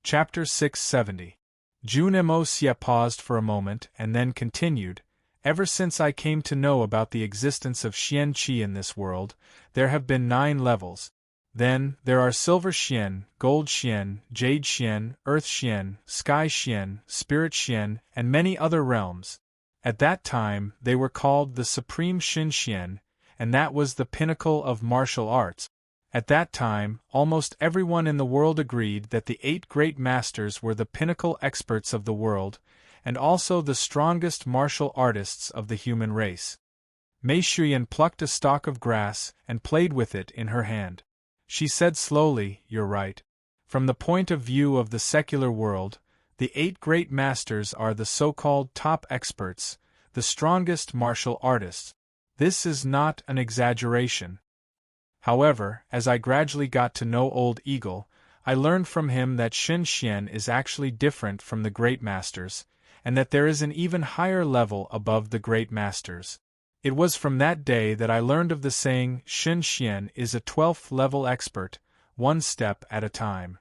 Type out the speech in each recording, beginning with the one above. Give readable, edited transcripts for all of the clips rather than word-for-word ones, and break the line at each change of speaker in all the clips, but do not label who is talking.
Chapter 670. Jun'emo paused for a moment and then continued, Ever since I came to know about the existence of Xian Qi in this world, there have been 9 levels. Then, there are Silver Xian, Gold Xian, Jade Xian, Earth Xian, Sky Xian, Spirit Xian, and many other realms. At that time, they were called the Supreme Xin Xian, and that was the pinnacle of martial arts. At that time, almost everyone in the world agreed that the 8 great masters were the pinnacle experts of the world, and also the strongest martial artists of the human race. Mei Xuyan plucked a stalk of grass and played with it in her hand. She said slowly, You're right. From the point of view of the secular world, the 8 great masters are the so-called top experts, the strongest martial artists. This is not an exaggeration. However, as I gradually got to know Old Eagle, I learned from him that Xin Xian is actually different from the great masters, and that there is an even higher level above the great masters. It was from that day that I learned of the saying, Xin Xian is a 12th level expert, one step at a time.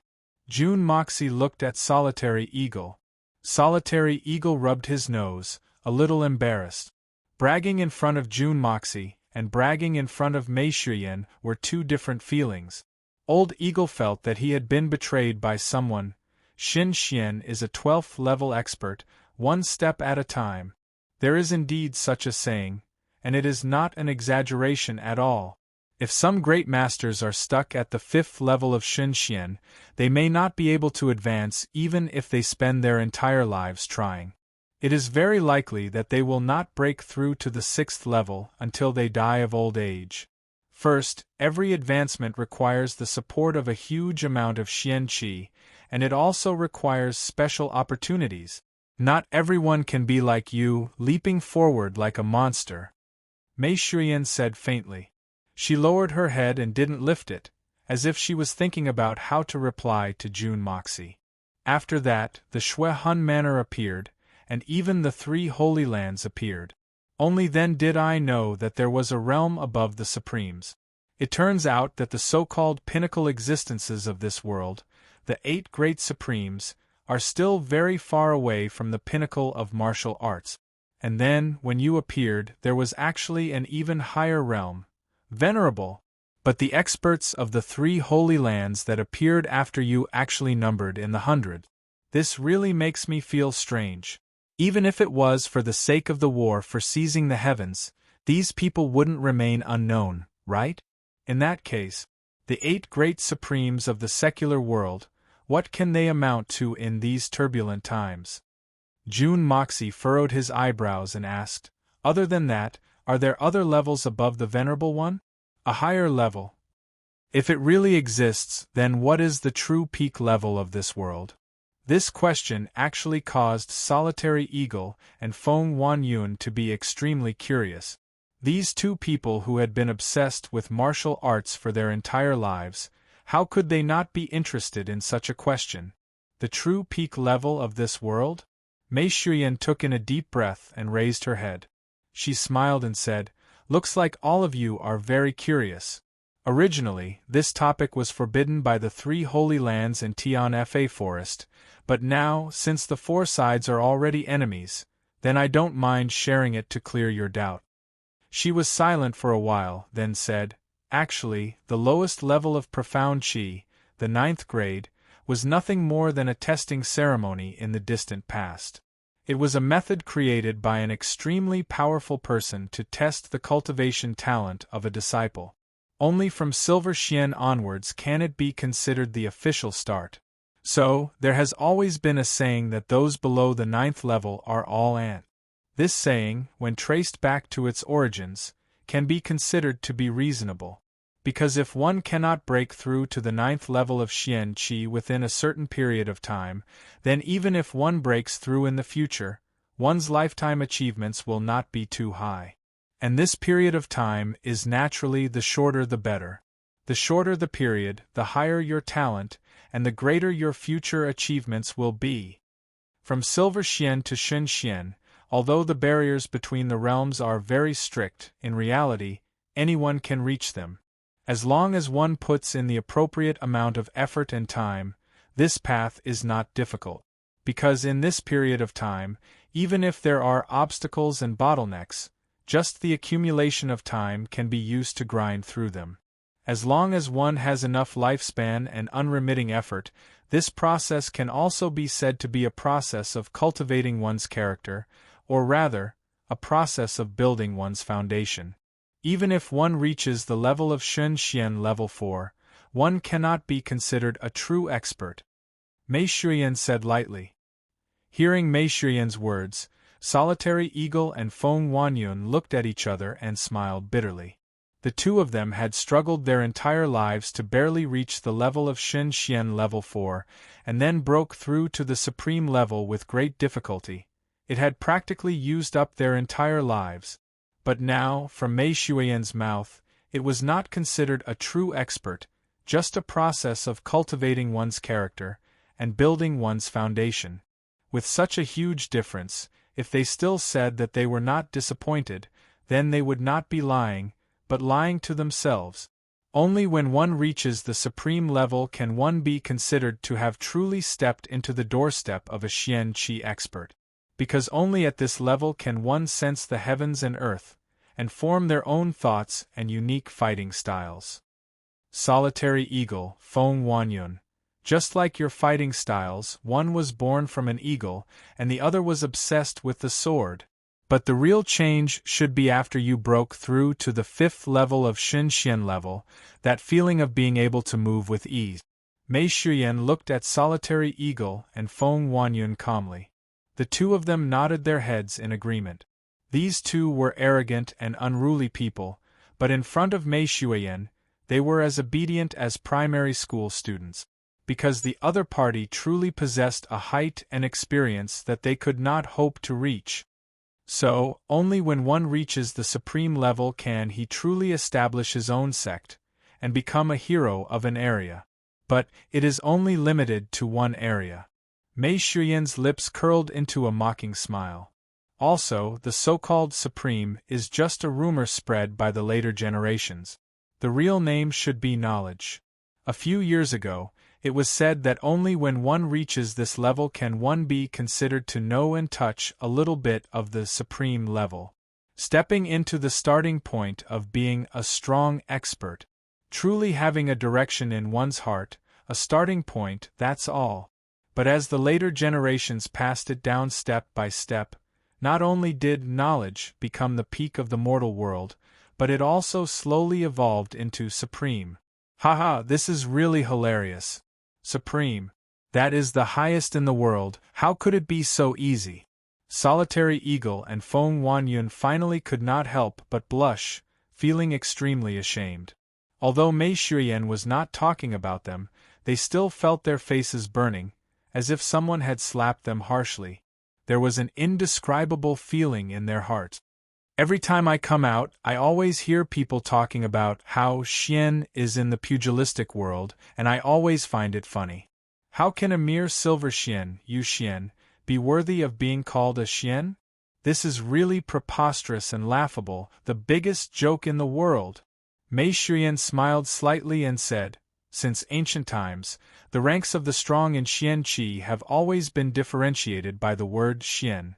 Jun Moxie looked at Solitary Eagle. Solitary Eagle rubbed his nose, a little embarrassed. Bragging in front of Jun Moxie and bragging in front of Mei Xuyan were 2 different feelings. Old Eagle felt that he had been betrayed by someone. Xin Xian is a 12th level expert, one step at a time. There is indeed such a saying, and it is not an exaggeration at all. If some great masters are stuck at the 5th level of Xin Xian, they may not be able to advance even if they spend their entire lives trying. It is very likely that they will not break through to the 6th level until they die of old age. First, every advancement requires the support of a huge amount of Xian Qi, and it also requires special opportunities. Not everyone can be like you, leaping forward like a monster. Mei Xuyan said faintly. She lowered her head and didn't lift it, as if she was thinking about how to reply to Jun Moxie. After that, the Shui Hun Manor appeared, and even the 3 Holy Lands appeared. Only then did I know that there was a realm above the Supremes. It turns out that the so-called pinnacle existences of this world, the 8 great Supremes, are still very far away from the pinnacle of martial arts. And then, when you appeared, there was actually an even higher realm. Venerable! But the experts of the 3 Holy Lands that appeared after you actually numbered in the 100. This really makes me feel strange. Even if it was for the sake of the war for seizing the heavens, these people wouldn't remain unknown, right? In that case, the 8 great supremes of the secular world, what can they amount to in these turbulent times? Jun Moxie furrowed his eyebrows and asked, Other than that, are there other levels above the Venerable One? A higher level? If it really exists, then what is the true peak level of this world? This question actually caused Solitary Eagle and Feng Wanyun to be extremely curious. These 2 people who had been obsessed with martial arts for their entire lives, how could they not be interested in such a question? The true peak level of this world? Mei Xuyan took in a deep breath and raised her head. She smiled and said, Looks like all of you are very curious. Originally, this topic was forbidden by the 3 Holy Lands in Tian Fa Forest, but now, since the 4 sides are already enemies, then I don't mind sharing it to clear your doubt. She was silent for a while, then said, Actually, the lowest level of profound Qi, the 9th grade, was nothing more than a testing ceremony in the distant past. It was a method created by an extremely powerful person to test the cultivation talent of a disciple. Only from Silver Xian onwards can it be considered the official start. So, there has always been a saying that those below the 9th level are all ant. This saying, when traced back to its origins, can be considered to be reasonable. Because if one cannot break through to the 9th level of Xian Qi within a certain period of time, then even if one breaks through in the future, one's lifetime achievements will not be too high. And this period of time is naturally the shorter the better. The shorter the period, the higher your talent, and the greater your future achievements will be. From Silver Xian to Xin Xian, although the barriers between the realms are very strict, in reality, anyone can reach them. As long as one puts in the appropriate amount of effort and time, This path is not difficult, because in this period of time, even if there are obstacles and bottlenecks, just the accumulation of time can be used to grind through them. As long as one has enough lifespan and unremitting effort, this process can also be said to be a process of cultivating one's character, or rather, a process of building one's foundation. Even if one reaches the level of Shun Xian level 4, one cannot be considered a true expert, Mei Shuyan said lightly. Hearing Mei Shuyan's words, Solitary Eagle and Feng Wanyun looked at each other and smiled bitterly. The two of them had struggled their entire lives to barely reach the level of Shun Xian level 4, and then broke through to the supreme level with great difficulty. It had practically used up their entire lives. But now, from Mei Shuyan's mouth, it was not considered a true expert, just a process of cultivating one's character and building one's foundation. With such a huge difference, if they still said that they were not disappointed, then they would not be lying, but lying to themselves. Only when one reaches the supreme level can one be considered to have truly stepped into the doorstep of a Xian Qi expert. Because only at this level can one sense the heavens and earth, and form their own thoughts and unique fighting styles. Solitary Eagle, Feng Wanyun. Just like your fighting styles, one was born from an eagle, and the other was obsessed with the sword. But the real change should be after you broke through to the 5th level of Shun Xian level, that feeling of being able to move with ease. Mei Shuyan looked at Solitary Eagle and Feng Wanyun calmly. The two of them nodded their heads in agreement. These two were arrogant and unruly people, but in front of Mei Shuyan, they were as obedient as primary school students. Because the other party truly possessed a height and experience that they could not hope to reach. So, only when one reaches the supreme level can he truly establish his own sect, and become a hero of an area. But, it is only limited to one area. Mei Shuyan's lips curled into a mocking smile. Also, the so-called supreme is just a rumor spread by the later generations. The real name should be knowledge. A few years ago, it was said that only when one reaches this level can one be considered to know and touch a little bit of the supreme level. Stepping into the starting point of being a strong expert. Truly having a direction in one's heart, a starting point, that's all. But as the later generations passed it down step by step, not only did knowledge become the peak of the mortal world, but it also slowly evolved into supreme. Haha, this is really hilarious. Supreme. That is the highest in the world, how could it be so easy? Solitary Eagle and Feng Wanyun finally could not help but blush, feeling extremely ashamed. Although Mei Shuyan was not talking about them, they still felt their faces burning, as if someone had slapped them harshly. There was an indescribable feeling in their hearts. Every time I come out, I always hear people talking about how Xian is in the pugilistic world, and I always find it funny. How can a mere silver Xian, Yu Xian, be worthy of being called a Xian? This is really preposterous and laughable, the biggest joke in the world. Mei Shuyan smiled slightly and said, Since ancient times, the ranks of the strong in Xian Qi have always been differentiated by the word Xian.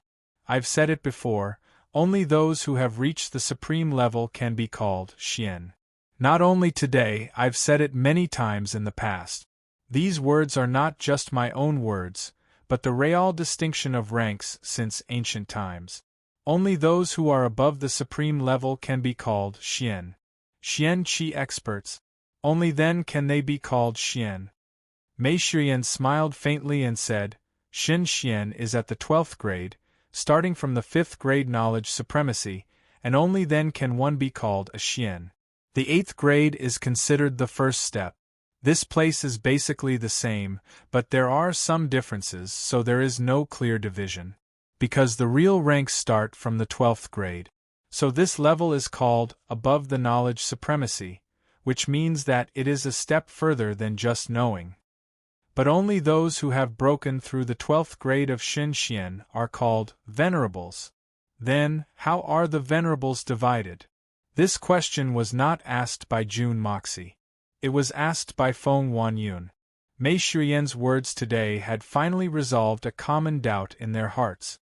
I've said it before, only those who have reached the supreme level can be called Xian. Not only today, I've said it many times in the past. These words are not just my own words, but the real distinction of ranks since ancient times. Only those who are above the supreme level can be called Xian. Xian Qi experts. Only then can they be called Xian. Mei Shuyan smiled faintly and said, Xin Xian is at the 12th grade, starting from the 5th grade knowledge supremacy, and only then can one be called a Xian. The 8th grade is considered the first step. This place is basically the same, but there are some differences, so there is no clear division. Because the real ranks start from the 12th grade. So this level is called above the knowledge supremacy, which means that it is a step further than just knowing. But only those who have broken through the 12th grade of Xin Xian are called venerables. Then, how are the venerables divided? This question was not asked by Jun Moxie. It was asked by Feng Wanyun. Mei Shuyan's words today had finally resolved a common doubt in their hearts.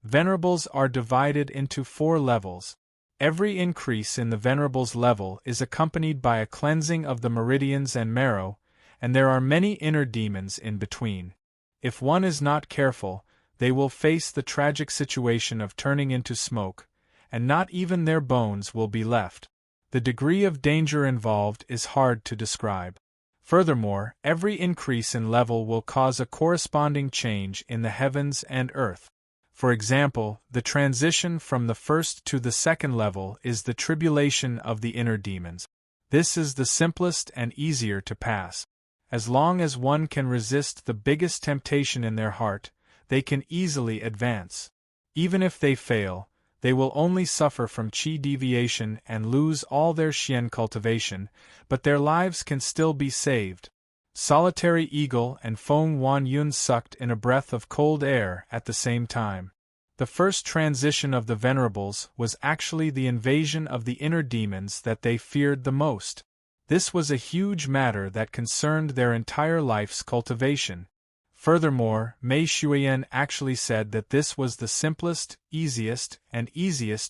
Venerables are divided into 4 levels. Every increase in the Venerable's level is accompanied by a cleansing of the meridians and marrow, and there are many inner demons in between. If one is not careful, they will face the tragic situation of turning into smoke, and not even their bones will be left. The degree of danger involved is hard to describe. Furthermore, every increase in level will cause a corresponding change in the heavens and earth. For example, the transition from the first to the second level is the tribulation of the inner demons. This is the simplest and easier to pass. As long as one can resist the biggest temptation in their heart, they can easily advance. Even if they fail, they will only suffer from qi deviation and lose all their xian cultivation, but their lives can still be saved. Solitary Eagle and Feng Wan Yun sucked in a breath of cold air at the same time. The first transition of the Venerables was actually the invasion of the inner demons that they feared the most. This was a huge matter that concerned their entire life's cultivation. Furthermore, Mei Shuyan actually said that this was the simplest, easiest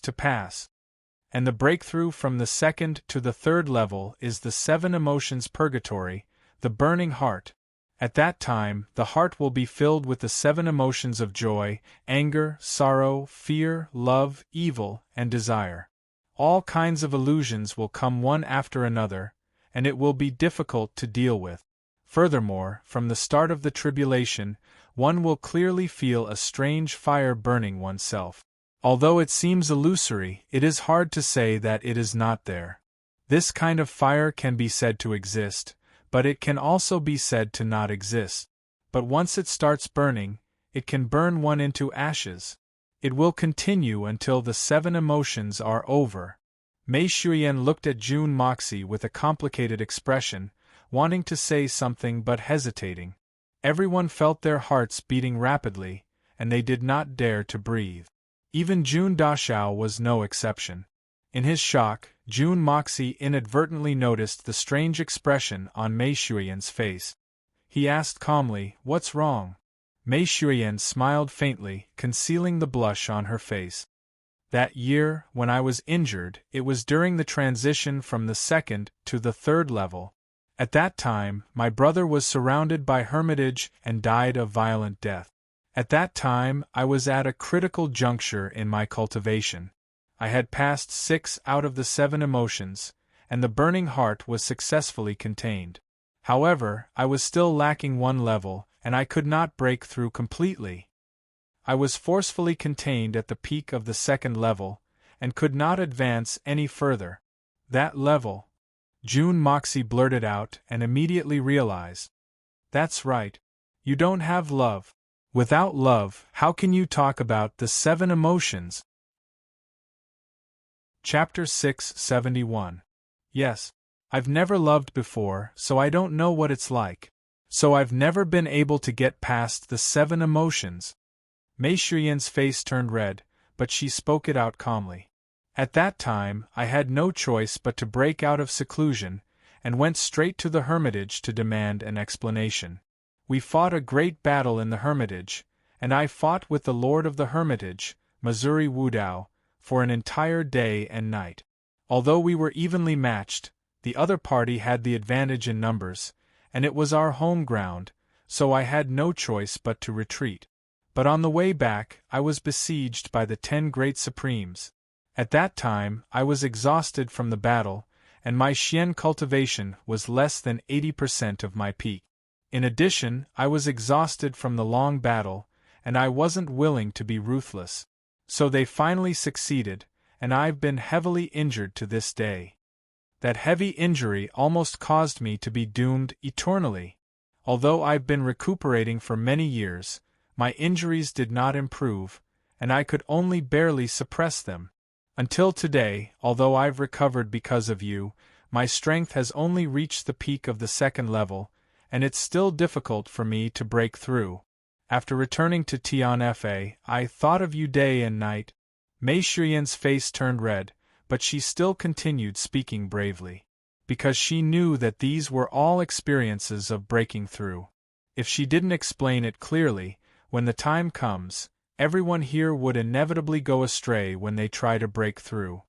to pass. And the breakthrough from the second to the third level is the 7 emotions purgatory, the burning heart. At that time, the heart will be filled with the 7 emotions of joy, anger, sorrow, fear, love, evil, and desire. All kinds of illusions will come one after another, and it will be difficult to deal with. Furthermore, from the start of the tribulation, one will clearly feel a strange fire burning oneself. Although it seems illusory, it is hard to say that it is not there. This kind of fire can be said to exist, but it can also be said to not exist. But once it starts burning, it can burn one into ashes. It will continue until the 7 emotions are over. Mei Shuyan looked at Jun Moxie with a complicated expression, wanting to say something but hesitating. Everyone felt their hearts beating rapidly, and they did not dare to breathe. Even Jun Dashao was no exception. In his shock, Jun Moxie inadvertently noticed the strange expression on Mei Shuyan's face. He asked calmly, "What's wrong?" Mei Shuyan smiled faintly, concealing the blush on her face. "That year, when I was injured, it was during the transition from the second to the third level. At that time, my brother was surrounded by hermitage and died a violent death. At that time, I was at a critical juncture in my cultivation. I had passed 6 out of the 7 emotions, and the burning heart was successfully contained. However, I was still lacking 1 level, and I could not break through completely. I was forcefully contained at the peak of the 2nd level, and could not advance any further. That level," Jun Moxie blurted out and immediately realized. "That's right. You don't have love. Without love, how can you talk about the 7 emotions?" Chapter 671. Yes. I've never loved before, so I don't know what it's like. So I've never been able to get past the 7 emotions. Mei Shuyan's face turned red, but she spoke it out calmly. At that time, I had no choice but to break out of seclusion, and went straight to the hermitage to demand an explanation. We fought a great battle in the hermitage, and I fought with the lord of the hermitage, Missouri Wudao, for an entire day and night. Although we were evenly matched, the other party had the advantage in numbers, and it was our home ground, so I had no choice but to retreat. But on the way back, I was besieged by the 10 great supremes. At that time, I was exhausted from the battle, and my xian cultivation was less than 80% of my peak. In addition, I was exhausted from the long battle, and I wasn't willing to be ruthless. So they finally succeeded, and I've been heavily injured to this day. That heavy injury almost caused me to be doomed eternally. Although I've been recuperating for many years, my injuries did not improve, and I could only barely suppress them. Until today, although I've recovered because of you, my strength has only reached the peak of the 2nd level, and it's still difficult for me to break through. After returning to Tianfa, I thought of you day and night." Mei Shuyan's face turned red, but she still continued speaking bravely. because she knew that these were all experiences of breaking through. If she didn't explain it clearly, when the time comes, everyone here would inevitably go astray when they try to break through.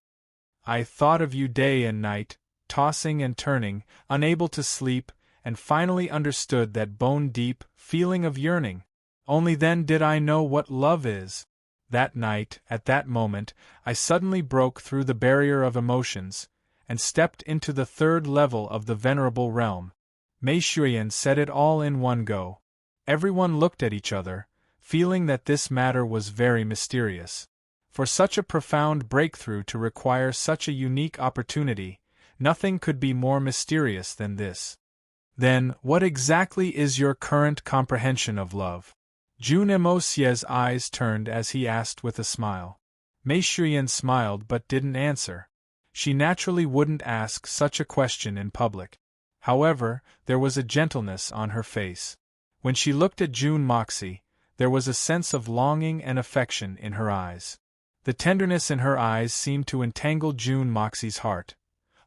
I thought of you day and night, tossing and turning, unable to sleep, and finally understood that bone-deep feeling of yearning. Only then did I know what love is. That night, at that moment, I suddenly broke through the barrier of emotions, and stepped into the third level of the venerable realm. Mei Shuyan said it all in one go. Everyone looked at each other, feeling that this matter was very mysterious. For such a profound breakthrough to require such a unique opportunity, nothing could be more mysterious than this. Then, what exactly is your current comprehension of love? Jun Mo-sie's eyes turned as he asked with a smile. Mei Shuyan smiled but didn't answer. She naturally wouldn't ask such a question in public. However, there was a gentleness on her face. When she looked at Jun Moxie, there was a sense of longing and affection in her eyes. The tenderness in her eyes seemed to entangle Jun Moxie's heart.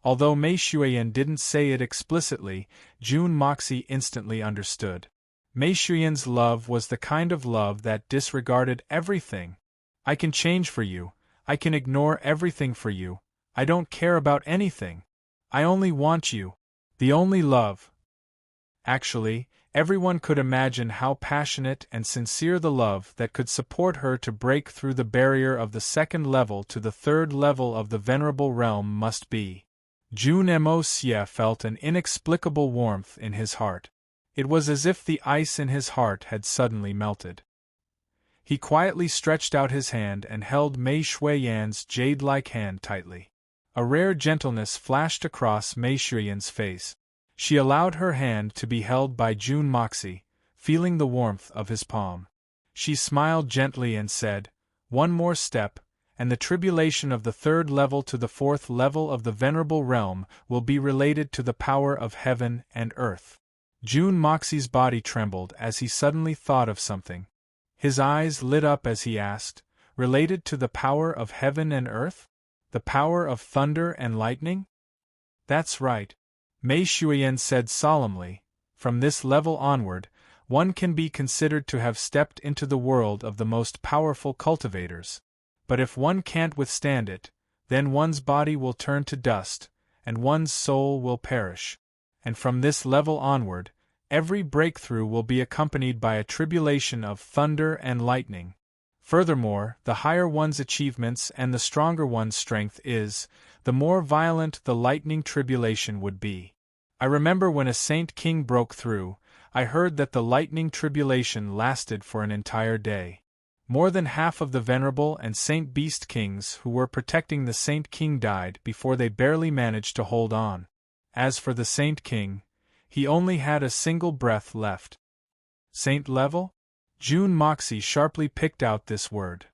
Although Mei Shuyan didn't say it explicitly, Jun Moxie instantly understood. Mei Shuyan's love was the kind of love that disregarded everything. I can change for you, I can ignore everything for you, I don't care about anything. I only want you. The only love. Actually, everyone could imagine how passionate and sincere the love that could support her to break through the barrier of the second level to the third level of the venerable realm must be. Jun Mo-sie felt an inexplicable warmth in his heart. It was as if the ice in his heart had suddenly melted. He quietly stretched out his hand and held Mei Shuyan's jade-like hand tightly. A rare gentleness flashed across Mei Shuyan's face. She allowed her hand to be held by Jun Moxie, feeling the warmth of his palm. She smiled gently and said, "One more step, and the tribulation of the third level to the fourth level of the venerable realm will be related to the power of heaven and earth." Jun Moxie's body trembled as he suddenly thought of something. His eyes lit up as he asked, "Related to the power of heaven and earth? The power of thunder and lightning?" "That's right," Mei Shuyan said solemnly. "From this level onward, one can be considered to have stepped into the world of the most powerful cultivators. But if one can't withstand it, then one's body will turn to dust, and one's soul will perish. And from this level onward, every breakthrough will be accompanied by a tribulation of thunder and lightning. Furthermore, the higher one's achievements and the stronger one's strength is, the more violent the lightning tribulation would be. I remember when a Saint King broke through, I heard that the lightning tribulation lasted for an entire day. More than half of the Venerable and Saint Beast Kings who were protecting the Saint King died before they barely managed to hold on. As for the Saint King, he only had a single breath left." "Saint level?" Jun Moxie sharply picked out this word.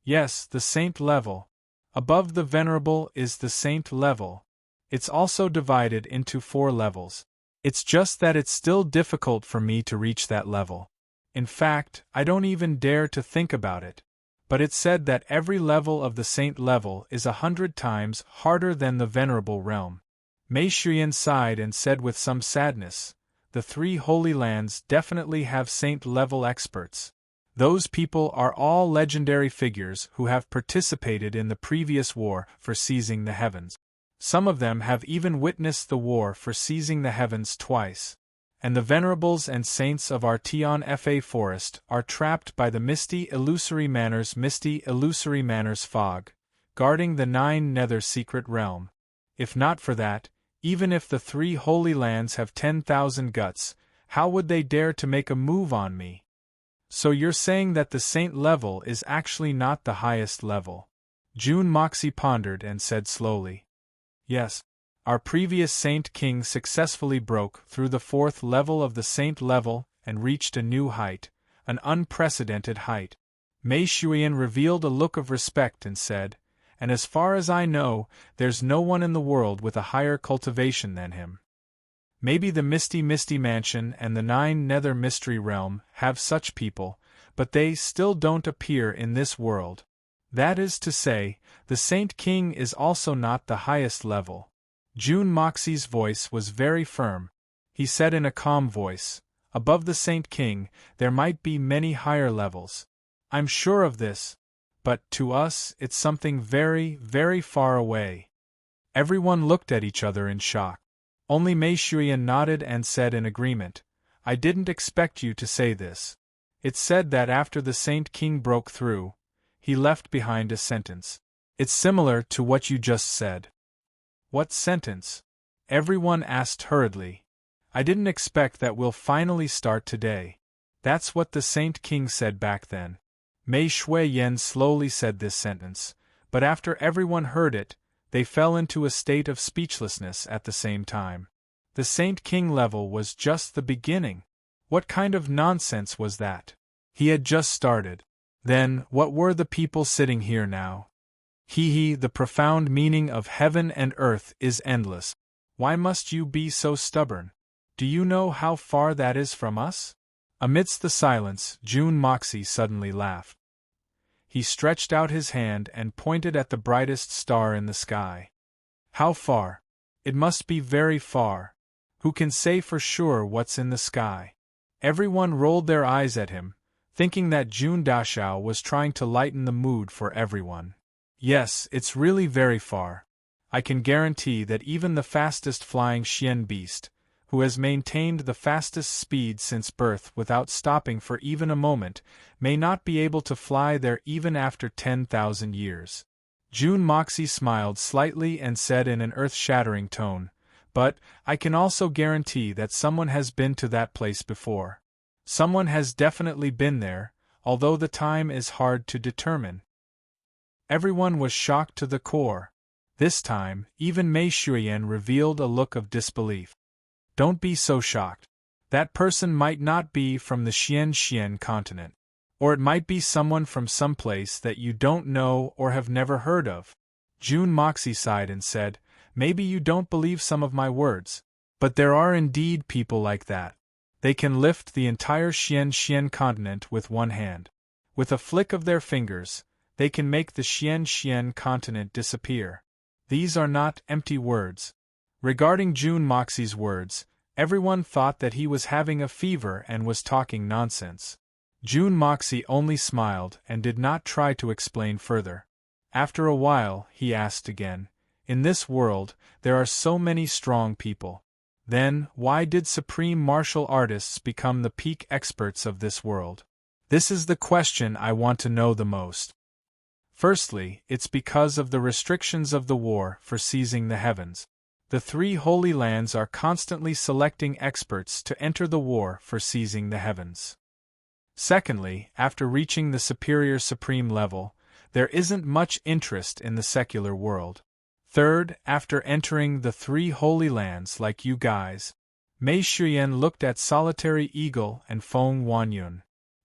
"Yes, the Saint level. Above the Venerable is the Saint level. It's also divided into 4 levels. It's just that it's still difficult for me to reach that level. In fact, I don't even dare to think about it. But it's said that every level of the Saint level is 100 times harder than the Venerable realm." Mei Shuyan sighed and said with some sadness, "The 3 Holy Lands definitely have Saint-level experts. Those people are all legendary figures who have participated in the previous war for seizing the heavens. Some of them have even witnessed the war for seizing the heavens twice. And the Venerables and Saints of our Tian Fa forest are trapped by the misty illusory manors fog, guarding the 9 nether secret realm. If not for that, even if the 3 Holy Lands have 10,000 guts, how would they dare to make a move on me?" "So you're saying that the Saint level is actually not the highest level?" Jun Moxie pondered and said slowly. "Yes. Our previous Saint King successfully broke through the 4th level of the Saint level and reached a new height, an unprecedented height." Mei Shuyan revealed a look of respect and said, "And as far as I know, there's no one in the world with a higher cultivation than him. Maybe the Misty Mansion and the 9 Nether Mystery Realm have such people, but they still don't appear in this world. That is to say, the Saint King is also not the highest level." June Moxie's voice was very firm. He said in a calm voice, "Above the Saint King, there might be many higher levels. I'm sure of this. But, to us, it's something very, very far away." Everyone looked at each other in shock. Only Mei Shuyan nodded and said in agreement, "I didn't expect you to say this." It's said that after the Saint King broke through, he left behind a sentence. It's similar to what you just said. What sentence? Everyone asked hurriedly. I didn't expect that we'll finally start today. That's what the Saint King said back then. Mei Shuyan slowly said this sentence, but after everyone heard it, they fell into a state of speechlessness at the same time. The Saint King level was just the beginning. What kind of nonsense was that? He had just started. Then, what were the people sitting here now? The profound meaning of heaven and earth is endless. Why must you be so stubborn? Do you know how far that is from us? Amidst the silence, June Moxie suddenly laughed. He stretched out his hand and pointed at the brightest star in the sky. How far? It must be very far. Who can say for sure what's in the sky? Everyone rolled their eyes at him, thinking that June Dashao was trying to lighten the mood for everyone. Yes, it's really very far. I can guarantee that even the fastest flying Xian beast, who has maintained the fastest speed since birth without stopping for even a moment, may not be able to fly there even after 10,000 years. June Moxie smiled slightly and said in an earth-shattering tone, "But, I can also guarantee that someone has been to that place before. Someone has definitely been there, although the time is hard to determine." Everyone was shocked to the core. This time, even Mei Shuyan revealed a look of disbelief. Don't be so shocked. That person might not be from the Xian continent. Or it might be someone from some place that you don't know or have never heard of. June Moxie sighed and said, "Maybe you don't believe some of my words. But there are indeed people like that. They can lift the entire Xian continent with one hand. With a flick of their fingers, they can make the Xian continent disappear." These are not empty words. Regarding June Moxie's words, everyone thought that he was having a fever and was talking nonsense. June Moxie only smiled and did not try to explain further. After a while, he asked again, "In this world, there are so many strong people. Then, why did supreme martial artists become the peak experts of this world? This is the question I want to know the most." Firstly, it's because of the restrictions of the war for seizing the heavens. The three holy lands are constantly selecting experts to enter the war for seizing the heavens. Secondly, after reaching the superior supreme level, there isn't much interest in the secular world. Third, after entering the three holy lands like you guys. Mei Shuyan looked at Solitary Eagle and Feng Wanyun.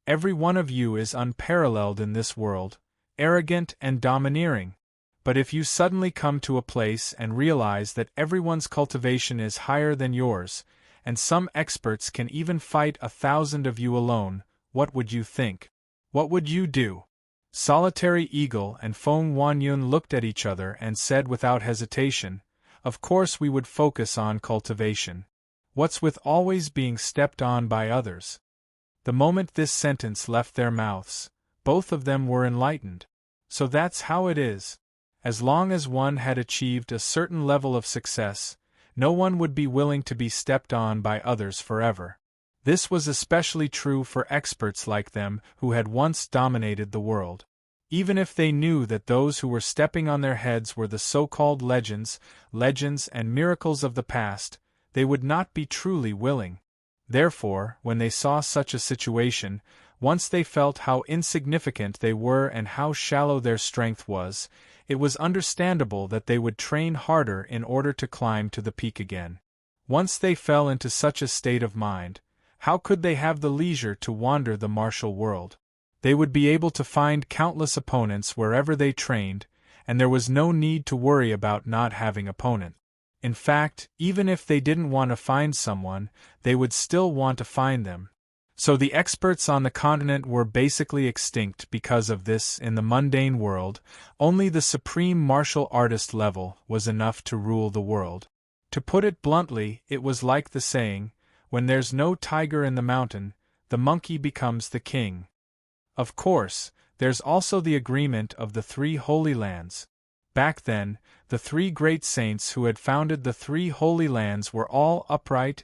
Every one of you is unparalleled in this world, arrogant and domineering. But if you suddenly come to a place and realize that everyone's cultivation is higher than yours, and some experts can even fight 1,000 of you alone, what would you think? What would you do? Solitary Eagle and Feng Wanyun looked at each other and said without hesitation, "Of course we would focus on cultivation. What's with always being stepped on by others?" The moment this sentence left their mouths, both of them were enlightened. So that's how it is. As long as one had achieved a certain level of success, no one would be willing to be stepped on by others forever. This was especially true for experts like them who had once dominated the world. Even if they knew that those who were stepping on their heads were the so-called legends and miracles of the past, they would not be truly willing. Therefore, when they saw such a situation, once they felt how insignificant they were and how shallow their strength was, it was understandable that they would train harder in order to climb to the peak again. Once they fell into such a state of mind, how could they have the leisure to wander the martial world? They would be able to find countless opponents wherever they trained, and there was no need to worry about not having opponent. In fact, even if they didn't want to find someone, they would still want to find them. So the experts on the continent were basically extinct because of this. In the mundane world, only the supreme martial artist level was enough to rule the world. To put it bluntly, it was like the saying, when there's no tiger in the mountain, the monkey becomes the king. Of course, there's also the agreement of the 3 Holy Lands. Back then, the 3 great saints who had founded the 3 Holy Lands were all upright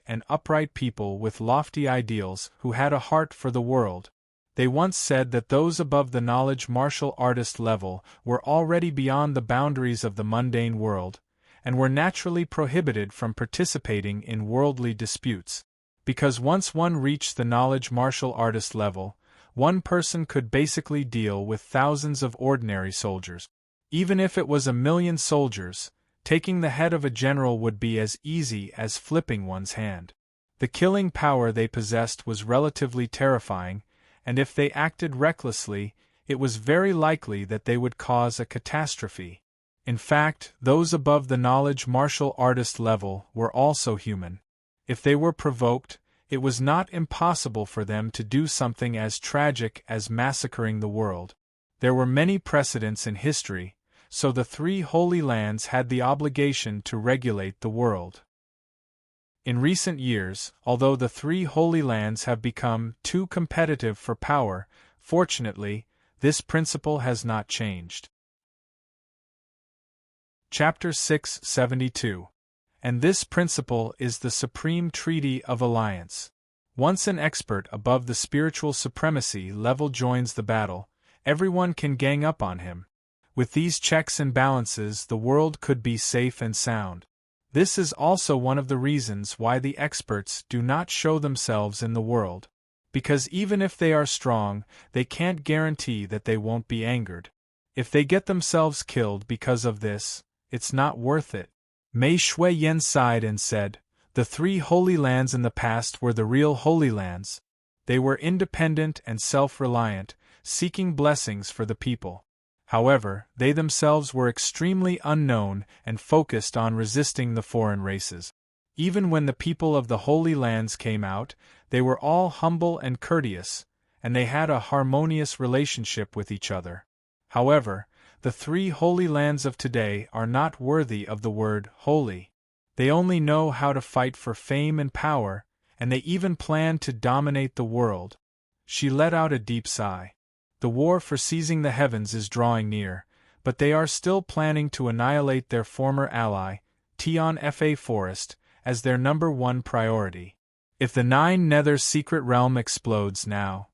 people with lofty ideals who had a heart for the world. They once said that those above the knowledge martial artist level were already beyond the boundaries of the mundane world, and were naturally prohibited from participating in worldly disputes. Because once one reached the knowledge martial artist level, one person could basically deal with thousands of ordinary soldiers. Even if it was 1,000,000 soldiers, taking the head of a general would be as easy as flipping one's hand. The killing power they possessed was relatively terrifying, and if they acted recklessly, it was very likely that they would cause a catastrophe. In fact, those above the knowledge martial artist level were also human. If they were provoked, it was not impossible for them to do something as tragic as massacring the world. There were many precedents in history, so the 3 Holy Lands had the obligation to regulate the world. In recent years, although the 3 Holy Lands have become too competitive for power, fortunately, this principle has not changed. Chapter 672. And this principle is the supreme treaty of alliance. Once an expert above the spiritual supremacy level joins the battle, everyone can gang up on him. With these checks and balances, the world could be safe and sound. This is also one of the reasons why the experts do not show themselves in the world. Because even if they are strong, they can't guarantee that they won't be angered. If they get themselves killed because of this, it's not worth it. Mei Shui-yen sighed and said, "The 3 Holy Lands in the past were the real Holy Lands. They were independent and self-reliant, seeking blessings for the people. However, they themselves were extremely unknown and focused on resisting the foreign races. Even when the people of the Holy Lands came out, they were all humble and courteous, and they had a harmonious relationship with each other. However, the 3 Holy Lands of today are not worthy of the word holy. They only know how to fight for fame and power, and they even plan to dominate the world." She let out a deep sigh. The war for seizing the heavens is drawing near, but they are still planning to annihilate their former ally, Tian Fa Forest, as their #1 priority. If the 9 Nether secret realm explodes now,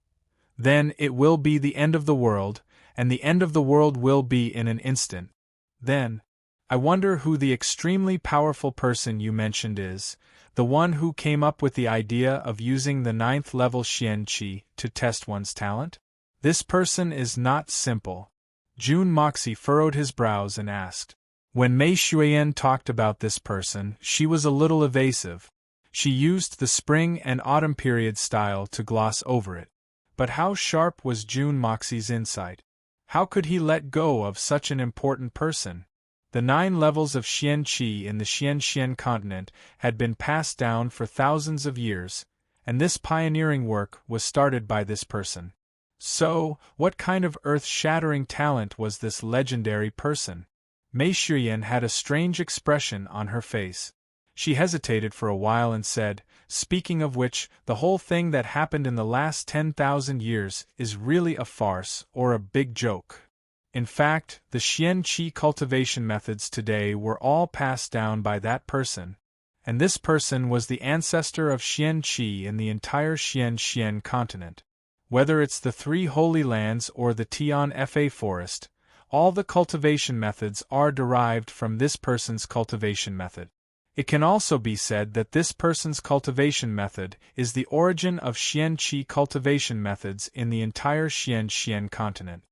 then it will be the end of the world, and the end of the world will be in an instant. Then, I wonder who the extremely powerful person you mentioned is, the one who came up with the idea of using the 9th level Xian Qi to test one's talent? This person is not simple. Jun Moxie furrowed his brows and asked. When Mei Shuiyan talked about this person, she was a little evasive. She used the spring and autumn period style to gloss over it. But how sharp was Jun Moxie's insight? How could he let go of such an important person? The 9 levels of Xian Qi in the Xian continent had been passed down for thousands of years, and this pioneering work was started by this person. So, what kind of earth-shattering talent was this legendary person? Mei Shuiyan had a strange expression on her face. She hesitated for a while and said, "Speaking of which, the whole thing that happened in the last 10,000 years is really a farce or a big joke. In fact, the Xian Qi cultivation methods today were all passed down by that person, and this person was the ancestor of Xian Qi in the entire Xian continent. Whether it's the 3 Holy Lands or the Tian Fa Forest, all the cultivation methods are derived from this person's cultivation method. It can also be said that this person's cultivation method is the origin of Xian Qi cultivation methods in the entire Xian continent."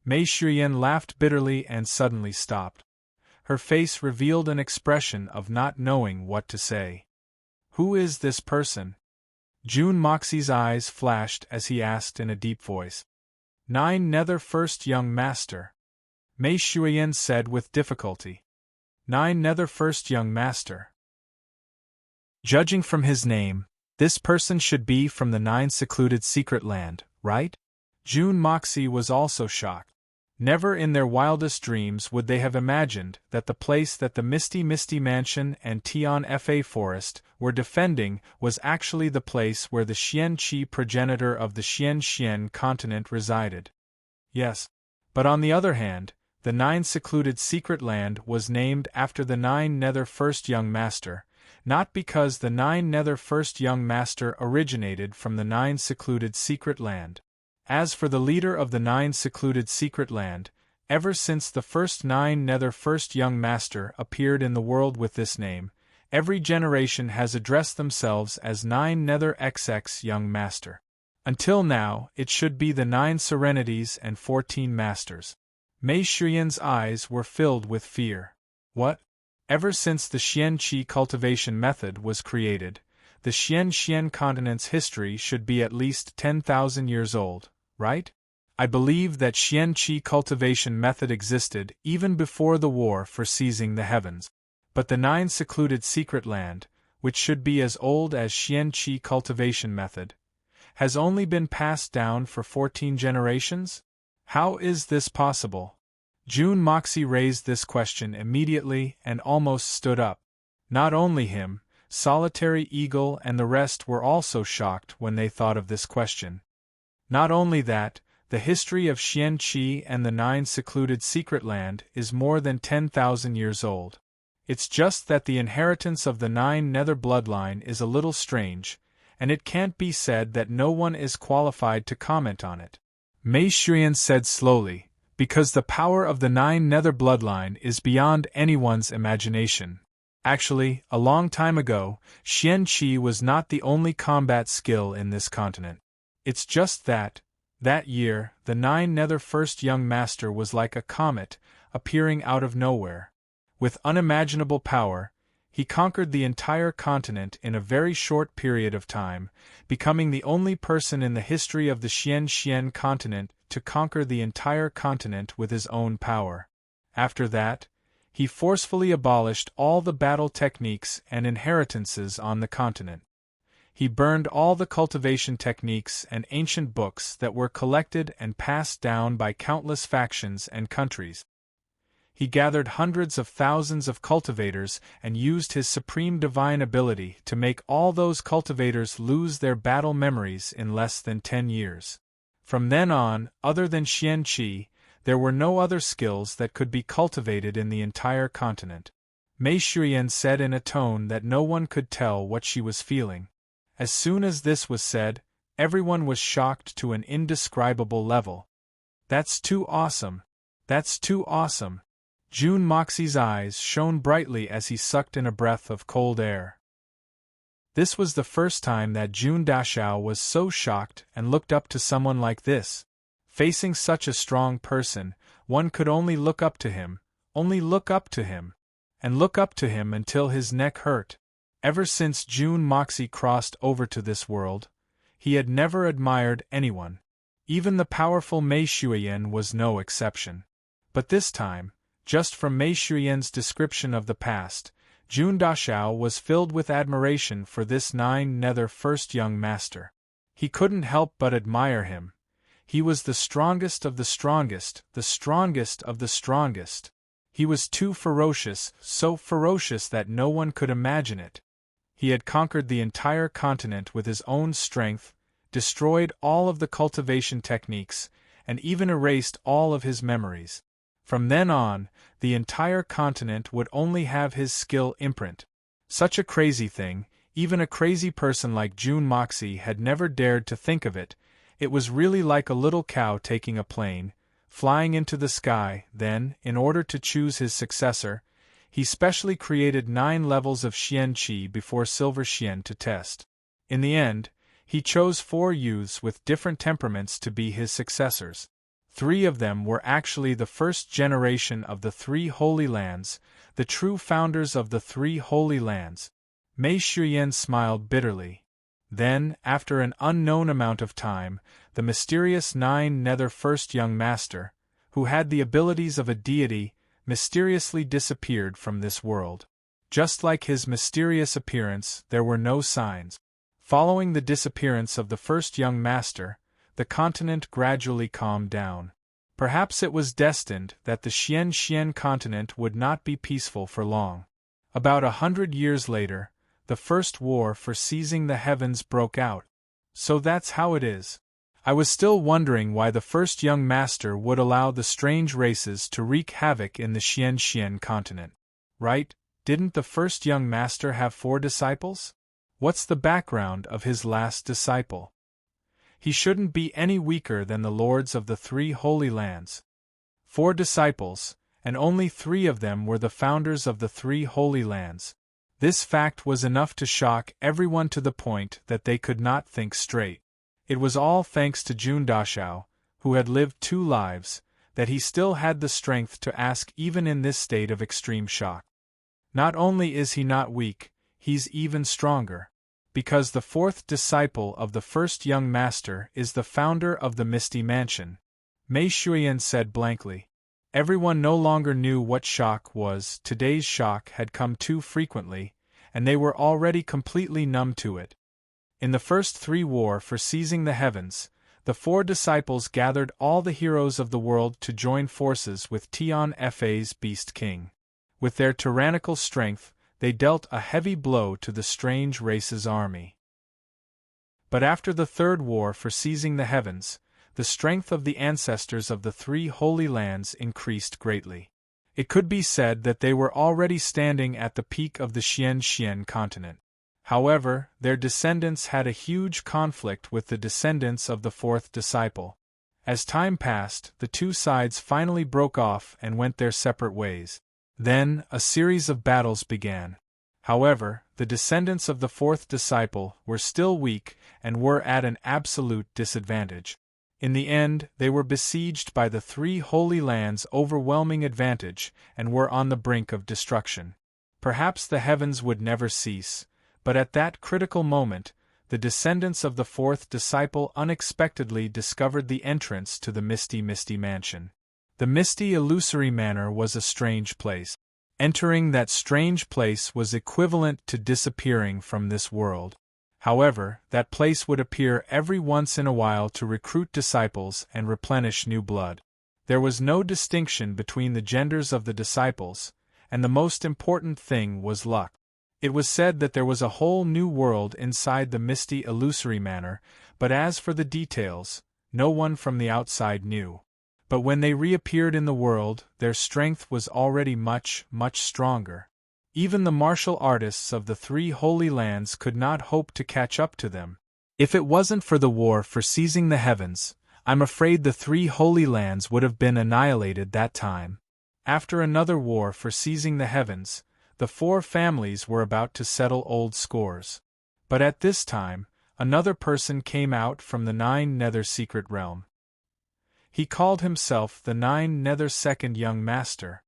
Mei Shuiyan laughed bitterly and suddenly stopped. Her face revealed an expression of not knowing what to say. "Who is this person?" Jun Moxie's eyes flashed as he asked in a deep voice. 9 Nether First Young Master," Mei Shuiyan said with difficulty. 9 Nether First Young Master. Judging from his name, this person should be from the 9 secluded secret land, right? Jun Moxie was also shocked. Never in their wildest dreams would they have imagined that the place that the Misty Mansion and Tian Fa Forest were defending was actually the place where the Xian-Qi progenitor of the Xian continent resided. Yes. But on the other hand, the Nine Secluded Secret Land was named after the Nine Nether First Young Master, not because the Nine Nether First Young Master originated from the Nine Secluded Secret Land. As for the leader of the Nine Secluded Secret Land, ever since the first Nine Nether First Young Master appeared in the world with this name, every generation has addressed themselves as Nine Nether XX Young Master. Until now, it should be the 9 Serenities and 14 Masters. Mei Shiyan's eyes were filled with fear. What? Ever since the Xian-Qi cultivation method was created, the Xian continent's history should be at least 10,000 years old, right? I believe that Xian-Qi cultivation method existed even before the war for seizing the heavens. But the 9 Secluded Secret Land, which should be as old as Xian-Qi cultivation method, has only been passed down for 14 generations? How is this possible? Jun Moxie raised this question immediately and almost stood up. Not only him, Solitary Eagle and the rest were also shocked when they thought of this question. Not only that, the history of Xian-Qi and the 9 Secluded Secret Land is more than 10,000 years old. It's just that the inheritance of the 9 Nether bloodline is a little strange, and it can't be said that no one is qualified to comment on it. Mei Shiyan said slowly, because the power of the 9 Nether bloodline is beyond anyone's imagination. Actually, a long time ago, Xian-Qi was not the only combat skill in this continent. It's just that year, the 9 Nether First Young Master was like a comet, appearing out of nowhere. With unimaginable power, he conquered the entire continent in a very short period of time, becoming the only person in the history of the Xian continent to conquer the entire continent with his own power. After that, he forcefully abolished all the battle techniques and inheritances on the continent. He burned all the cultivation techniques and ancient books that were collected and passed down by countless factions and countries. He gathered hundreds of thousands of cultivators and used his supreme divine ability to make all those cultivators lose their battle memories in less than 10 years. From then on, other than Xian-Qi, there were no other skills that could be cultivated in the entire continent. Mei Shiyan said in a tone that no one could tell what she was feeling. As soon as this was said, everyone was shocked to an indescribable level. That's too awesome! That's too awesome! Jun Moxie's eyes shone brightly as he sucked in a breath of cold air. This was the first time that Jun Dashao was so shocked and looked up to someone like this. Facing such a strong person, one could only look up to him, and look up to him until his neck hurt. Ever since Jun Moxie crossed over to this world, he had never admired anyone. Even the powerful Mei Shiyan was no exception. But this time, just from Mei Shiyan's description of the past, Jun Dashao was filled with admiration for this 9 Nether First Young Master. He couldn't help but admire him. He was the strongest of the strongest, the strongest of the strongest. He was too ferocious, so ferocious that no one could imagine it. He had conquered the entire continent with his own strength, destroyed all of the cultivation techniques, and even erased all of his memories. From then on, the entire continent would only have his skill imprint. Such a crazy thing, even a crazy person like Jun Moxie had never dared to think of it. It was really like a little cow taking a plane, flying into the sky. Then, in order to choose his successor, he specially created 9 levels of Xian-Qi before Silver Xian to test. In the end, he chose 4 youths with different temperaments to be his successors. 3 of them were actually the first generation of the 3 Holy Lands, the true founders of the 3 Holy Lands. Mei Shiyan smiled bitterly. Then, after an unknown amount of time, the mysterious 9 Nether First Young Master, who had the abilities of a deity, mysteriously disappeared from this world. Just like his mysterious appearance, there were no signs. Following the disappearance of the first young master, the continent gradually calmed down. Perhaps it was destined that the Xian continent would not be peaceful for long. About 100 years later, the first war for seizing the heavens broke out. So that's how it is. I was still wondering why the first young master would allow the strange races to wreak havoc in the Xian continent. Right? Didn't the first young master have 4 disciples? What's the background of his last disciple? He shouldn't be any weaker than the lords of the 3 Holy Lands. 4 disciples, and only 3 of them were the founders of the 3 Holy Lands. This fact was enough to shock everyone to the point that they could not think straight. It was all thanks to Jun Dashao, who had lived 2 lives, that he still had the strength to ask even in this state of extreme shock. Not only is he not weak, he's even stronger. Because the 4th disciple of the first young master is the founder of the Misty Mansion. Mei Shuyan said blankly. Everyone no longer knew what shock was. Today's shock had come too frequently, and they were already completely numb to it. In the first 3 war for seizing the heavens, the 4 disciples gathered all the heroes of the world to join forces with Tian Fa's Beast King. With their tyrannical strength, they dealt a heavy blow to the strange race's army. But after the 3rd war for seizing the heavens, the strength of the ancestors of the 3 Holy Lands increased greatly. It could be said that they were already standing at the peak of the Xian continent. However, their descendants had a huge conflict with the descendants of the 4th disciple. As time passed, the 2 sides finally broke off and went their separate ways. Then, a series of battles began. However, the descendants of the 4th disciple were still weak and were at an absolute disadvantage. In the end, they were besieged by the 3 Holy Lands' overwhelming advantage and were on the brink of destruction. Perhaps the heavens would never cease, but at that critical moment, the descendants of the 4th disciple unexpectedly discovered the entrance to the Misty Mansion. The misty illusory manor was a strange place. Entering that strange place was equivalent to disappearing from this world. However, that place would appear every once in a while to recruit disciples and replenish new blood. There was no distinction between the genders of the disciples, and the most important thing was luck. It was said that there was a whole new world inside the misty illusory manor, but as for the details, no one from the outside knew. But when they reappeared in the world, their strength was already much stronger. Even the martial artists of the 3 Holy Lands could not hope to catch up to them. If it wasn't for the war for seizing the heavens, I'm afraid the 3 Holy Lands would have been annihilated that time. After another war for seizing the heavens, the 4 families were about to settle old scores. But at this time, another person came out from the 9 Nether Secret Realm. He called himself the 9 Nether Second Young Master.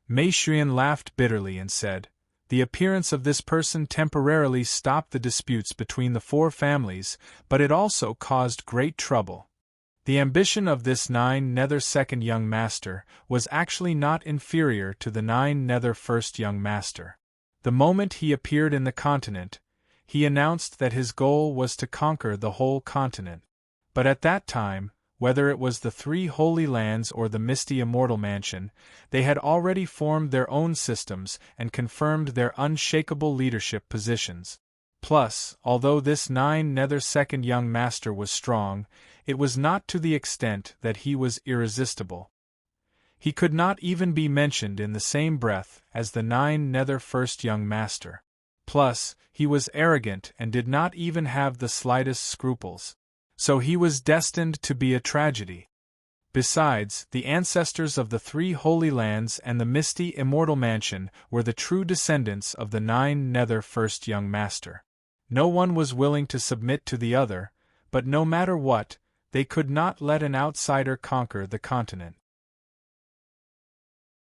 Mei Shuyan laughed bitterly and said, "The appearance of this person temporarily stopped the disputes between the 4 families, but it also caused great trouble. The ambition of this 9 Nether Second Young Master was actually not inferior to the 9 Nether First Young Master. The moment he appeared in the continent, he announced that his goal was to conquer the whole continent. But at that time, whether it was the 3 Holy Lands or the Misty Immortal Mansion, they had already formed their own systems and confirmed their unshakable leadership positions. Plus, although this 9 Nether Second Young Master was strong, it was not to the extent that he was irresistible. He could not even be mentioned in the same breath as the 9 Nether First Young Master. Plus, he was arrogant and did not even have the slightest scruples. So he was destined to be a tragedy. Besides, the ancestors of the 3 Holy Lands and the Misty Immortal Mansion were the true descendants of the 9 Nether First Young Master. No one was willing to submit to the other, but no matter what, they could not let an outsider conquer the continent.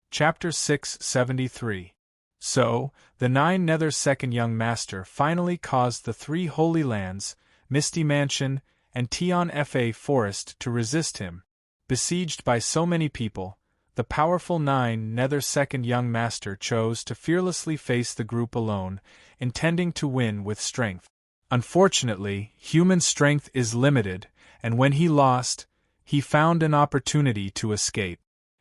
Chapter 673. So, the 9 Nether Second Young Master finally caused the 3 Holy Lands, Misty Mansion, and Tian Fa Forest to resist him. Besieged by so many people, the powerful 9 Nether Second Young Master chose to fearlessly face the group alone, intending to win with strength. Unfortunately, human strength is limited, and when he lost, he found an opportunity to escape.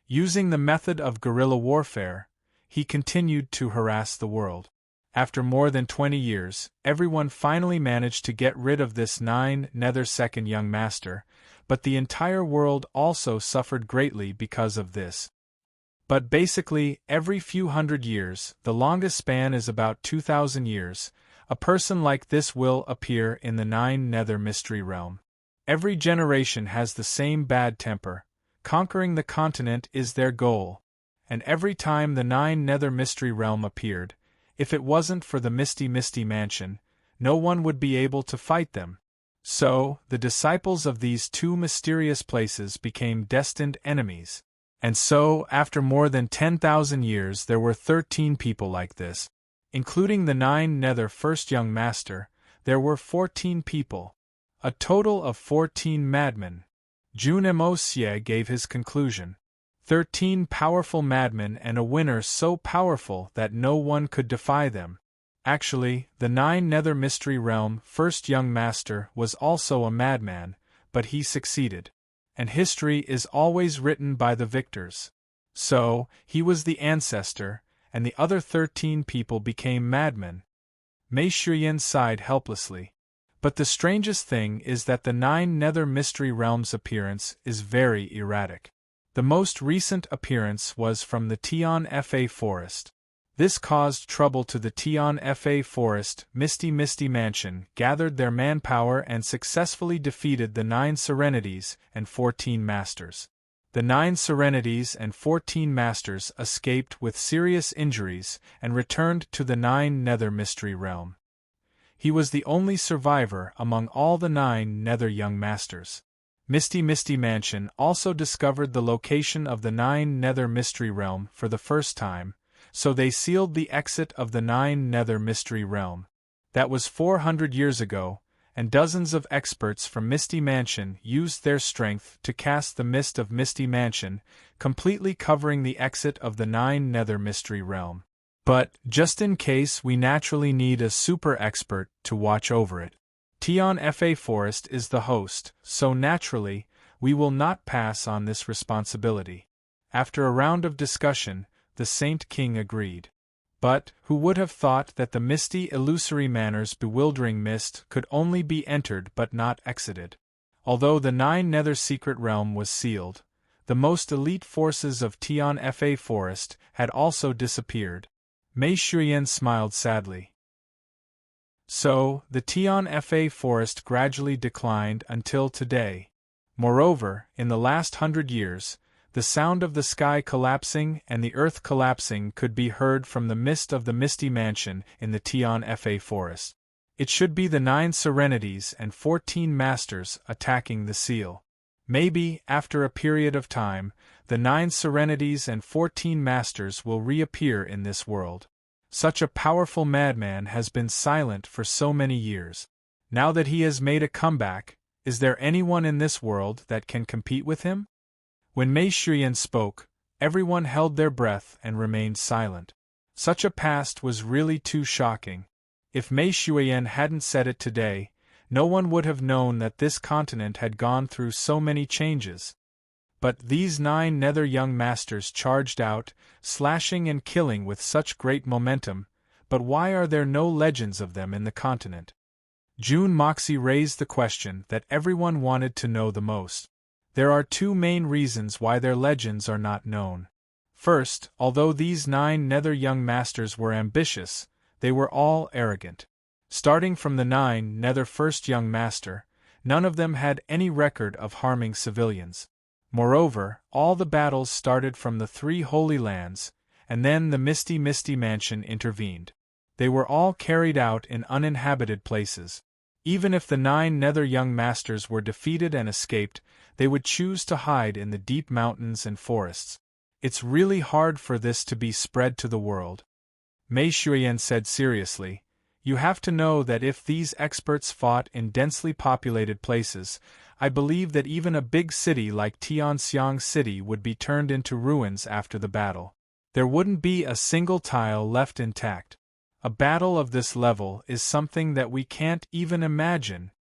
Using the method of guerrilla warfare, he continued to harass the world. After more than 20 years, everyone finally managed to get rid of this 9-nether-second young master, but the entire world also suffered greatly because of this. But basically, every few hundred years, the longest span is about 2,000 years, a person like this will appear in the 9-nether mystery realm. Every generation has the same bad temper, conquering the continent is their goal, and every time the 9-nether mystery realm appeared, if it wasn't for the misty mansion, no one would be able to fight them. So, the disciples of these two mysterious places became destined enemies. And so, after more than 10,000 years there were 13 people like this. Including the 9-nether first young master, there were 14 people. A total of 14 madmen. Jun'Emosier gave his conclusion. 13 powerful madmen and a winner so powerful that no one could defy them. Actually, the 9-nether mystery realm first young master was also a madman, but he succeeded. And history is always written by the victors. So, he was the ancestor, and the other 13 people became madmen. Mei Shuyan sighed helplessly. But the strangest thing is that the 9-nether mystery realm's appearance is very erratic. The most recent appearance was from the Tian Fa forest. This caused trouble to the Tian Fa forest. Misty Mansion gathered their manpower and successfully defeated the 9 serenities and 14 masters. The 9 serenities and 14 masters escaped with serious injuries and returned to the 9-nether mystery realm. He was the only survivor among all the 9-nether young masters. Misty Mansion also discovered the location of the 9-nether mystery realm for the first time, so they sealed the exit of the 9-nether mystery realm. That was 400 years ago, and dozens of experts from Misty Mansion used their strength to cast the mist of Misty Mansion, completely covering the exit of the 9-nether mystery realm. But, just in case, we naturally need a super expert to watch over it. Tian Fa Forest is the host, so naturally, we will not pass on this responsibility. After a round of discussion, the Saint King agreed. But, who would have thought that the misty illusory manor's bewildering mist could only be entered but not exited? Although the 9-nether secret realm was sealed, the most elite forces of Tian Fa Forest had also disappeared. Mei Shuyan smiled sadly. So, the Tian Fa Forest gradually declined until today. Moreover, in the last 100 years, the sound of the sky collapsing and the earth collapsing could be heard from the mist of the Misty Mansion in the Tian Fa Forest. It should be the 9 serenities and 14 masters attacking the seal. Maybe, after a period of time, the 9 serenities and 14 masters will reappear in this world. Such a powerful madman has been silent for so many years. Now that he has made a comeback, is there anyone in this world that can compete with him? When Mei Shuyan spoke, everyone held their breath and remained silent. Such a past was really too shocking. If Mei Shuyan hadn't said it today, no one would have known that this continent had gone through so many changes. But these 9-nether young masters charged out, slashing and killing with such great momentum, but why are there no legends of them in the continent? June Moxie raised the question that everyone wanted to know the most. There are 2 main reasons why their legends are not known. First, although these 9-nether young masters were ambitious, they were all arrogant. Starting from the 9-nether first young master, none of them had any record of harming civilians. Moreover, all the battles started from the 3 Holy Lands, and then the Misty Mansion intervened. They were all carried out in uninhabited places. Even if the 9-nether young masters were defeated and escaped, they would choose to hide in the deep mountains and forests. It's really hard for this to be spread to the world. Mei Shuyan said seriously, you have to know that if these experts fought in densely populated places, I believe that even a big city like Tianxiang City would be turned into ruins after the battle. There wouldn't be a single tile left intact. A battle of this level is something that we can't even imagine.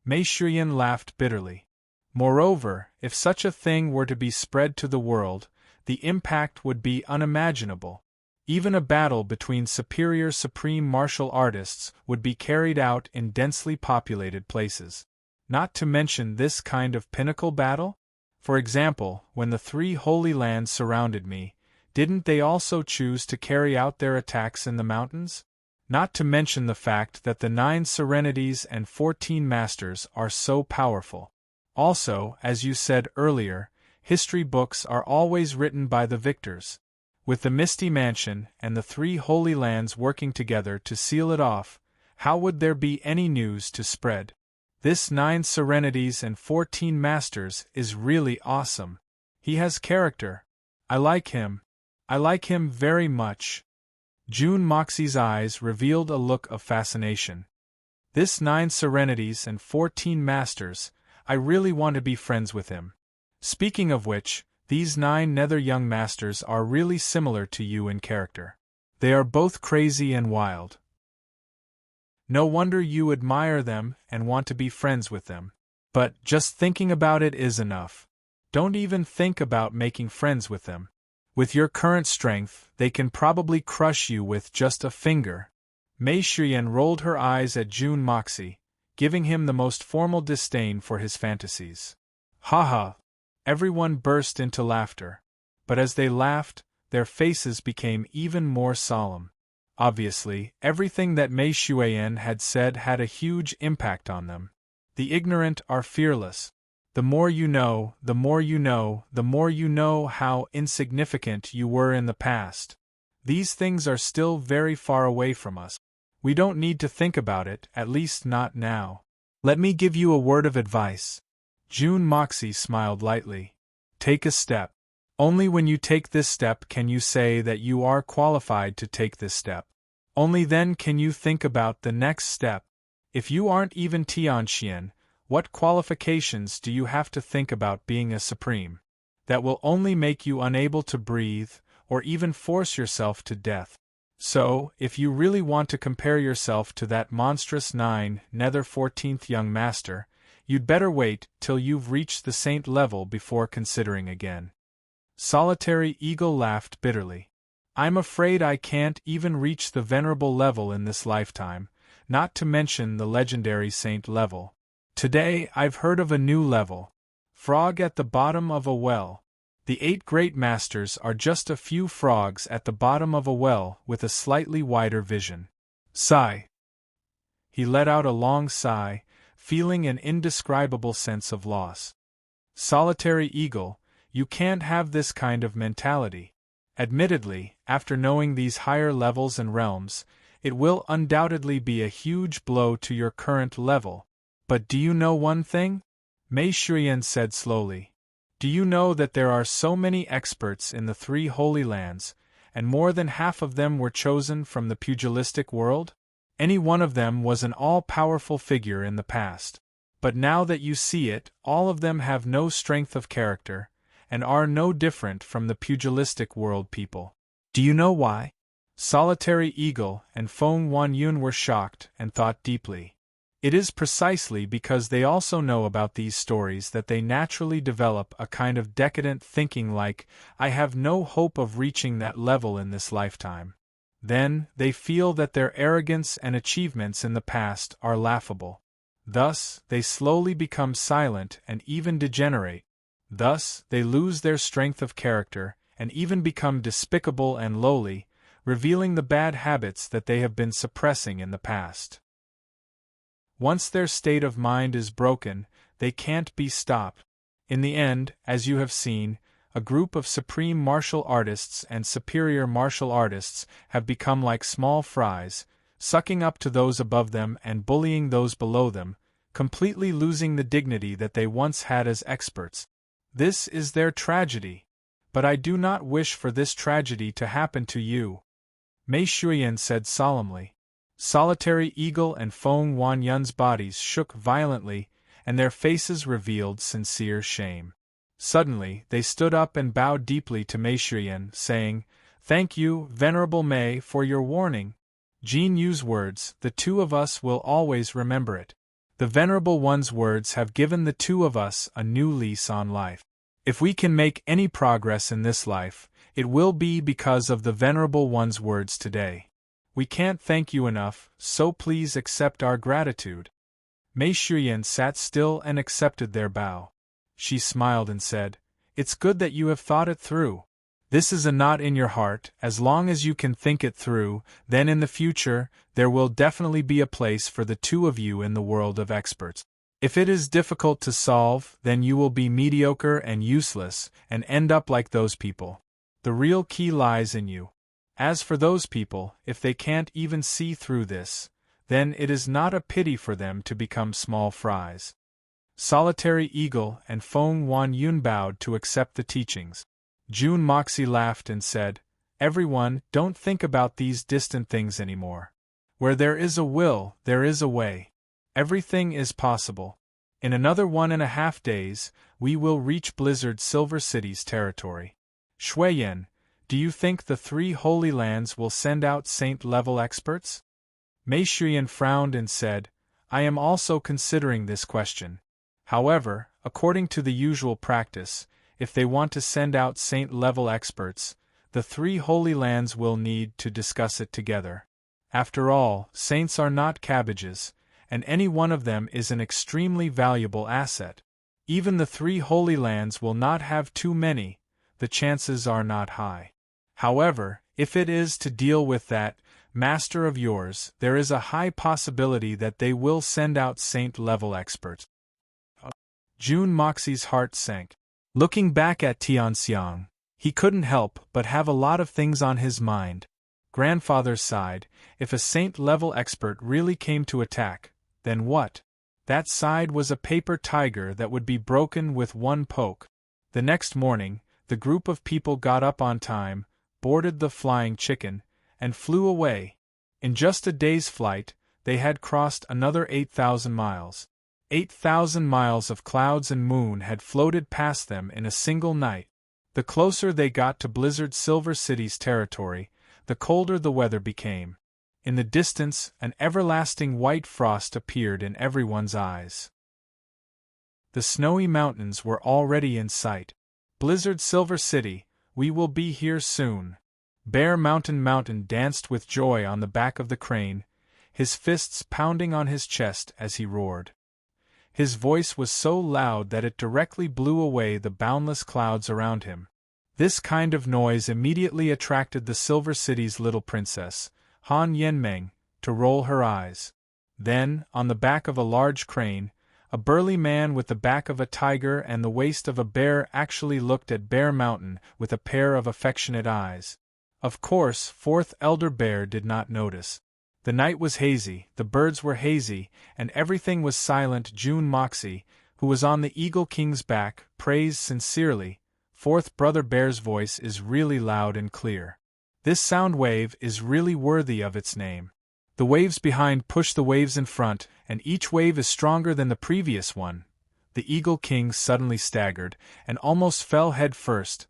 Mei Shuyan laughed bitterly. Moreover, if such a thing were to be spread to the world, the impact would be unimaginable. Even a battle between superior supreme martial artists would be carried out in densely populated places. Not to mention this kind of pinnacle battle? For example, when the 3 Holy Lands surrounded me, didn't they also choose to carry out their attacks in the mountains? Not to mention the fact that the 9 Serenities and 14 Masters are so powerful. Also, as you said earlier, history books are always written by the victors. With the Misty Mansion and the 3 Holy Lands working together to seal it off, how would there be any news to spread? This 9 Serenities and 14 Masters is really awesome. He has character. I like him. I like him very much. June Moxie's eyes revealed a look of fascination. This 9 Serenities and 14 Masters, I really want to be friends with him. Speaking of which, these 9 Nether Young Masters are really similar to you in character. They are both crazy and wild. No wonder you admire them and want to be friends with them. But just thinking about it is enough. Don't even think about making friends with them. With your current strength, they can probably crush you with just a finger. Mei Shiyan rolled her eyes at June Moxie, giving him the most formal disdain for his fantasies. Ha! Everyone burst into laughter. But as they laughed, their faces became even more solemn. Obviously, everything that Mei Shiyan had said had a huge impact on them. The ignorant are fearless. The more you know, the more you know, the more you know how insignificant you were in the past. These things are still very far away from us. We don't need to think about it, at least not now. Let me give you a word of advice. June Moxie smiled lightly. Take a step. Only when you take this step can you say that you are qualified to take this step. Only then can you think about the next step. If you aren't even Tianxian, what qualifications do you have to think about being a supreme? That will only make you unable to breathe, or even force yourself to death. So, if you really want to compare yourself to that monstrous 9 Nether 14th young master, you'd better wait till you've reached the saint level before considering again. Solitary Eagle laughed bitterly. I'm afraid I can't even reach the venerable level in this lifetime, not to mention the legendary saint level. Today I've heard of a new level. Frog at the bottom of a well. The 8 great masters are just a few frogs at the bottom of a well with a slightly wider vision. Sigh. He let out a long sigh, feeling an indescribable sense of loss. Solitary Eagle, you can't have this kind of mentality. Admittedly, after knowing these higher levels and realms, it will undoubtedly be a huge blow to your current level. But do you know one thing? Mei Shiyan said slowly. Do you know that there are so many experts in the 3 Holy Lands, and more than half of them were chosen from the pugilistic world? Any one of them was an all-powerful figure in the past. But now that you see it, all of them have no strength of character, and are no different from the pugilistic world people. Do you know why? Solitary Eagle and Feng Wanyun were shocked and thought deeply. It is precisely because they also know about these stories that they naturally develop a kind of decadent thinking like, I have no hope of reaching that level in this lifetime. Then, they feel that their arrogance and achievements in the past are laughable. Thus, they slowly become silent and even degenerate. Thus, they lose their strength of character, and even become despicable and lowly, revealing the bad habits that they have been suppressing in the past. Once their state of mind is broken, they can't be stopped. In the end, as you have seen, a group of supreme martial artists and superior martial artists have become like small fries, sucking up to those above them and bullying those below them, completely losing the dignity that they once had as experts. This is their tragedy. But I do not wish for this tragedy to happen to you. Mei Shiyan said solemnly. Solitary Eagle and Feng Wanyun's bodies shook violently, and their faces revealed sincere shame. Suddenly, they stood up and bowed deeply to Mei Shiyan, saying, Thank you, Venerable Mei, for your warning. Jin Yu's words, the two of us will always remember it. The Venerable One's words have given the two of us a new lease on life. If we can make any progress in this life, it will be because of the Venerable One's words today. We can't thank you enough, so please accept our gratitude. Mei Shuyan sat still and accepted their bow. She smiled and said, "It's good that you have thought it through. This is a knot in your heart. As long as you can think it through, then in the future, there will definitely be a place for the two of you in the world of experts. If it is difficult to solve, then you will be mediocre and useless, and end up like those people. The real key lies in you. As for those people, if they can't even see through this, then it is not a pity for them to become small fries." Solitary Eagle and Feng Wan-yun bowed to accept the teachings. Jun Moxie laughed and said, "Everyone, don't think about these distant things anymore. Where there is a will, there is a way. Everything is possible. In another 1.5 days, we will reach Blizzard Silver City's territory. Shuiyan, do you think the 3 Holy Lands will send out saint-level experts?" Mei Shuyan frowned and said, "I am also considering this question. However, according to the usual practice, if they want to send out saint-level experts, the 3 Holy Lands will need to discuss it together. After all, saints are not cabbages, and any one of them is an extremely valuable asset. Even the 3 Holy Lands will not have too many, the chances are not high. However, if it is to deal with that master of yours, there is a high possibility that they will send out saint-level experts." Jun Moxie's heart sank. Looking back at Tianxiang, he couldn't help but have a lot of things on his mind. Grandfather sighed, if a saint-level expert really came to attack, then what? That side was a paper tiger that would be broken with one poke. The next morning, the group of people got up on time, boarded the flying chicken, and flew away. In just a day's flight, they had crossed another 8,000 miles. 8,000 miles of clouds and moon had floated past them in a single night. The closer they got to Blizzard Silver City's territory, the colder the weather became. In the distance, an everlasting white frost appeared in everyone's eyes. The snowy mountains were already in sight. "Blizzard Silver City, we will be here soon." Bear Mountain danced with joy on the back of the crane, his fists pounding on his chest as he roared. His voice was so loud that it directly blew away the boundless clouds around him. This kind of noise immediately attracted the Silver City's little princess, Han Yenmeng, to roll her eyes. Then, on the back of a large crane, a burly man with the back of a tiger and the waist of a bear actually looked at Bear Mountain with a pair of affectionate eyes. Of course, Fourth Elder Bear did not notice. The night was hazy, the birds were hazy, and everything was silent. Jun Moxie, who was on the Eagle King's back, praised sincerely, "Fourth Brother Bear's voice is really loud and clear. This sound wave is really worthy of its name. The waves behind push the waves in front, and each wave is stronger than the previous one." The Eagle King suddenly staggered, and almost fell head first.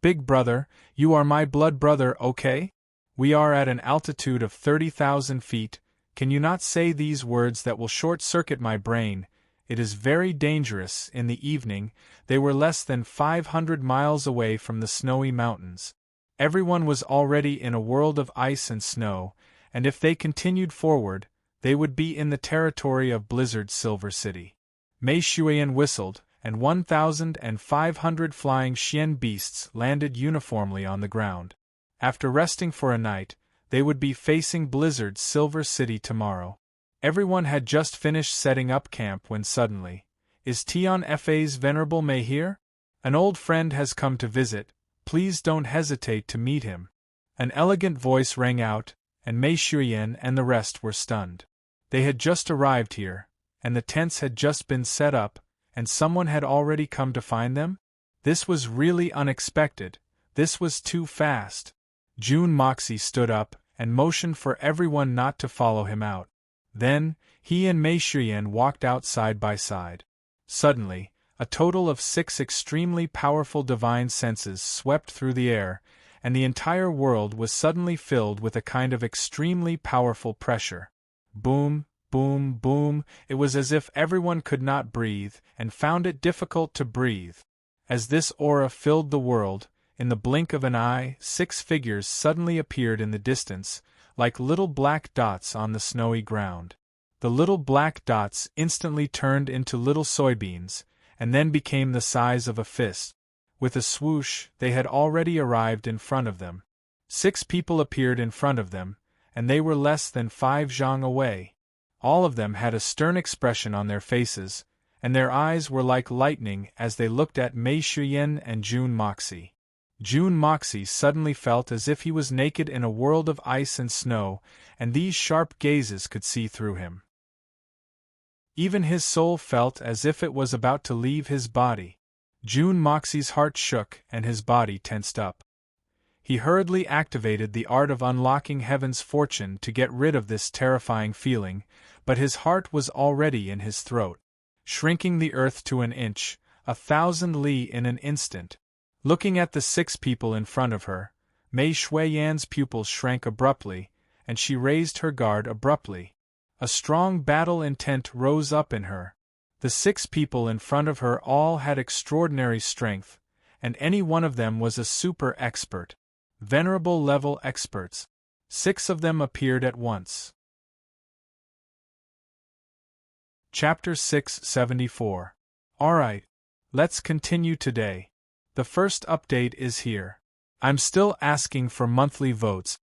"Big brother, you are my blood brother, okay? We are at an altitude of 30,000 feet, can you not say these words that will short-circuit my brain? It is very dangerous." In the evening, they were less than 500 miles away from the snowy mountains. Everyone was already in a world of ice and snow, and if they continued forward, they would be in the territory of Blizzard Silver City. Mei Shuiyan whistled, and 1,500 flying Xian beasts landed uniformly on the ground. After resting for a night, they would be facing Blizzard Silver City tomorrow. Everyone had just finished setting up camp when suddenly, "Is Tian Fa's Venerable Mei here? An old friend has come to visit, please don't hesitate to meet him." An elegant voice rang out, and Mei Shuiyan and the rest were stunned. They had just arrived here, and the tents had just been set up, and someone had already come to find them? This was really unexpected, this was too fast. Jun Moxie stood up, and motioned for everyone not to follow him out. Then, he and Mei Shuiyan walked out side by side. Suddenly, a total of 6 extremely powerful divine senses swept through the air, and the entire world was suddenly filled with a kind of extremely powerful pressure. Boom, boom, boom, it was as if everyone could not breathe, and found it difficult to breathe. As this aura filled the world, in the blink of an eye, 6 figures suddenly appeared in the distance, like little black dots on the snowy ground. The little black dots instantly turned into little soybeans, and then became the size of a fist. With a swoosh, they had already arrived in front of them. 6 people appeared in front of them, and they were less than 5 zhang away. All of them had a stern expression on their faces, and their eyes were like lightning as they looked at Mei Shuyan and Jun Moxie. Jun Moxie suddenly felt as if he was naked in a world of ice and snow, and these sharp gazes could see through him. Even his soul felt as if it was about to leave his body. Jun Moxie's heart shook and his body tensed up. He hurriedly activated the art of unlocking heaven's fortune to get rid of this terrifying feeling, but his heart was already in his throat, shrinking the earth to an inch, 1,000 li in an instant. Looking at the 6 people in front of her, Mei Shuyan's pupils shrank abruptly, and she raised her guard abruptly. A strong battle intent rose up in her. The 6 people in front of her all had extraordinary strength, and any one of them was a super expert. Venerable level experts. 6 of them appeared at once. Chapter 674. Alright. Let's continue today. The first update is here. I'm still asking for monthly votes.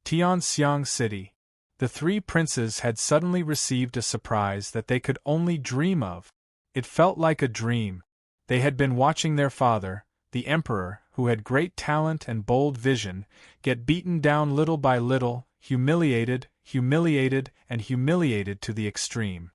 Tianxiang City. The 3 princes had suddenly received a surprise that they could only dream of. It felt like a dream. They had been watching their father, the emperor, who had great talent and bold vision, get beaten down little by little, humiliated and humiliated to the extreme.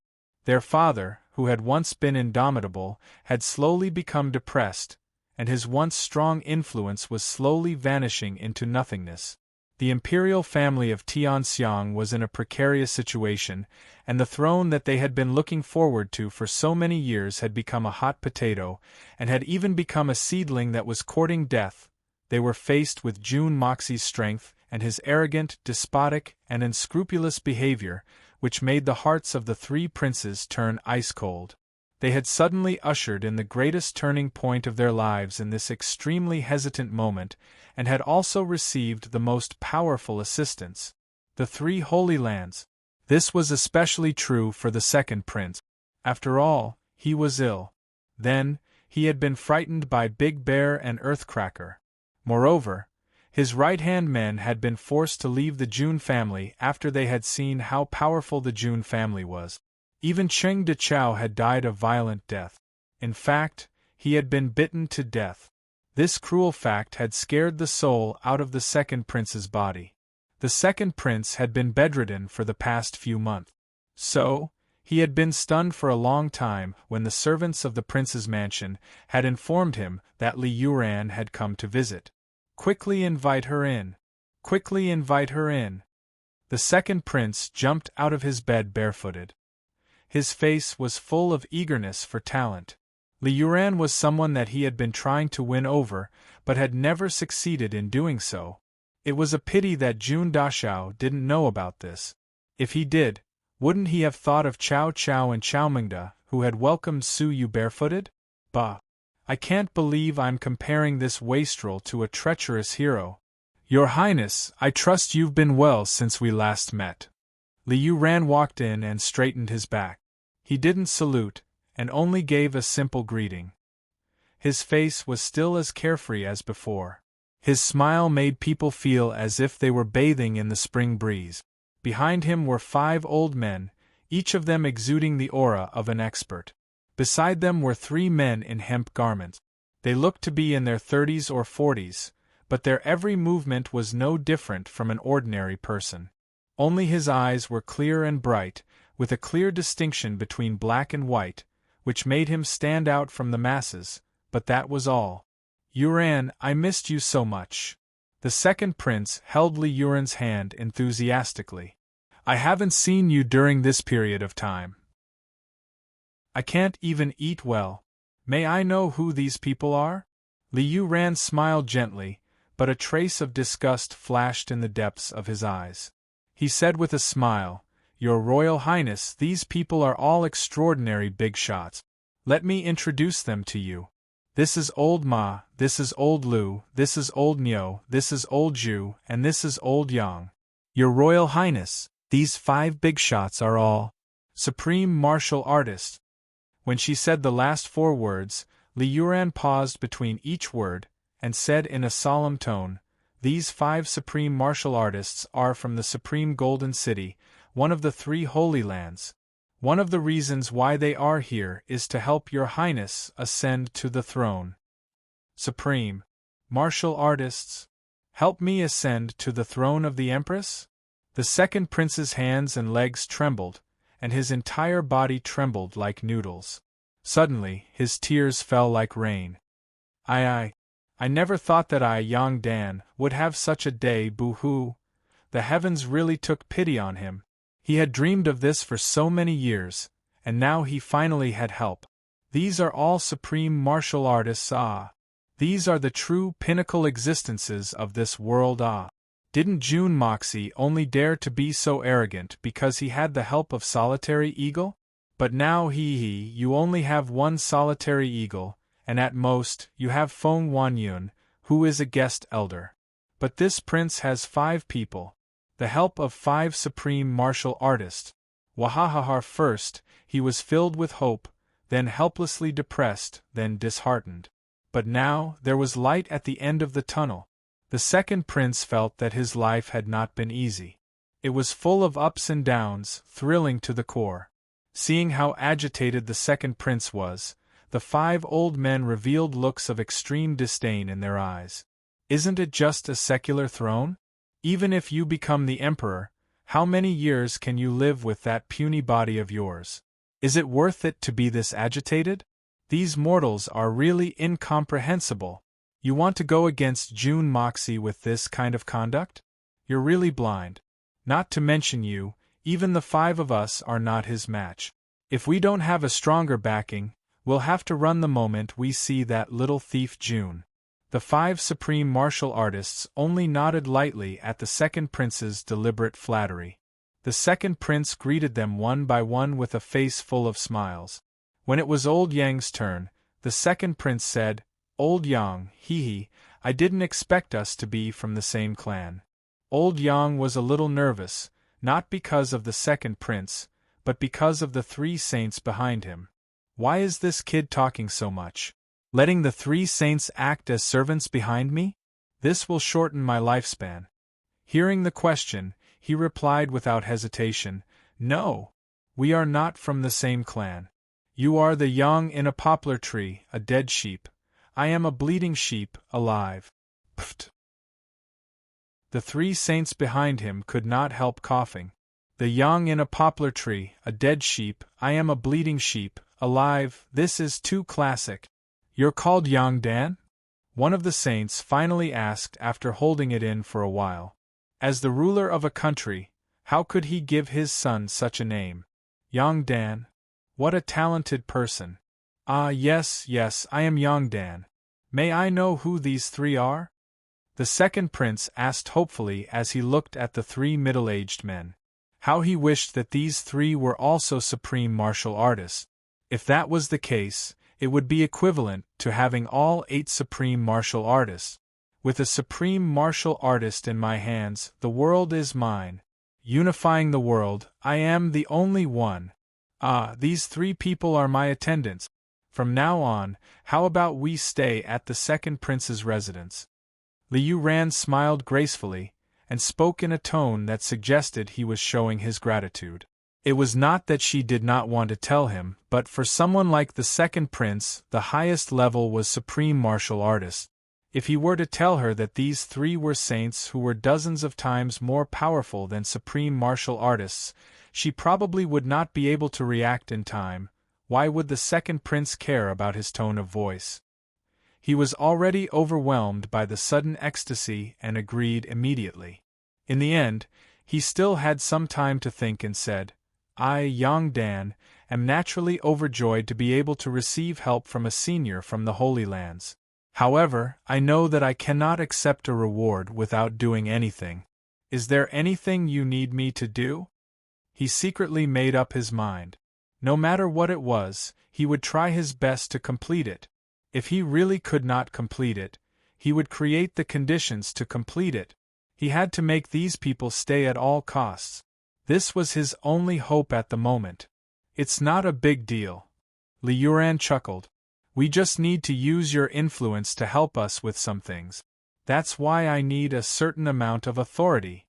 Their father, who had once been indomitable, had slowly become depressed, and his once strong influence was slowly vanishing into nothingness. The imperial family of Tianxiang was in a precarious situation, and the throne that they had been looking forward to for so many years had become a hot potato, and had even become a seedling that was courting death. They were faced with Jun Moxie's strength and his arrogant, despotic, and unscrupulous behavior, which made the hearts of the 3 princes turn ice-cold. They had suddenly ushered in the greatest turning point of their lives in this extremely hesitant moment, and had also received the most powerful assistance, the 3 Holy Lands. This was especially true for the 2nd prince. After all, he was ill. Then, he had been frightened by Big Bear and Earthcracker. Moreover, his right-hand men had been forced to leave the Jun family after they had seen how powerful the Jun family was. Even Cheng De Chao had died a violent death. In fact, he had been bitten to death. This cruel fact had scared the soul out of the 2nd prince's body. The 2nd prince had been bedridden for the past few months. So, he had been stunned for a long time when the servants of the prince's mansion had informed him that Li Yuran had come to visit. Quickly invite her in. Quickly invite her in. The 2nd prince jumped out of his bed barefooted. His face was full of eagerness for talent. Li Yuran was someone that he had been trying to win over, but had never succeeded in doing so. It was a pity that Jun Dashao didn't know about this. If he did, wouldn't he have thought of Cao Cao and Xiaomingda, who had welcomed Su Yu barefooted? Bah! I can't believe I'm comparing this wastrel to a treacherous hero. Your Highness, I trust you've been well since we last met. Li Yuran walked in and straightened his back. He didn't salute, and only gave a simple greeting. His face was still as carefree as before. His smile made people feel as if they were bathing in the spring breeze. Behind him were 5 old men, each of them exuding the aura of an expert. Beside them were 3 men in hemp garments. They looked to be in their 30s or 40s, but their every movement was no different from an ordinary person. Only his eyes were clear and bright, with a clear distinction between black and white, which made him stand out from the masses, but that was all. Yuran, I missed you so much. The 2nd prince held Li Yuran's hand enthusiastically. I haven't seen you during this period of time. I can't even eat well. May I know who these people are? Li Yuran smiled gently, but a trace of disgust flashed in the depths of his eyes. He said with a smile, Your Royal Highness, these people are all extraordinary big shots. Let me introduce them to you. This is old Ma, this is old Lu, this is old Nyo, this is old Zhu, and this is old Yang. Your Royal Highness, these 5 big shots are all supreme martial artists. When she said the last 4 words, Li Yuran paused between each word, and said in a solemn tone, "These 5 supreme martial artists are from the Supreme Golden City, one of the 3 Holy Lands. One of the reasons why they are here is to help your Highness ascend to the throne." Supreme martial artists? Help me ascend to the throne of the Empress? The second prince's hands and legs trembled, and his entire body trembled like noodles. Suddenly, his tears fell like rain. I never thought that I, Yang Dan, would have such a day, boo-hoo. The heavens really took pity on him. He had dreamed of this for so many years, and now he finally had help. These are all supreme martial artists, These are the true pinnacle existences of this world, Didn't June Moxie only dare to be so arrogant because he had the help of Solitary Eagle? But now you only have one Solitary Eagle, and at most, you have Feng Wanyun, who is a guest elder. But this prince has 5 people. The help of 5 supreme martial artists. Wahahahar. First, he was filled with hope, then helplessly depressed, then disheartened. But now, there was light at the end of the tunnel. The second prince felt that his life had not been easy. It was full of ups and downs, thrilling to the core. Seeing how agitated the second prince was, the 5 old men revealed looks of extreme disdain in their eyes. Isn't it just a secular throne? Even if you become the emperor, how many years can you live with that puny body of yours? Is it worth it to be this agitated? These mortals are really incomprehensible. You want to go against June Moxie with this kind of conduct? You're really blind. Not to mention you, even the 5 of us are not his match. If we don't have a stronger backing, we'll have to run the moment we see that little thief June. The 5 supreme martial artists only nodded lightly at the second prince's deliberate flattery. The second prince greeted them one by one with a face full of smiles. When it was old Yang's turn, the second prince said, "Old Yang, I didn't expect us to be from the same clan." Old Yang was a little nervous, not because of the second prince, but because of the 3 saints behind him. Why is this kid talking so much? Letting the 3 saints act as servants behind me? This will shorten my lifespan. Hearing the question, he replied without hesitation, "No. We are not from the same clan. You are the young in a poplar tree, a dead sheep. I am a bleeding sheep, alive." Pft. The 3 saints behind him could not help coughing. The young in a poplar tree, a dead sheep, I am a bleeding sheep, alive, this is too classic. "You're called Yang Dan?" one of the saints finally asked after holding it in for a while. As the ruler of a country, how could he give his son such a name? Yang Dan? What a talented person. "Ah, yes, I am Yang Dan. May I know who these 3 are?" The second prince asked hopefully as he looked at the 3 middle-aged men. How he wished that these 3 were also supreme martial artists. If that was the case, it would be equivalent to having all 8 supreme martial artists. With a supreme martial artist in my hands, the world is mine. Unifying the world, I am the only one. These 3 people are my attendants. From now on, how about we stay at the second prince's residence? Li Yuran smiled gracefully, and spoke in a tone that suggested he was showing his gratitude. It was not that she did not want to tell him, but for someone like the second prince, the highest level was supreme martial artist. If he were to tell her that these 3 were saints who were dozens of times more powerful than supreme martial artists, she probably would not be able to react in time. Why would the second prince care about his tone of voice? He was already overwhelmed by the sudden ecstasy and agreed immediately. In the end, he still had some time to think and said, "I, Yang Dan, am naturally overjoyed to be able to receive help from a senior from the Holy Lands. However, I know that I cannot accept a reward without doing anything. Is there anything you need me to do?" He secretly made up his mind. No matter what it was, he would try his best to complete it. If he really could not complete it, he would create the conditions to complete it. He had to make these people stay at all costs. This was his only hope at the moment. It's not a big deal. Li Yuran chuckled. We just need to use your influence to help us with some things. That's why I need a certain amount of authority.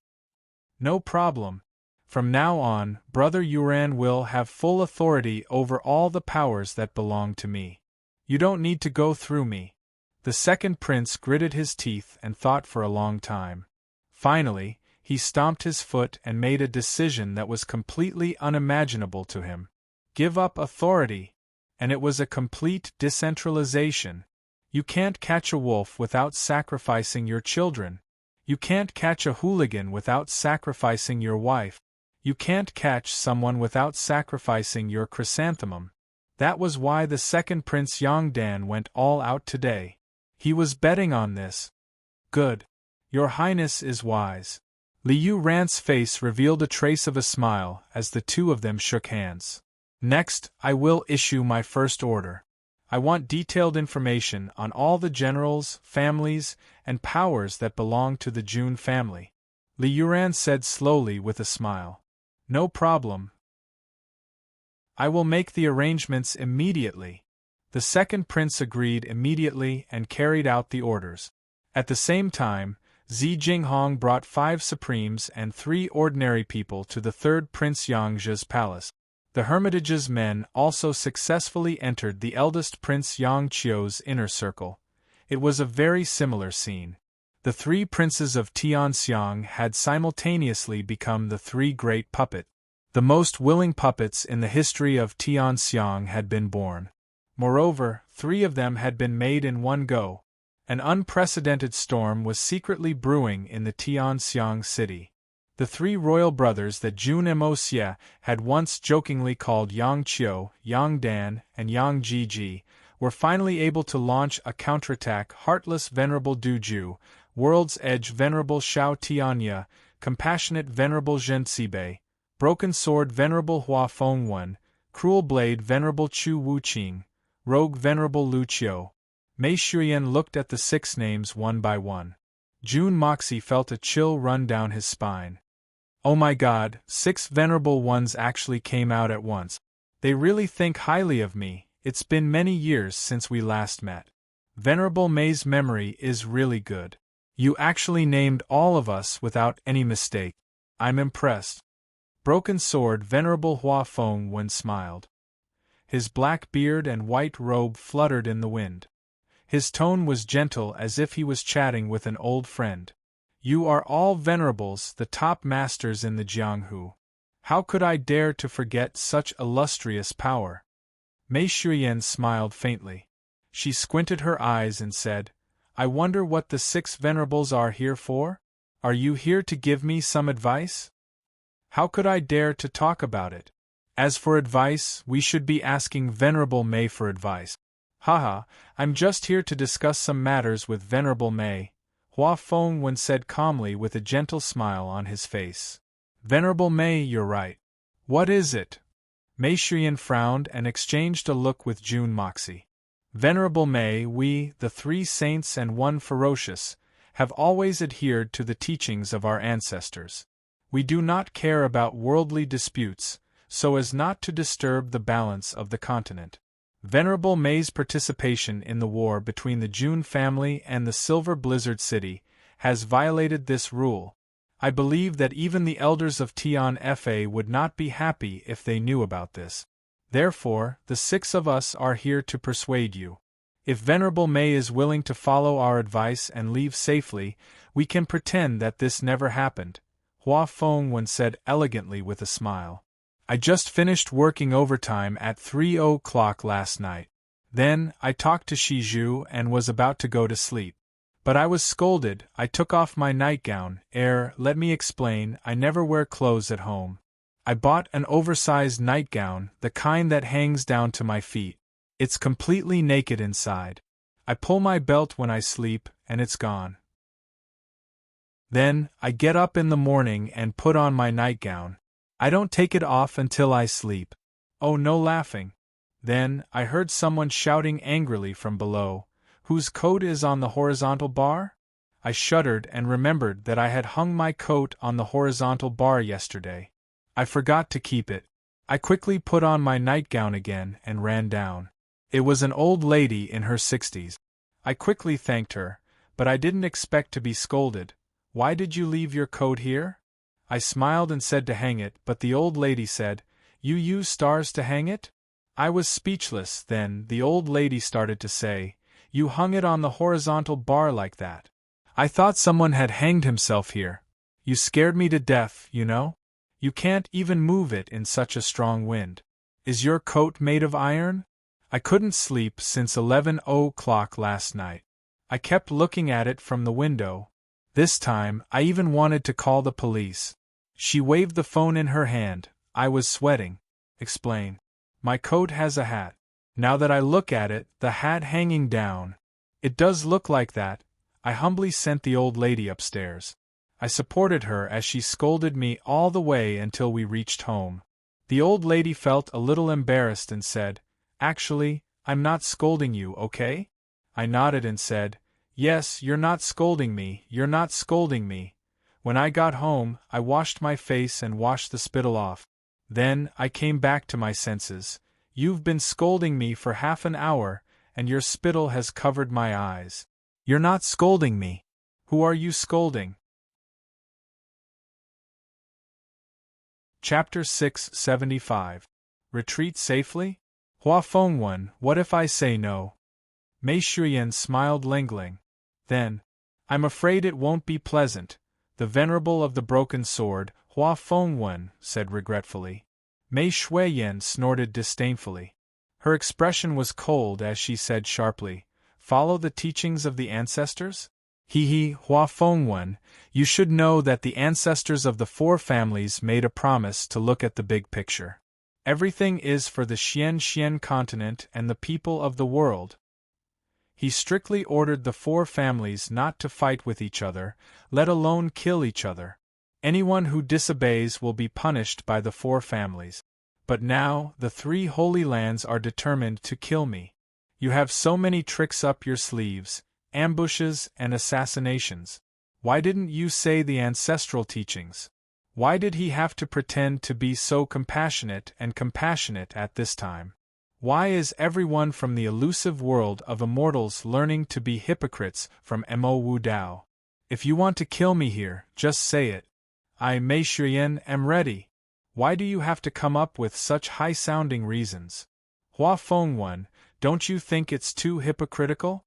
No problem. From now on, Brother Yuran will have full authority over all the powers that belong to me. You don't need to go through me. The second prince gritted his teeth and thought for a long time. Finally, he stomped his foot and made a decision that was completely unimaginable to him. Give up authority. And it was a complete decentralization. You can't catch a wolf without sacrificing your children. You can't catch a hooligan without sacrificing your wife. You can't catch someone without sacrificing your chrysanthemum. That was why the second Prince Yongdan went all out today. He was betting on this. Good. Your Highness is wise. Li Yuran's face revealed a trace of a smile as the two of them shook hands. Next, I will issue my first order. I want detailed information on all the generals, families, and powers that belong to the Jun family. Li Yuran said slowly with a smile. No problem. I will make the arrangements immediately. The second prince agreed immediately and carried out the orders. At the same time, Zi Jinghong brought 5 supremes and 3 ordinary people to the third Prince Yangzhe's palace. The Hermitage's men also successfully entered the eldest Prince Yangqiu's inner circle. It was a very similar scene. The 3 princes of Tianxiang had simultaneously become the 3 great puppets. The most willing puppets in the history of Tianxiang had been born. Moreover, 3 of them had been made in one go. An unprecedented storm was secretly brewing in the Tianxiang city. The 3 royal brothers that Jun Emosia had once jokingly called Yang Qiu, Yang Dan, and Yang Jiji were finally able to launch a counterattack. Heartless Venerable Duju, World's Edge Venerable Shao Tianya, Compassionate Venerable Zhen Cibei, Broken Sword Venerable Hua Fengwen, Cruel Blade Venerable Chu Wuqing, Rogue Venerable Lu Qiu. Mei Shuyan looked at the 6 names one by one. Jun Moxie felt a chill run down his spine. Oh my god, 6 venerable ones actually came out at once. They really think highly of me. It's been many years since we last met. Venerable Mei's memory is really good. You actually named all of us without any mistake. I'm impressed. Broken Sword Venerable Hua Fengwen smiled. His black beard and white robe fluttered in the wind. His tone was gentle as if he was chatting with an old friend. You are all venerables, the top masters in the Jianghu. How could I dare to forget such illustrious power? Mei Shuyan smiled faintly. She squinted her eyes and said, I wonder what the 6 venerables are here for? Are you here to give me some advice? How could I dare to talk about it? As for advice, we should be asking Venerable Mei for advice. Haha, I'm just here to discuss some matters with Venerable Mei, Hua Fengwen said calmly with a gentle smile on his face. Venerable Mei, you're right. What is it? Mei Shuyan frowned and exchanged a look with Jun Moxie. Venerable Mei, we, the 3 saints and 1 ferocious, have always adhered to the teachings of our ancestors. We do not care about worldly disputes, so as not to disturb the balance of the continent. Venerable Mei's participation in the war between the Jun family and the Silver Blizzard City has violated this rule. I believe that even the elders of Tian Fa would not be happy if they knew about this. Therefore, the 6 of us are here to persuade you. If Venerable Mei is willing to follow our advice and leave safely, we can pretend that this never happened, Hua Fengwen said elegantly with a smile. I just finished working overtime at 3:00 last night. Then, I talked to Shizhu and was about to go to sleep. But I was scolded. I took off my nightgown. Let me explain, I never wear clothes at home. I bought an oversized nightgown, the kind that hangs down to my feet. It's completely naked inside. I pull my belt when I sleep, and it's gone. Then, I get up in the morning and put on my nightgown. I don't take it off until I sleep. Oh, no laughing. Then, I heard someone shouting angrily from below, "Whose coat is on the horizontal bar?" I shuddered and remembered that I had hung my coat on the horizontal bar yesterday. I forgot to keep it. I quickly put on my nightgown again and ran down. It was an old lady in her 60s. I quickly thanked her, but I didn't expect to be scolded. "Why did you leave your coat here?" I smiled and said to hang it, but the old lady said, "You use stars to hang it?" I was speechless. Then the old lady started to say, "You hung it on the horizontal bar like that. I thought someone had hanged himself here. You scared me to death, you know. You can't even move it in such a strong wind. Is your coat made of iron?" I couldn't sleep since 11 o'clock last night. I kept looking at it from the window. This time, I even wanted to call the police. She waved the phone in her hand. I was sweating. "Explain." "My coat has a hat. Now that I look at it, the hat hanging down. It does look like that." I humbly sent the old lady upstairs. I supported her as she scolded me all the way until we reached home. The old lady felt a little embarrassed and said, "Actually, I'm not scolding you, okay?" I nodded and said, "Yes, you're not scolding me, you're not scolding me." When I got home, I washed my face and washed the spittle off. Then, I came back to my senses. "You've been scolding me for half an hour, and your spittle has covered my eyes. You're not scolding me. Who are you scolding?" Chapter 675. Retreat safely? Hua Feng Wen, what if I say no? Mei Shuyan smiled lingling. Then, "I'm afraid it won't be pleasant," the Venerable of the Broken Sword, Hua Feng Wen, said regretfully. Mei Shuyan snorted disdainfully. Her expression was cold as she said sharply, "Follow the teachings of the ancestors?" Hua Feng Wen, you should know that the ancestors of the four families made a promise to look at the big picture. Everything is for the Xian continent and the people of the world. He strictly ordered the four families not to fight with each other, let alone kill each other. Anyone who disobeys will be punished by the four families. But now, the three Holy Lands are determined to kill me. You have so many tricks up your sleeves, ambushes and assassinations. Why didn't you say the ancestral teachings? Why did he have to pretend to be so compassionate at this time? Why is everyone from the elusive world of immortals learning to be hypocrites from Mo Wu Dao? If you want to kill me here, just say it. I, Mei Shuyan, am ready. Why do you have to come up with such high-sounding reasons? Hua Feng Wen, don't you think it's too hypocritical?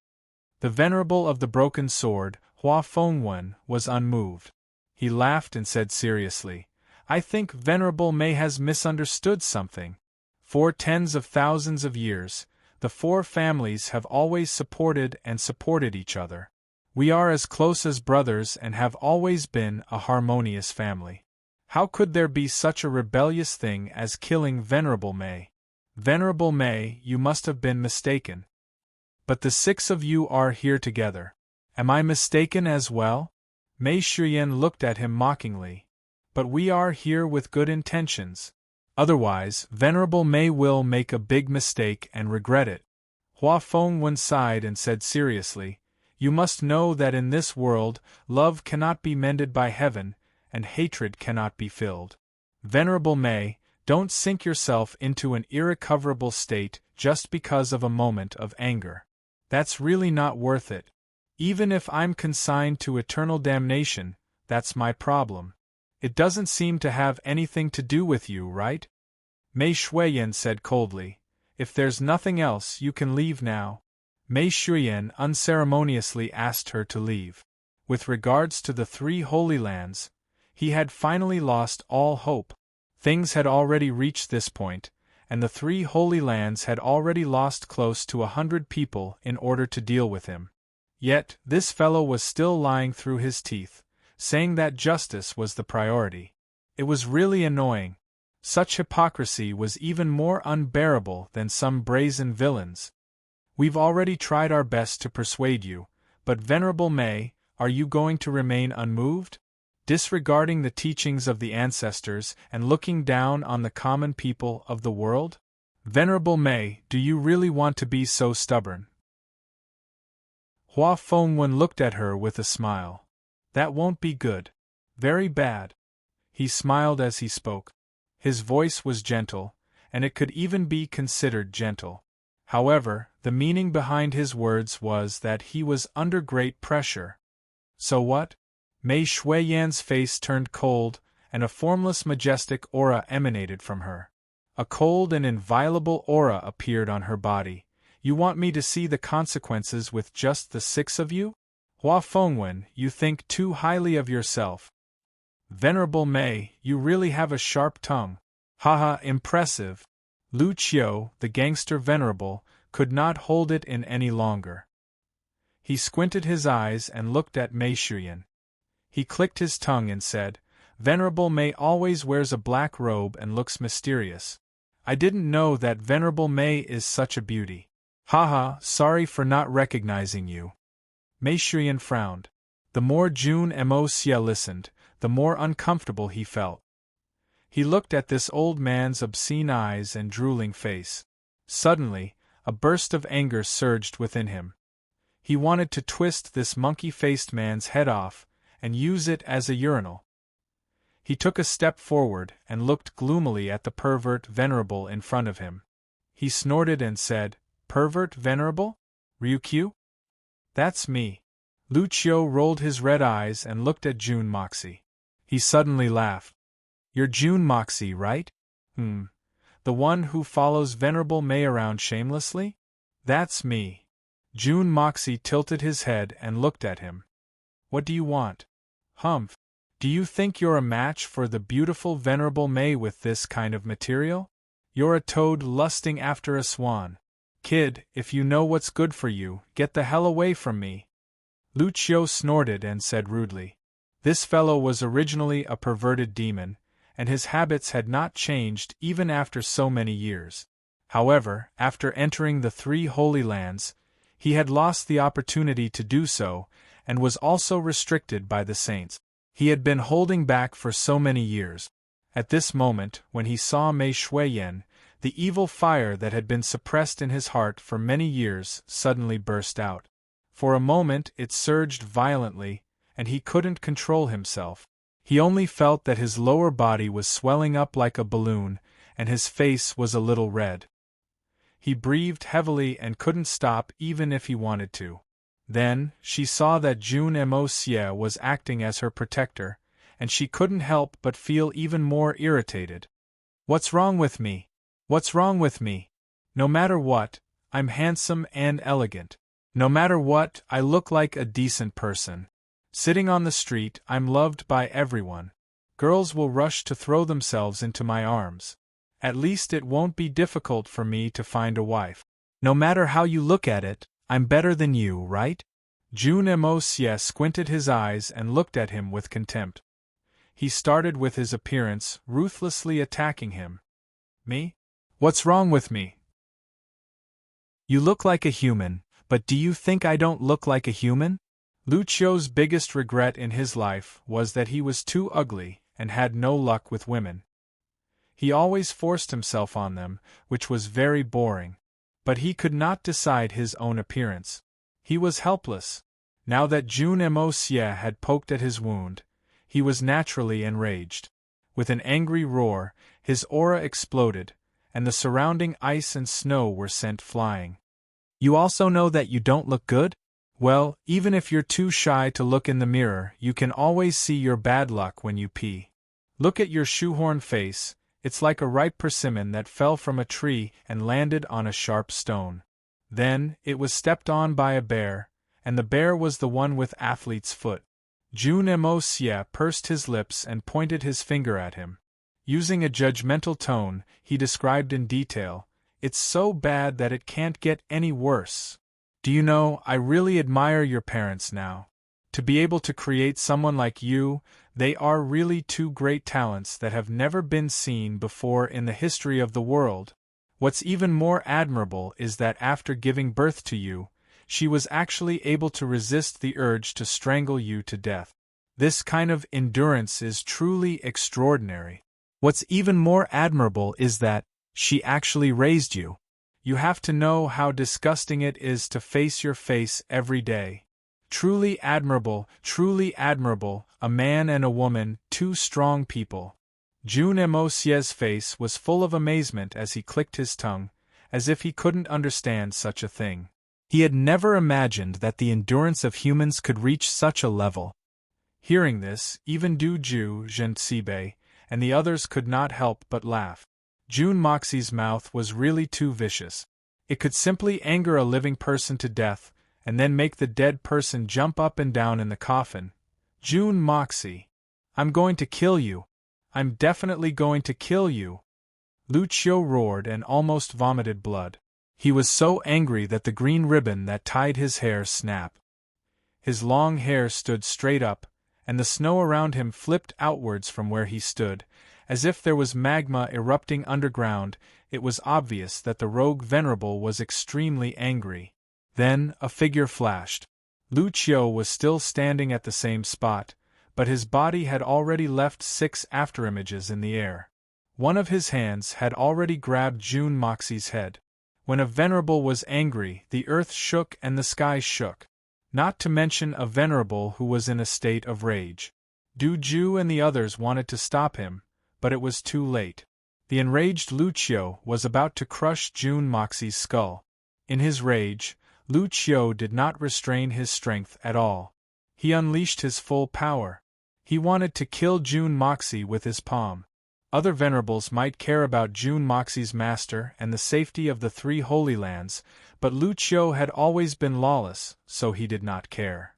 The Venerable of the Broken Sword, Hua Feng Wen, was unmoved. He laughed and said seriously, "I think Venerable Mei has misunderstood something. For tens of thousands of years, the four families have always supported each other. We are as close as brothers and have always been a harmonious family. How could there be such a rebellious thing as killing Venerable Mei? Venerable Mei, you must have been mistaken. But the six of you are here together. Am I mistaken as well?" Mei Shuyan looked at him mockingly. "But we are here with good intentions. Otherwise, Venerable Mei will make a big mistake and regret it." Hua Feng Wen sighed and said seriously, "You must know that in this world, love cannot be mended by heaven, and hatred cannot be filled. Venerable Mei, don't sink yourself into an irrecoverable state just because of a moment of anger. That's really not worth it. Even if I'm consigned to eternal damnation, that's my problem. It doesn't seem to have anything to do with you, right?" Mei Shuyan said coldly, "If there's nothing else, you can leave now." Mei Shuyan unceremoniously asked her to leave. With regards to the three Holy Lands, he had finally lost all hope. Things had already reached this point, and the three Holy Lands had already lost close to 100 people in order to deal with him. Yet, this fellow was still lying through his teeth, saying that justice was the priority. It was really annoying. Such hypocrisy was even more unbearable than some brazen villains. "We've already tried our best to persuade you, but Venerable Mei, are you going to remain unmoved?" disregarding the teachings of the ancestors and looking down on the common people of the world? Venerable Mei, do you really want to be so stubborn? Hua Fengwen looked at her with a smile. That won't be good. Very bad. He smiled as he spoke. His voice was gentle, and it could even be considered gentle. However, the meaning behind his words was that he was under great pressure. So what? Mei Shuiyan's face turned cold, and a formless majestic aura emanated from her. A cold and inviolable aura appeared on her body. You want me to see the consequences with just the 6 of you? Hua Fengwen, you think too highly of yourself. Venerable Mei, you really have a sharp tongue. Haha, impressive. Lu Qiu, the gangster venerable, could not hold it in any longer. He squinted his eyes and looked at Mei Shuyan. He clicked his tongue and said, Venerable Mei always wears a black robe and looks mysterious. I didn't know that Venerable Mei is such a beauty. Haha, sorry for not recognizing you. Mei Shuyan frowned. The more Jun Mo Xie listened, the more uncomfortable he felt. He looked at this old man's obscene eyes and drooling face. Suddenly, a burst of anger surged within him. He wanted to twist this monkey-faced man's head off and use it as a urinal. He took a step forward and looked gloomily at the pervert venerable in front of him. He snorted and said, Pervert venerable? Ryukyu? That's me. Lu Qiu rolled his red eyes and looked at Jun Moxie. He suddenly laughed. You're Jun Moxie, right? The one who follows Venerable Mei around shamelessly? That's me. Jun Moxie tilted his head and looked at him. What do you want? Humph. Do you think you're a match for the beautiful Venerable Mei with this kind of material? You're a toad lusting after a swan. Kid, if you know what's good for you, get the hell away from me. Lu Qiu snorted and said rudely. This fellow was originally a perverted demon, and his habits had not changed even after so many years. However, after entering the 3 Holy Lands, he had lost the opportunity to do so, and was also restricted by the saints. He had been holding back for so many years. At this moment, when he saw Mei Shuiyan, the evil fire that had been suppressed in his heart for many years suddenly burst out. For a moment it surged violently, and he couldn't control himself. He only felt that his lower body was swelling up like a balloon, and his face was a little red. He breathed heavily and couldn't stop even if he wanted to. Then, she saw that Jun Mo Xie was acting as her protector, and she couldn't help but feel even more irritated. What's wrong with me? What's wrong with me? No matter what, I'm handsome and elegant. No matter what, I look like a decent person. Sitting on the street, I'm loved by everyone. Girls will rush to throw themselves into my arms. At least it won't be difficult for me to find a wife. No matter how you look at it, I'm better than you, right? Jun Mo Xie squinted his eyes and looked at him with contempt. He started with his appearance, ruthlessly attacking him. Me? What's wrong with me? You look like a human, but do you think I don't look like a human? Lu Qiu's biggest regret in his life was that he was too ugly and had no luck with women. He always forced himself on them, which was very boring. But he could not decide his own appearance. He was helpless. Now that Jun Mo Xie had poked at his wound, he was naturally enraged. With an angry roar, his aura exploded, and the surrounding ice and snow were sent flying. You also know that you don't look good? Well, even if you're too shy to look in the mirror, you can always see your bad luck when you pee. Look at your shoehorn face, it's like a ripe persimmon that fell from a tree and landed on a sharp stone. Then, it was stepped on by a bear, and the bear was the one with athlete's foot. Jun Mo Xie pursed his lips and pointed his finger at him. Using a judgmental tone, he described in detail, "It's so bad that it can't get any worse. Do you know, I really admire your parents now. To be able to create someone like you, they are really 2 great talents that have never been seen before in the history of the world. What's even more admirable is that after giving birth to you, she was actually able to resist the urge to strangle you to death. This kind of endurance is truly extraordinary. What's even more admirable is that she actually raised you. You have to know how disgusting it is to face your face every day. Truly admirable, a man and a woman, two strong people. Jun Emosie's face was full of amazement as he clicked his tongue, as if he couldn't understand such a thing. He had never imagined that the endurance of humans could reach such a level. Hearing this, even Ju, Gentsibe, and the others could not help but laugh. Jun Moxie's mouth was really too vicious. It could simply anger a living person to death, and then make the dead person jump up and down in the coffin. Jun Moxie. I'm going to kill you. I'm definitely going to kill you. Lucio roared and almost vomited blood. He was so angry that the green ribbon that tied his hair snapped. His long hair stood straight up, and the snow around him flipped outwards from where he stood, as if there was magma erupting underground. It was obvious that the rogue venerable was extremely angry. Then a figure flashed. Lucio was still standing at the same spot, but his body had already left 6 afterimages in the air. One of his hands had already grabbed Jun Moxie's head. When a venerable was angry, the earth shook and the sky shook. Not to mention a venerable who was in a state of rage. Ju and the others wanted to stop him, but it was too late. The enraged Lucio was about to crush Jun Moxie's skull. In his rage, Lucio did not restrain his strength at all. He unleashed his full power. He wanted to kill Jun Moxie with his palm. Other venerables might care about Jun Moxie's master and the safety of the 3 Holy Lands, but Lucio had always been lawless, so he did not care.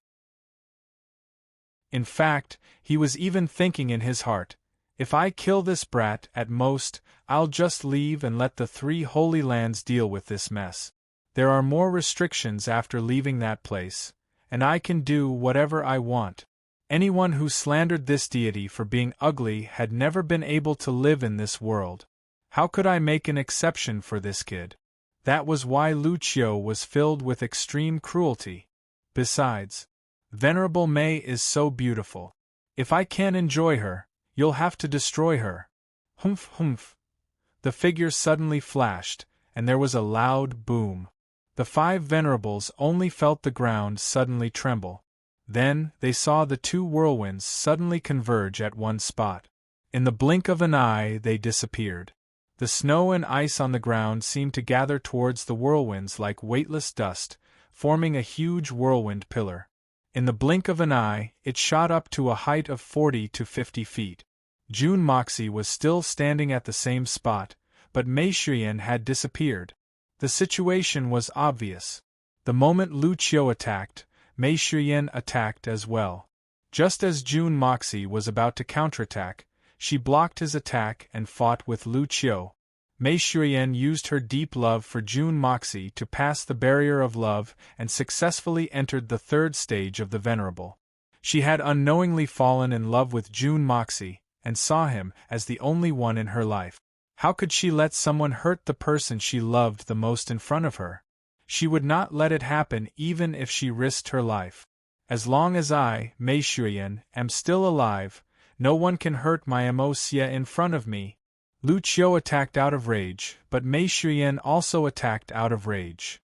In fact, he was even thinking in his heart, if I kill this brat, at most, I'll just leave and let the 3 Holy Lands deal with this mess. There are more restrictions after leaving that place, and I can do whatever I want. Anyone who slandered this deity for being ugly had never been able to live in this world. How could I make an exception for this kid? That was why Lucio was filled with extreme cruelty. Besides, Venerable May is so beautiful. If I can't enjoy her, you'll have to destroy her. Humph humph. The figure suddenly flashed, and there was a loud boom. The 5 venerables only felt the ground suddenly tremble. Then, they saw the 2 whirlwinds suddenly converge at one spot. In the blink of an eye, they disappeared. The snow and ice on the ground seemed to gather towards the whirlwinds like weightless dust, forming a huge whirlwind pillar. In the blink of an eye, it shot up to a height of 40 to 50 feet. Jun Moxie was still standing at the same spot, but Mei Shuyan had disappeared. The situation was obvious. The moment Lucio attacked, Mei Shuyan attacked as well. Just as Jun Moxie was about to counterattack, she blocked his attack and fought with Lucio. Mei Shuyan used her deep love for Jun Moxie to pass the barrier of love and successfully entered the 3rd stage of the Venerable. She had unknowingly fallen in love with Jun Moxie, and saw him as the only one in her life. How could she let someone hurt the person she loved the most in front of her? She would not let it happen even if she risked her life. As long as I, Mei Shuyan, am still alive, no one can hurt my Emosia in front of me. Lucio attacked out of rage, but Mei Shuyan also attacked out of rage.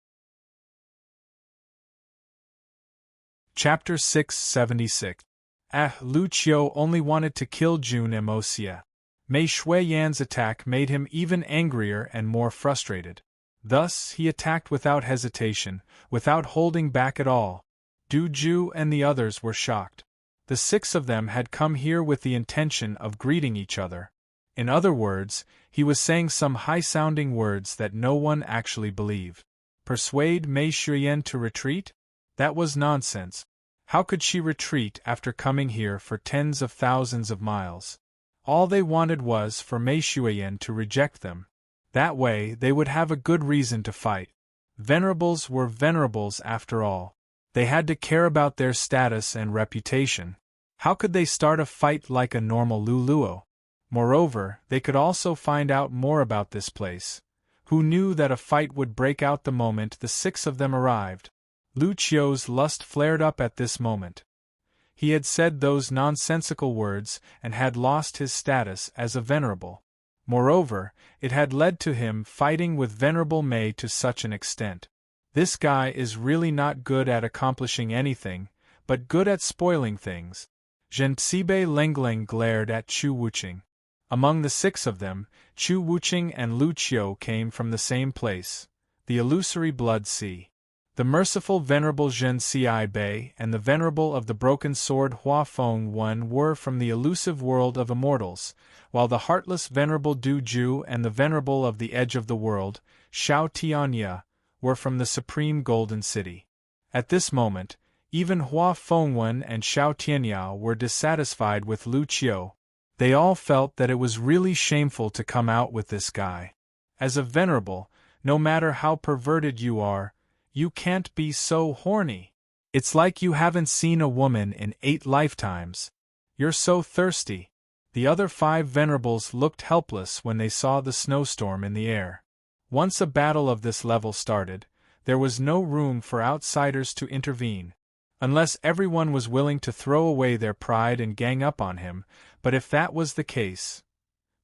Chapter 676. Lucio only wanted to kill Jun Emosia. Mei Shuyan's attack made him even angrier and more frustrated. Thus, he attacked without hesitation, without holding back at all. Ju and the others were shocked. The 6 of them had come here with the intention of greeting each other. In other words, he was saying some high-sounding words that no one actually believed. Persuade Mei Shuyan to retreat? That was nonsense. How could she retreat after coming here for tens of thousands of miles? All they wanted was for Mei Shuyan to reject them. That way they would have a good reason to fight. Venerables were venerables after all. They had to care about their status and reputation. How could they start a fight like a normal Luluo? Moreover, they could also find out more about this place. Who knew that a fight would break out the moment the 6 of them arrived? Lucio's lust flared up at this moment. He had said those nonsensical words and had lost his status as a venerable. Moreover, it had led to him fighting with Venerable Mei to such an extent. This guy is really not good at accomplishing anything, but good at spoiling things. Zhenxibe Lengleng glared at Chu Wuqing. Among the 6 of them, Chu Wuqing and Lu Qiu came from the same place, the illusory blood sea. The merciful Venerable Zhen Xiaibei and the Venerable of the Broken Sword Hua Feng Wen were from the elusive world of immortals, while the heartless Venerable Du Ju and the Venerable of the Edge of the World, Xiao Tianya, were from the Supreme Golden City. At this moment, even Hua Fengwen and Xiao Tianya were dissatisfied with Lu Qiu. They all felt that it was really shameful to come out with this guy. As a venerable, no matter how perverted you are, you can't be so horny. It's like you haven't seen a woman in 8 lifetimes. You're so thirsty. The other 5 venerables looked helpless when they saw the snowstorm in the air. Once a battle of this level started, there was no room for outsiders to intervene. Unless everyone was willing to throw away their pride and gang up on him, but if that was the case,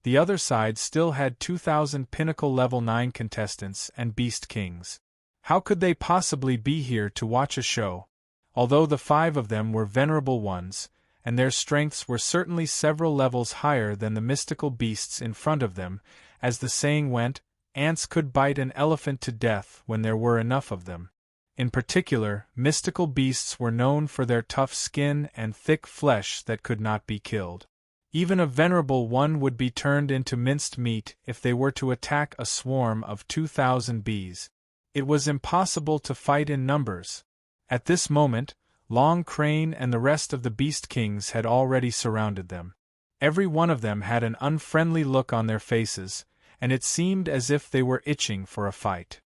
the other side still had 2,000 pinnacle level 9 contestants and beast kings. How could they possibly be here to watch a show? Although the 5 of them were venerable ones, and their strengths were certainly several levels higher than the mystical beasts in front of them, as the saying went, ants could bite an elephant to death when there were enough of them. In particular, mystical beasts were known for their tough skin and thick flesh that could not be killed. Even a venerable one would be turned into minced meat if they were to attack a swarm of 2,000 bees. It was impossible to fight in numbers. At this moment, Long Crane and the rest of the Beast Kings had already surrounded them. Every one of them had an unfriendly look on their faces, and it seemed as if they were itching for a fight.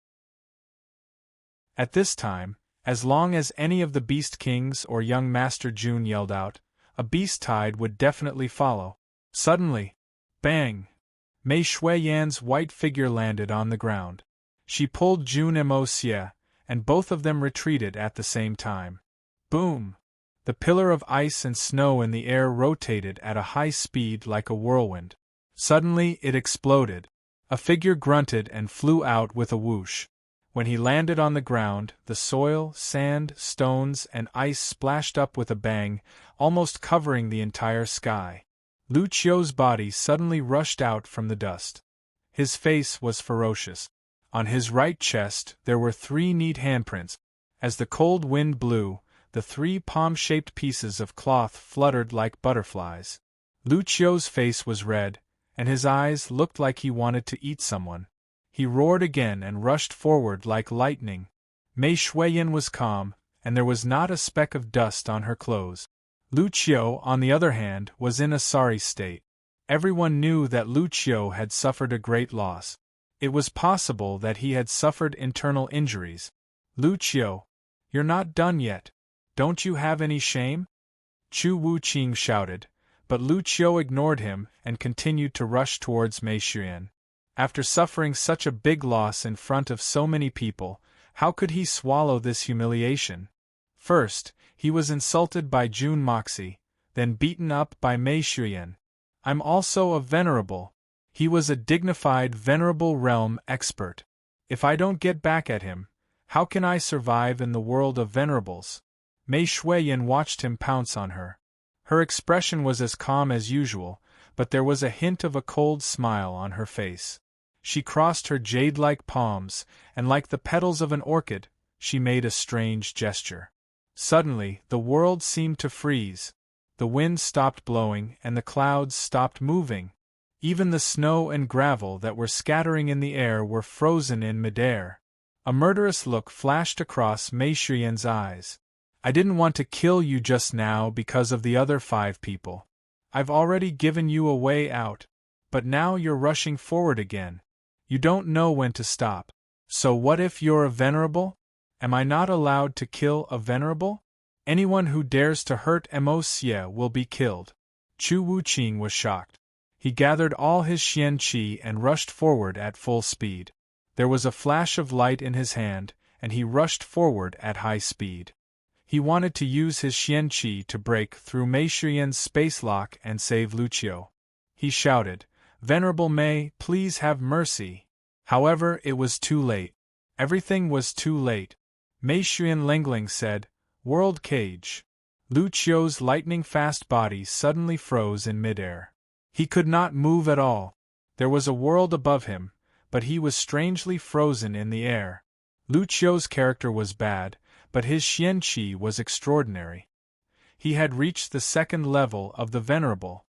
At this time, as long as any of the Beast Kings or young Master Jun yelled out, a beast tide would definitely follow. Suddenly, bang! Mei Shuiyan's white figure landed on the ground. She pulled Jun Mo Xie, and both of them retreated at the same time. Boom! The pillar of ice and snow in the air rotated at a high speed like a whirlwind. Suddenly it exploded. A figure grunted and flew out with a whoosh. When he landed on the ground, the soil, sand, stones, and ice splashed up with a bang, almost covering the entire sky. Lu Qiu's body suddenly rushed out from the dust. His face was ferocious. On his right chest there were 3 neat handprints. As the cold wind blew, the 3 palm-shaped pieces of cloth fluttered like butterflies. Lu Qiu's face was red, and his eyes looked like he wanted to eat someone. He roared again and rushed forward like lightning. Mei Shuiyan was calm, and there was not a speck of dust on her clothes. Lu Qiu, on the other hand, was in a sorry state. Everyone knew that Lu Qiu had suffered a great loss. It was possible that he had suffered internal injuries. Lu Qiu, you're not done yet. Don't you have any shame? Chu Wuqing shouted, but Lu Qiu ignored him and continued to rush towards Mei Shuiyan. After suffering such a big loss in front of so many people, how could he swallow this humiliation? First, he was insulted by Jun Moxie, then beaten up by Mei Shuiyan. I'm also a venerable. He was a dignified venerable realm expert. If I don't get back at him, how can I survive in the world of venerables? Mei Shuiyan watched him pounce on her. Her expression was as calm as usual, but there was a hint of a cold smile on her face. She crossed her jade-like palms, and like the petals of an orchid, she made a strange gesture. Suddenly, the world seemed to freeze. The wind stopped blowing and the clouds stopped moving. Even the snow and gravel that were scattering in the air were frozen in midair. A murderous look flashed across Mei Shuiyan's eyes. I didn't want to kill you just now because of the other 5 people. I've already given you a way out, but now you're rushing forward again. You don't know when to stop. So what if you're a venerable? Am I not allowed to kill a venerable? Anyone who dares to hurt Mo Xie will be killed. Chu Wuqing was shocked. He gathered all his xian qi and rushed forward at full speed. There was a flash of light in his hand, and he rushed forward at high speed. He wanted to use his xianqi to break through Mei Shuyan's space lock and save Lucio. He shouted, "Venerable Mei, please have mercy." However, it was too late. Everything was too late. Mei Shuyan Lengling said, "World cage." Lucio's lightning-fast body suddenly froze in midair. He could not move at all. There was a world above him, but he was strangely frozen in the air. Lucio's character was bad, but his xianqi was extraordinary. He had reached the second level of the Venerable.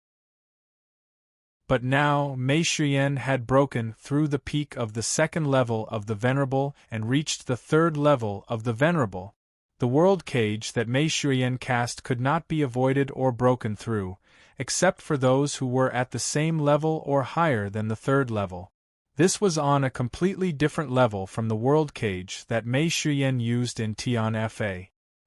But now Mei Shuyan had broken through the peak of the second level of the Venerable and reached the third level of the Venerable. The world cage that Mei Shuyan cast could not be avoided or broken through, except for those who were at the same level or higher than the third level. This was on a completely different level from the world cage that Mei Shuyan used in Tian Fa.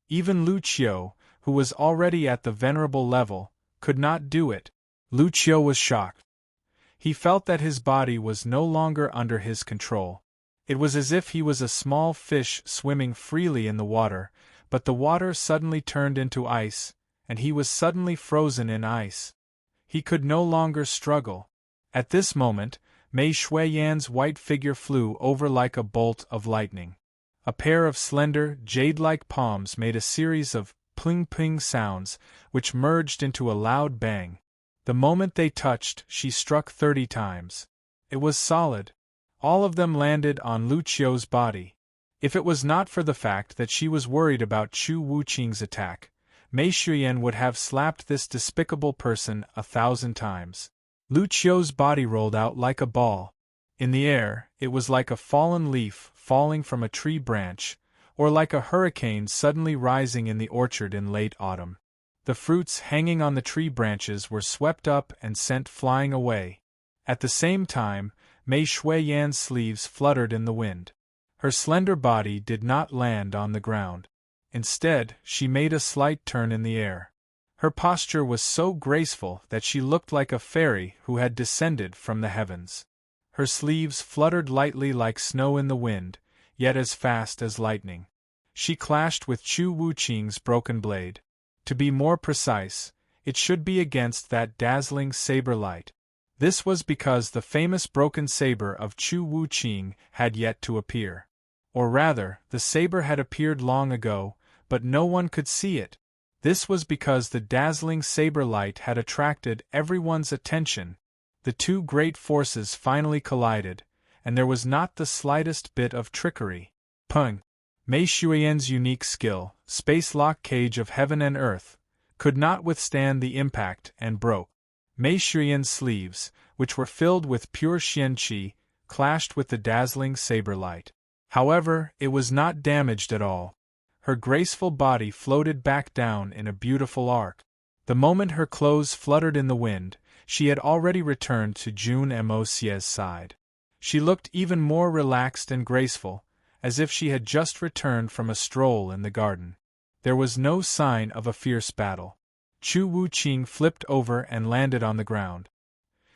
Even Lucio, who was already at the Venerable level, could not do it. Lucio was shocked. He felt that his body was no longer under his control. It was as if he was a small fish swimming freely in the water, but the water suddenly turned into ice, and he was suddenly frozen in ice. He could no longer struggle. At this moment, Mei Shuyan's white figure flew over like a bolt of lightning. A pair of slender, jade-like palms made a series of pling-pling sounds, which merged into a loud bang. The moment they touched, she struck 30 times. It was solid. All of them landed on Lucio's body. If it was not for the fact that she was worried about Chu Wuqing's attack, Mei Shuyan would have slapped this despicable person 1,000 times. Lucio's body rolled out like a ball. In the air, it was like a fallen leaf falling from a tree branch, or like a hurricane suddenly rising in the orchard in late autumn. The fruits hanging on the tree branches were swept up and sent flying away. At the same time, Mei Shuyan's sleeves fluttered in the wind. Her slender body did not land on the ground. Instead, she made a slight turn in the air. Her posture was so graceful that she looked like a fairy who had descended from the heavens. Her sleeves fluttered lightly like snow in the wind, yet as fast as lightning. She clashed with Chu Wuqing's broken blade. To be more precise, it should be against that dazzling saber light. This was because the famous broken saber of Chu Wuqing had yet to appear. Or rather, the saber had appeared long ago, but no one could see it. This was because the dazzling saber light had attracted everyone's attention. The two great forces finally collided, and there was not the slightest bit of trickery. Pung! Mei Shuyan's unique skill, space lock cage of heaven and earth, could not withstand the impact and broke. Mei Shuyan's sleeves, which were filled with pure xianqi, clashed with the dazzling saber light. However, it was not damaged at all. Her graceful body floated back down in a beautiful arc. The moment her clothes fluttered in the wind, she had already returned to Jun Mosie's side. She looked even more relaxed and graceful, as if she had just returned from a stroll in the garden. There was no sign of a fierce battle. Chu Wuqing flipped over and landed on the ground.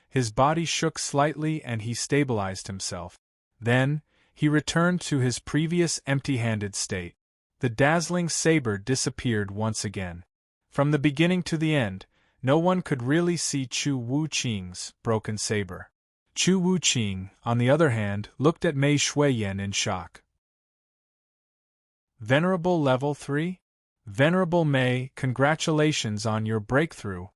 His body shook slightly and he stabilized himself. Then, he returned to his previous empty-handed state. The dazzling saber disappeared once again. From the beginning to the end, no one could really see Chu Wuqing's broken saber. Chu Wuqing, on the other hand, looked at Mei Shuyan in shock. Venerable Level 3? Venerable Mei, congratulations on your breakthrough.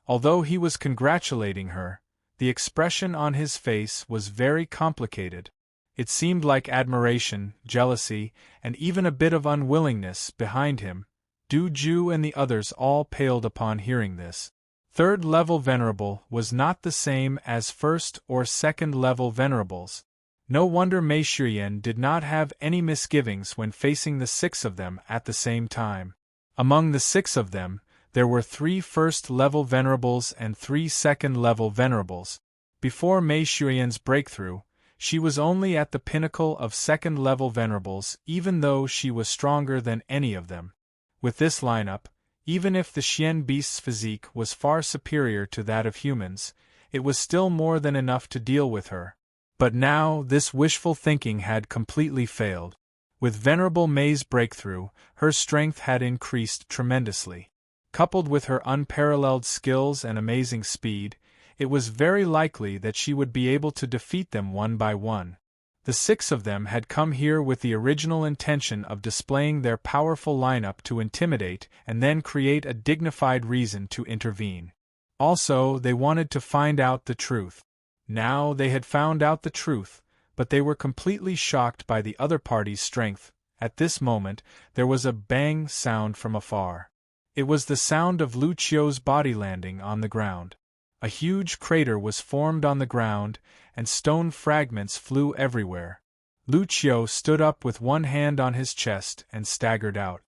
Although he was congratulating her, the expression on his face was very complicated. It seemed like admiration, jealousy, and even a bit of unwillingness behind him. Du Ju and the others all paled upon hearing this. Third-level Venerable was not the same as first- or second-level Venerables. No wonder Mei Shuyan did not have any misgivings when facing the 6 of them at the same time. Among the 6 of them, there were 3 first-level Venerables and 3 second-level Venerables. Before Mei Shuyan's breakthrough, she was only at the pinnacle of second-level Venerables, even though she was stronger than any of them. With this lineup, even if the Xian beast's physique was far superior to that of humans, it was still more than enough to deal with her. But now this wishful thinking had completely failed. With Venerable May's breakthrough, her strength had increased tremendously. Coupled with her unparalleled skills and amazing speed, it was very likely that she would be able to defeat them one by one. The 6 of them had come here with the original intention of displaying their powerful lineup to intimidate and then create a dignified reason to intervene. Also, they wanted to find out the truth. Now they had found out the truth, but they were completely shocked by the other party's strength. At this moment, there was a bang sound from afar. It was the sound of Lucio's body landing on the ground. A huge crater was formed on the ground, and stone fragments flew everywhere. Lucio stood up with one hand on his chest and staggered out.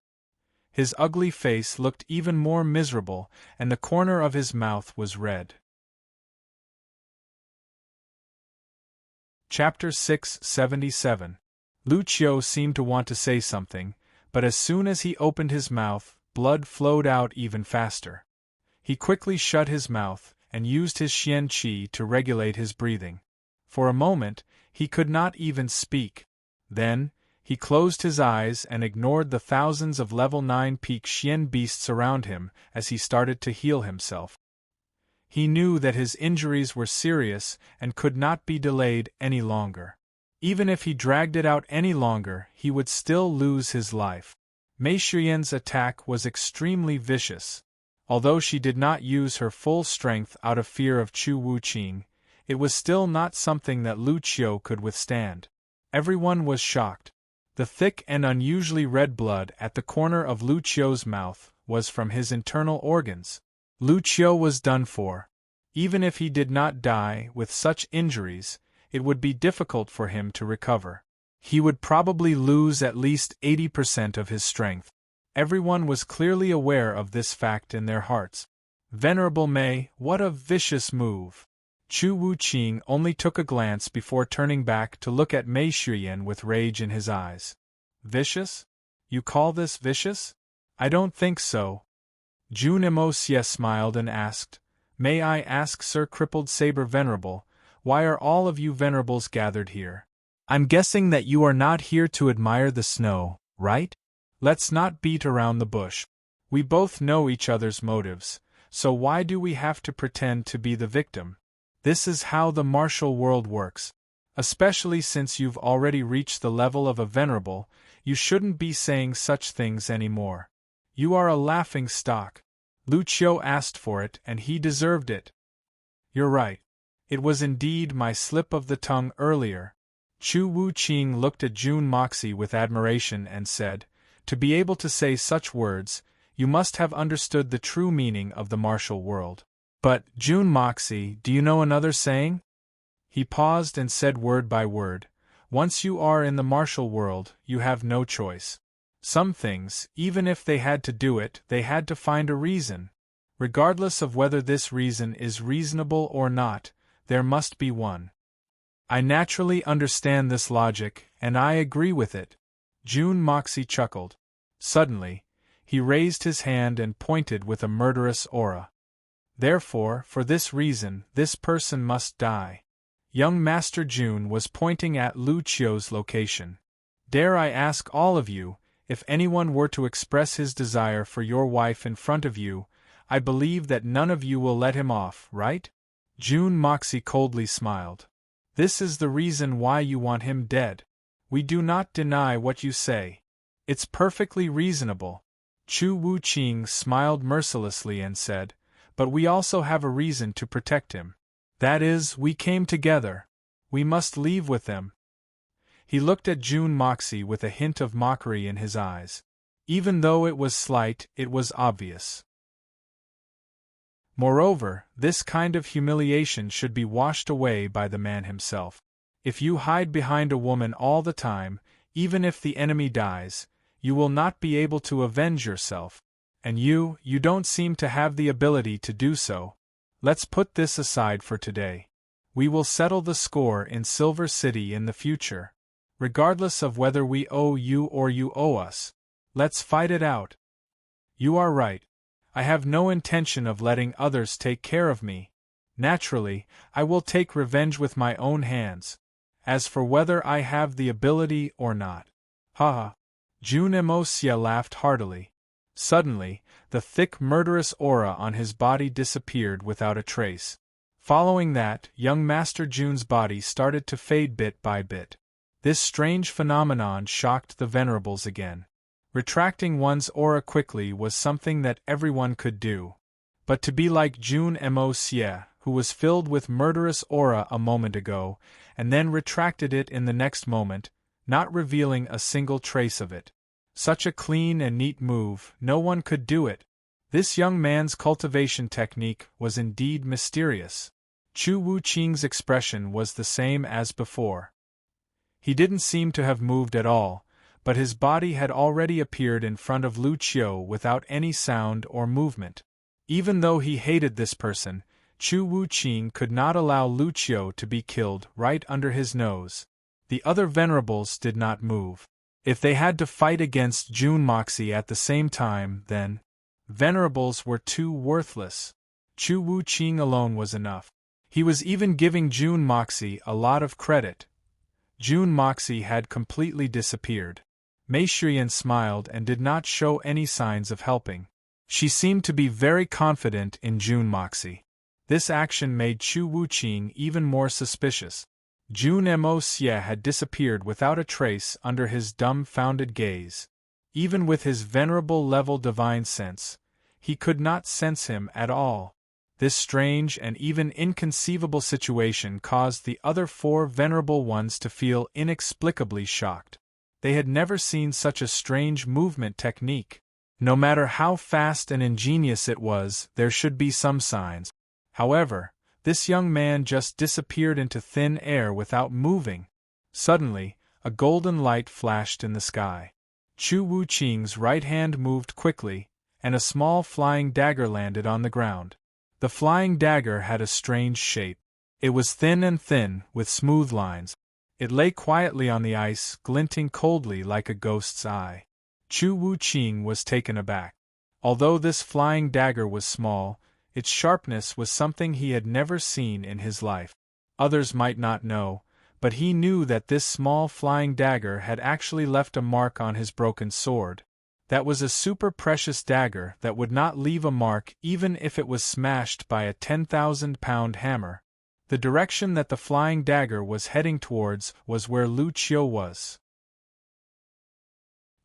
His ugly face looked even more miserable, and the corner of his mouth was red. Chapter 677. Lucio seemed to want to say something, but as soon as he opened his mouth, blood flowed out even faster. He quickly shut his mouth and used his Xian Qi to regulate his breathing. For a moment, he could not even speak. Then, he closed his eyes and ignored the thousands of level 9 peak Xian beasts around him as he started to heal himself. He knew that his injuries were serious and could not be delayed any longer. Even if he dragged it out any longer, he would still lose his life. Mei Shiyan's attack was extremely vicious. Although she did not use her full strength out of fear of Chu Wuqing, it was still not something that Lucio could withstand. Everyone was shocked. The thick and unusually red blood at the corner of Lucio's mouth was from his internal organs. Lucio was done for. Even if he did not die with such injuries, it would be difficult for him to recover. He would probably lose at least 80% of his strength. Everyone was clearly aware of this fact in their hearts. Venerable Mei, what a vicious move! Chu Wuqing only took a glance before turning back to look at Mei Shiyan with rage in his eyes. Vicious? You call this vicious? I don't think so. Jun Emosia smiled and asked, May I ask Sir Crippled Saber Venerable, why are all of you venerables gathered here? I'm guessing that you are not here to admire the snow, right? Let's not beat around the bush. We both know each other's motives, so why do we have to pretend to be the victim? This is how the martial world works. Especially since you've already reached the level of a venerable, you shouldn't be saying such things anymore. You are a laughing stock. Lucio asked for it and he deserved it. You're right. It was indeed my slip of the tongue earlier. Chu Wuqing looked at Jun Moxie with admiration and said, to be able to say such words, you must have understood the true meaning of the martial world. But, Jun Moxie, do you know another saying? He paused and said word by word, once you are in the martial world, you have no choice. Some things, even if they had to do it, they had to find a reason. Regardless of whether this reason is reasonable or not, there must be one. I naturally understand this logic, and I agree with it. Jun Moxie chuckled. Suddenly, he raised his hand and pointed with a murderous aura. Therefore, for this reason, this person must die. Young Master Jun was pointing at Lucio's location. Dare I ask all of you, if anyone were to express his desire for your wife in front of you, I believe that none of you will let him off, right? Jun Moxie coldly smiled. This is the reason why you want him dead. We do not deny what you say. It's perfectly reasonable. Chu Wuqing smiled mercilessly and said, but we also have a reason to protect him. That is, we came together. We must leave with them. He looked at Jun Moxie with a hint of mockery in his eyes. Even though it was slight, it was obvious. Moreover, this kind of humiliation should be washed away by the man himself. If you hide behind a woman all the time, even if the enemy dies, you will not be able to avenge yourself. And you don't seem to have the ability to do so. Let's put this aside for today. We will settle the score in Silver City in the future. Regardless of whether we owe you or you owe us. Let's fight it out. You are right. I have no intention of letting others take care of me. Naturally, I will take revenge with my own hands. As for whether I have the ability or not. Ha ha! Jun Emosia laughed heartily. Suddenly, the thick murderous aura on his body disappeared without a trace. Following that, young Master Jun's body started to fade bit by bit. This strange phenomenon shocked the venerables again. Retracting one's aura quickly was something that everyone could do. But to be like Jun Emosia, who was filled with murderous aura a moment ago, and then retracted it in the next moment, not revealing a single trace of it. Such a clean and neat move, no one could do it. This young man's cultivation technique was indeed mysterious. Chu Wuqing's expression was the same as before. He didn't seem to have moved at all, but his body had already appeared in front of Lu Qiu without any sound or movement. Even though he hated this person, Chu Wuqing could not allow Lu Qiu to be killed right under his nose. The other venerables did not move. If they had to fight against Jun Moxie at the same time, then venerables were too worthless. Chu Wuqing alone was enough. He was even giving Jun Moxie a lot of credit. Jun Moxie had completely disappeared. Mei Shiyan smiled and did not show any signs of helping. She seemed to be very confident in Jun Moxie. This action made Chu Wuqing even more suspicious. Jun Mo had disappeared without a trace under his dumbfounded gaze. Even with his venerable level divine sense, he could not sense him at all. This strange and even inconceivable situation caused the other four venerable ones to feel inexplicably shocked. They had never seen such a strange movement technique. No matter how fast and ingenious it was, there should be some signs. However, this young man just disappeared into thin air without moving. Suddenly, a golden light flashed in the sky. Chu Wuqing's right hand moved quickly, and a small flying dagger landed on the ground. The flying dagger had a strange shape. It was thin and thin, with smooth lines. It lay quietly on the ice, glinting coldly like a ghost's eye. Chu Wuqing was taken aback. Although this flying dagger was small, its sharpness was something he had never seen in his life. Others might not know, but he knew that this small flying dagger had actually left a mark on his broken sword. That was a super precious dagger that would not leave a mark even if it was smashed by a 10,000-pound hammer. The direction that the flying dagger was heading towards was where Lu Qiu was.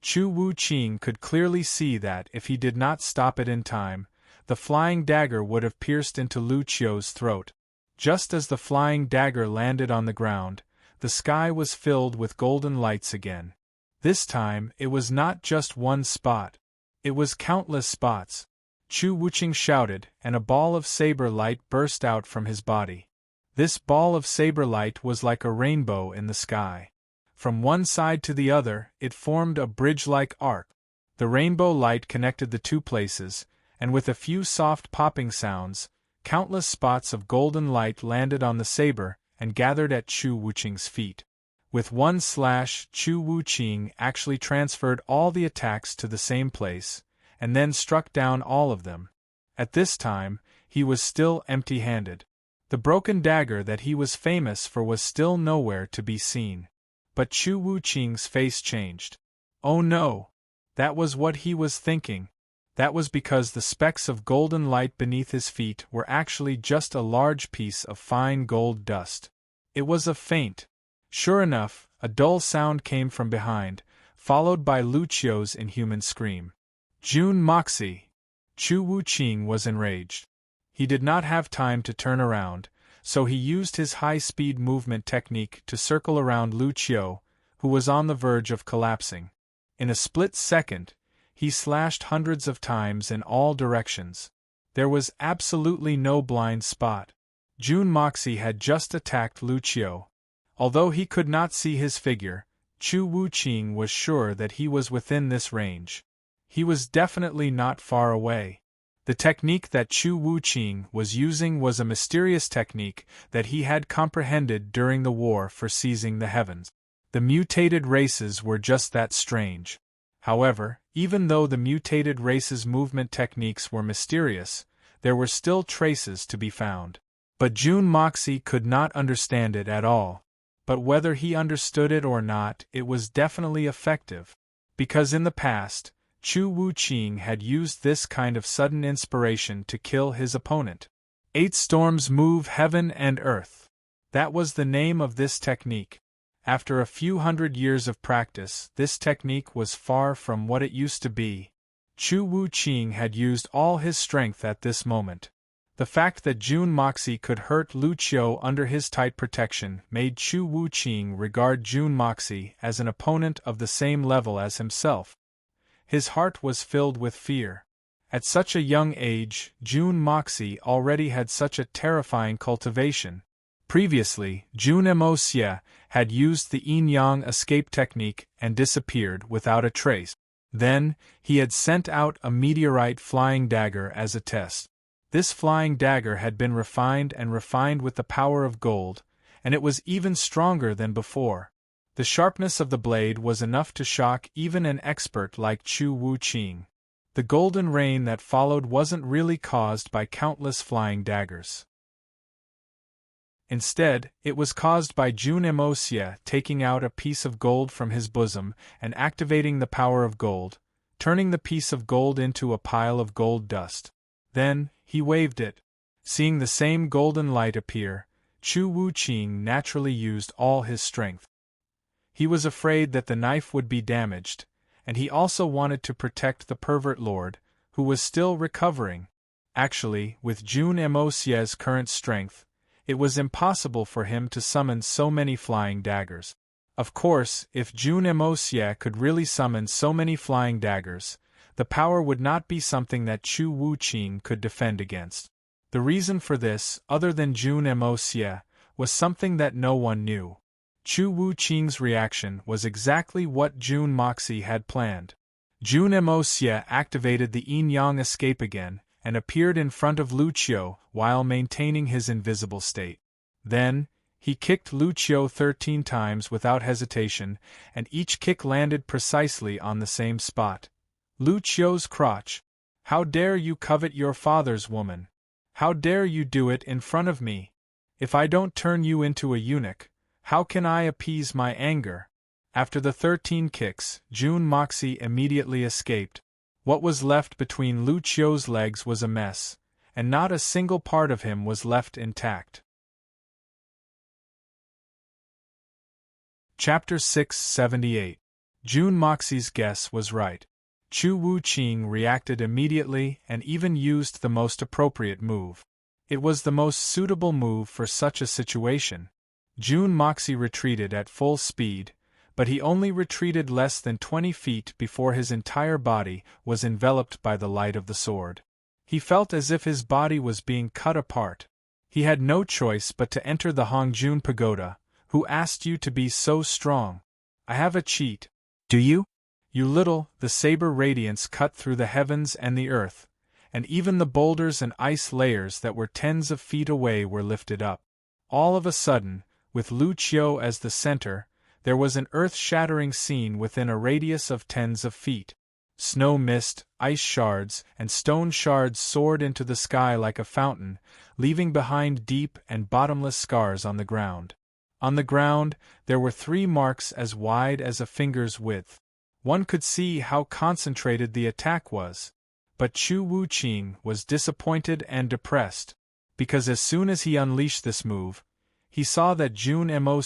Chu Wuqing could clearly see that if he did not stop it in time, the flying dagger would have pierced into Lu Qiu's throat. Just as the flying dagger landed on the ground, the sky was filled with golden lights again. This time, it was not just one spot. It was countless spots. Chu Wuqing shouted, and a ball of saber light burst out from his body. This ball of saber light was like a rainbow in the sky. From one side to the other, it formed a bridge-like arc. The rainbow light connected the two places, and with a few soft popping sounds, countless spots of golden light landed on the saber and gathered at Chu Wuqing's feet. With one slash, Chu Wuqing actually transferred all the attacks to the same place, and then struck down all of them. At this time, he was still empty-handed. The broken dagger that he was famous for was still nowhere to be seen. But Chu Wuqing's face changed. Oh no! That was what he was thinking. That was because the specks of golden light beneath his feet were actually just a large piece of fine gold dust. It was a feint. Sure enough, a dull sound came from behind, followed by Lu Qiu's inhuman scream. Jun Moxie! Chu Wuqing was enraged. He did not have time to turn around, so he used his high-speed movement technique to circle around Lu Qiu, who was on the verge of collapsing. In a split second, he slashed hundreds of times in all directions. There was absolutely no blind spot. Jun Moxie had just attacked Lu Qiu. Although he could not see his figure, Chu Wuqing was sure that he was within this range. He was definitely not far away. The technique that Chu Wuqing was using was a mysterious technique that he had comprehended during the war for seizing the heavens. The mutated races were just that strange. However, even though the mutated races' movement techniques were mysterious, there were still traces to be found. But Jun Moxie could not understand it at all. But whether he understood it or not, it was definitely effective. Because in the past, Chu Wuqing had used this kind of sudden inspiration to kill his opponent. 8 storms move heaven and earth. That was the name of this technique. After a few hundred years of practice, this technique was far from what it used to be. Chu Wuqing had used all his strength at this moment. The fact that Jun Moxie could hurt Lu Qiu under his tight protection made Chu Wuqing regard Jun Moxie as an opponent of the same level as himself. His heart was filled with fear. At such a young age, Jun Moxie already had such a terrifying cultivation. Previously, Jun Mo had used the yin-yang escape technique and disappeared without a trace. Then, he had sent out a meteorite flying dagger as a test. This flying dagger had been refined with the power of gold, and it was even stronger than before. The sharpness of the blade was enough to shock even an expert like Chu Wuqing. The golden rain that followed wasn't really caused by countless flying daggers. Instead, it was caused by Jun Mo taking out a piece of gold from his bosom and activating the power of gold, turning the piece of gold into a pile of gold dust. Then, he waved it. Seeing the same golden light appear, Chu Wuqing naturally used all his strength. He was afraid that the knife would be damaged, and he also wanted to protect the pervert lord, who was still recovering. Actually, with Jun Mo's current strength, it was impossible for him to summon so many flying daggers. Of course, if Jun Mo could really summon so many flying daggers, the power would not be something that Chu Wuqing could defend against. The reason for this, other than Jun Mo was something that no one knew. Chu Wuqing's reaction was exactly what Jun Moxie had planned. Jun Mo activated the yin-yang escape again, and appeared in front of Lu Qiu while maintaining his invisible state. Then, he kicked Lu Qiu 13 times without hesitation, and each kick landed precisely on the same spot. Lu Qiu's crotch. How dare you covet your father's woman? How dare you do it in front of me? If I don't turn you into a eunuch, how can I appease my anger? After the 13 kicks, Jun Moxie immediately escaped. What was left between Lu Qiu's legs was a mess, and not a single part of him was left intact. Chapter 678. Jun Moxie's guess was right. Chu Wuqing reacted immediately and even used the most appropriate move. It was the most suitable move for such a situation. Jun Moxie retreated at full speed, but he only retreated less than 20 feet before his entire body was enveloped by the light of the sword. He felt as if his body was being cut apart. He had no choice but to enter the Hongjun Pagoda. Who asked you to be so strong? I have a cheat. Do you? You little, the saber radiance cut through the heavens and the earth, and even the boulders and ice layers that were tens of feet away were lifted up. All of a sudden, with Lu Qiu as the center, there was an earth-shattering scene within a radius of tens of feet. Snow mist, ice shards, and stone shards soared into the sky like a fountain, leaving behind deep and bottomless scars on the ground. On the ground, there were 3 marks as wide as a finger's width. One could see how concentrated the attack was. But Chu Wuqing was disappointed and depressed, because as soon as he unleashed this move, he saw that Jun Mo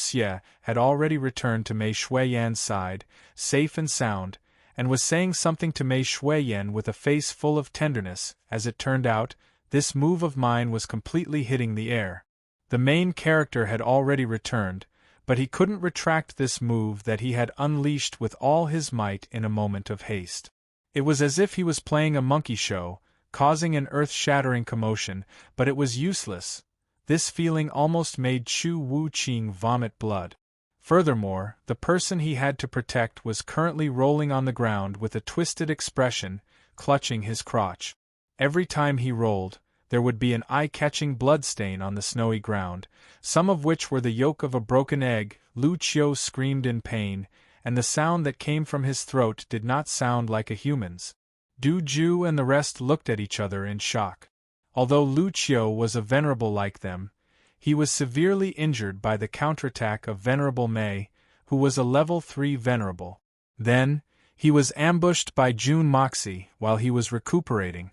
had already returned to Mei Shuiyan's side, safe and sound, and was saying something to Mei Shuiyan with a face full of tenderness. As it turned out, this move of mine was completely hitting the air. The main character had already returned, but he couldn't retract this move that he had unleashed with all his might in a moment of haste. It was as if he was playing a monkey show, causing an earth-shattering commotion, but it was useless. This feeling almost made Chu Wuqing vomit blood. Furthermore, the person he had to protect was currently rolling on the ground with a twisted expression, clutching his crotch. Every time he rolled, there would be an eye-catching bloodstain on the snowy ground, some of which were the yolk of a broken egg. Lu Qiu screamed in pain, and the sound that came from his throat did not sound like a human's. Du Ju and the rest looked at each other in shock. Although Lu Qiu was a venerable like them, he was severely injured by the counterattack of Venerable Mei, who was a level 3 Venerable. Then, he was ambushed by Jun Moxie while he was recuperating.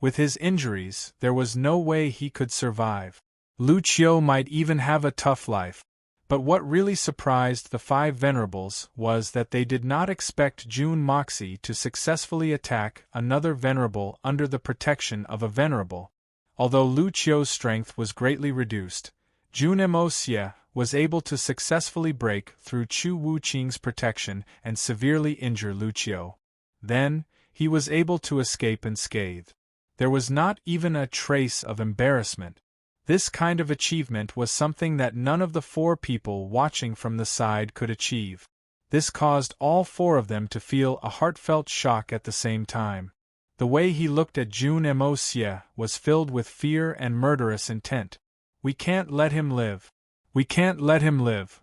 With his injuries, there was no way he could survive. Lu Qiu might even have a tough life. But what really surprised the 5 Venerables was that they did not expect Jun Moxie to successfully attack another Venerable under the protection of a Venerable. Although Lu Qiu's strength was greatly reduced, Jun Moxie was able to successfully break through Chu Wuqing's protection and severely injure Lu Qiu. Then, he was able to escape unscathed. There was not even a trace of embarrassment. This kind of achievement was something that none of the 4 people watching from the side could achieve. This caused all 4 of them to feel a heartfelt shock at the same time. The way he looked at Jun Moxie was filled with fear and murderous intent. We can't let him live. We can't let him live.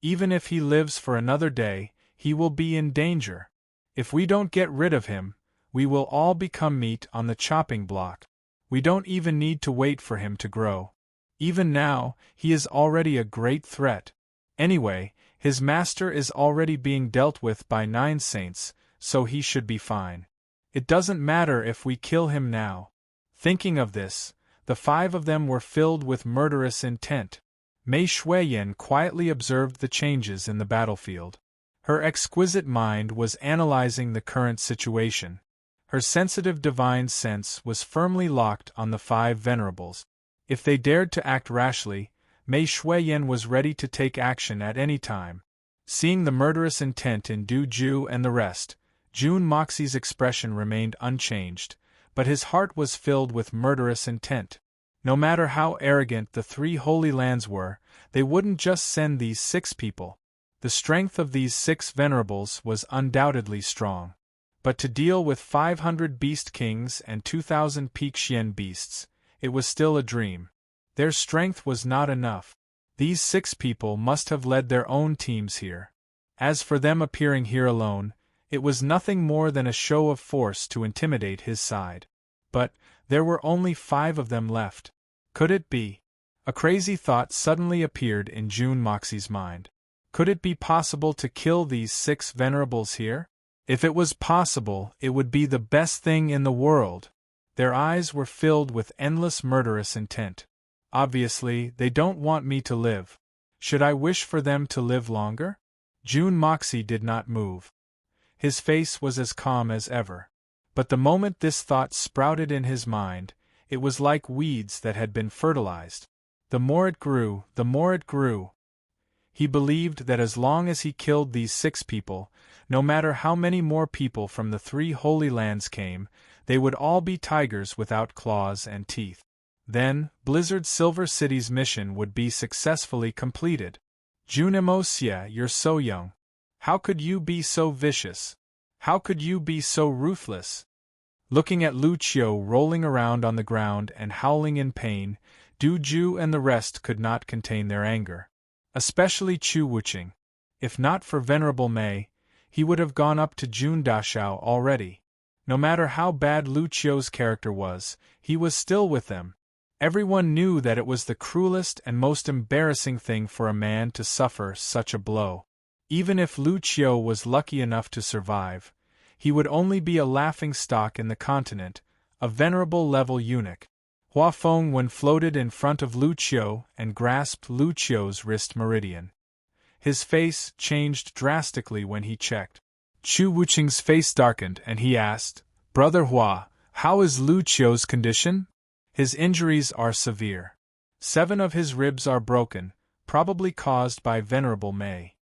Even if he lives for another day, he will be in danger. If we don't get rid of him, we will all become meat on the chopping block. We don't even need to wait for him to grow. Even now, he is already a great threat. Anyway, his master is already being dealt with by 9 saints, so he should be fine. It doesn't matter if we kill him now. Thinking of this, the 5 of them were filled with murderous intent. Mei Shuiyan quietly observed the changes in the battlefield. Her exquisite mind was analyzing the current situation. Her sensitive divine sense was firmly locked on the 5 Venerables. If they dared to act rashly, Mei Shuiyan was ready to take action at any time. Seeing the murderous intent in Du Ju and the rest, Jun Moxie's expression remained unchanged, but his heart was filled with murderous intent. No matter how arrogant the 3 Holy Lands were, they wouldn't just send these 6 people. The strength of these 6 Venerables was undoubtedly strong. But to deal with 500 Beast Kings and 2,000 Peak Xian beasts, it was still a dream. Their strength was not enough. These 6 people must have led their own teams here. As for them appearing here alone, it was nothing more than a show of force to intimidate his side. But there were only 5 of them left. Could it be? A crazy thought suddenly appeared in Jun Moxie's mind. Could it be possible to kill these 6 Venerables here? If it was possible, it would be the best thing in the world. Their eyes were filled with endless murderous intent. Obviously, they don't want me to live. Should I wish for them to live longer? Jun Moxie did not move. His face was as calm as ever. But the moment this thought sprouted in his mind, it was like weeds that had been fertilized. The more it grew, the more it grew. He believed that as long as he killed these 6 people, no matter how many more people from the 3 Holy Lands came, they would all be tigers without claws and teeth. Then, Blizzard Silver City's mission would be successfully completed. Jun Moxie, you're so young. How could you be so vicious? How could you be so ruthless? Looking at Lu Qiu rolling around on the ground and howling in pain, Du Ju and the rest could not contain their anger. Especially Chu Wuqing. If not for Venerable Mei, he would have gone up to Jun Dashao already. No matter how bad Lu Qiu's character was, he was still with them. Everyone knew that it was the cruelest and most embarrassing thing for a man to suffer such a blow. Even if Lu Qiu was lucky enough to survive, he would only be a laughingstock in the continent, a venerable-level eunuch. Hua Feng when floated in front of Lu Qiu and grasped Lu Qiu's wrist meridian. His face changed drastically when he checked. Chu Wuqing's face darkened and he asked, "Brother Hua, how is Lu Qiu's condition?" "His injuries are severe. 7 of his ribs are broken, probably caused by Venerable Mei.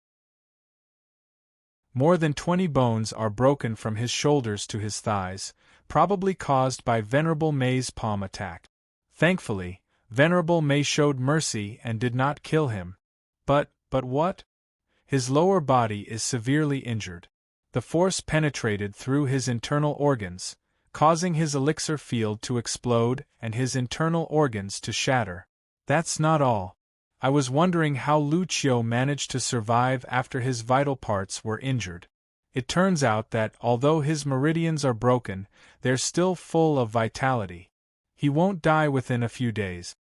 More than 20 bones are broken from his shoulders to his thighs, probably caused by Venerable Mei's palm attack. Thankfully, Venerable Mei showed mercy and did not kill him. But what? His lower body is severely injured. The force penetrated through his internal organs, causing his elixir field to explode and his internal organs to shatter. That's not all. I was wondering how Lu Qiu managed to survive after his vital parts were injured. It turns out that, although his meridians are broken, they're still full of vitality. He won't die within a few days.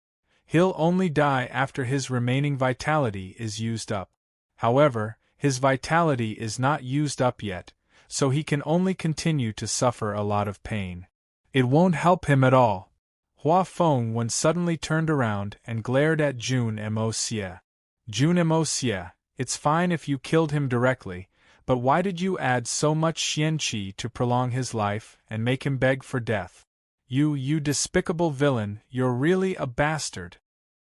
He'll only die after his remaining vitality is used up. However, his vitality is not used up yet, so he can only continue to suffer a lot of pain. It won't help him at all. Hua Feng suddenly turned around and glared at Jun Mo Xie. Jun Mo Xie, it's fine if you killed him directly, but why did you add so much Xian Qi to prolong his life and make him beg for death? You despicable villain, you're really a bastard.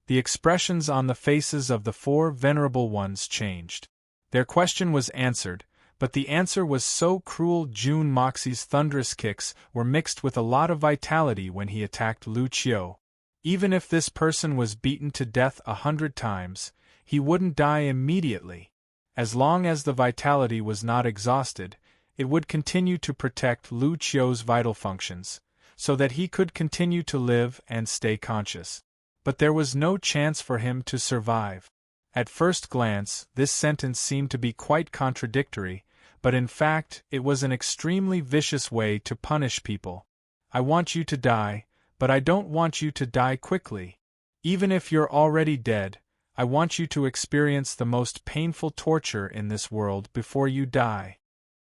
The expressions on the faces of the four venerable ones changed. Their question was answered, but the answer was so cruel. Jun Moxie's thunderous kicks were mixed with a lot of vitality when he attacked Lu Qiu. Even if this person was beaten to death 100 times, he wouldn't die immediately. As long as the vitality was not exhausted, it would continue to protect Lu Qiu's vital functions, so that he could continue to live and stay conscious. But there was no chance for him to survive. At first glance, this sentence seemed to be quite contradictory, but in fact, it was an extremely vicious way to punish people. I want you to die, but I don't want you to die quickly. Even if you're already dead, I want you to experience the most painful torture in this world before you die.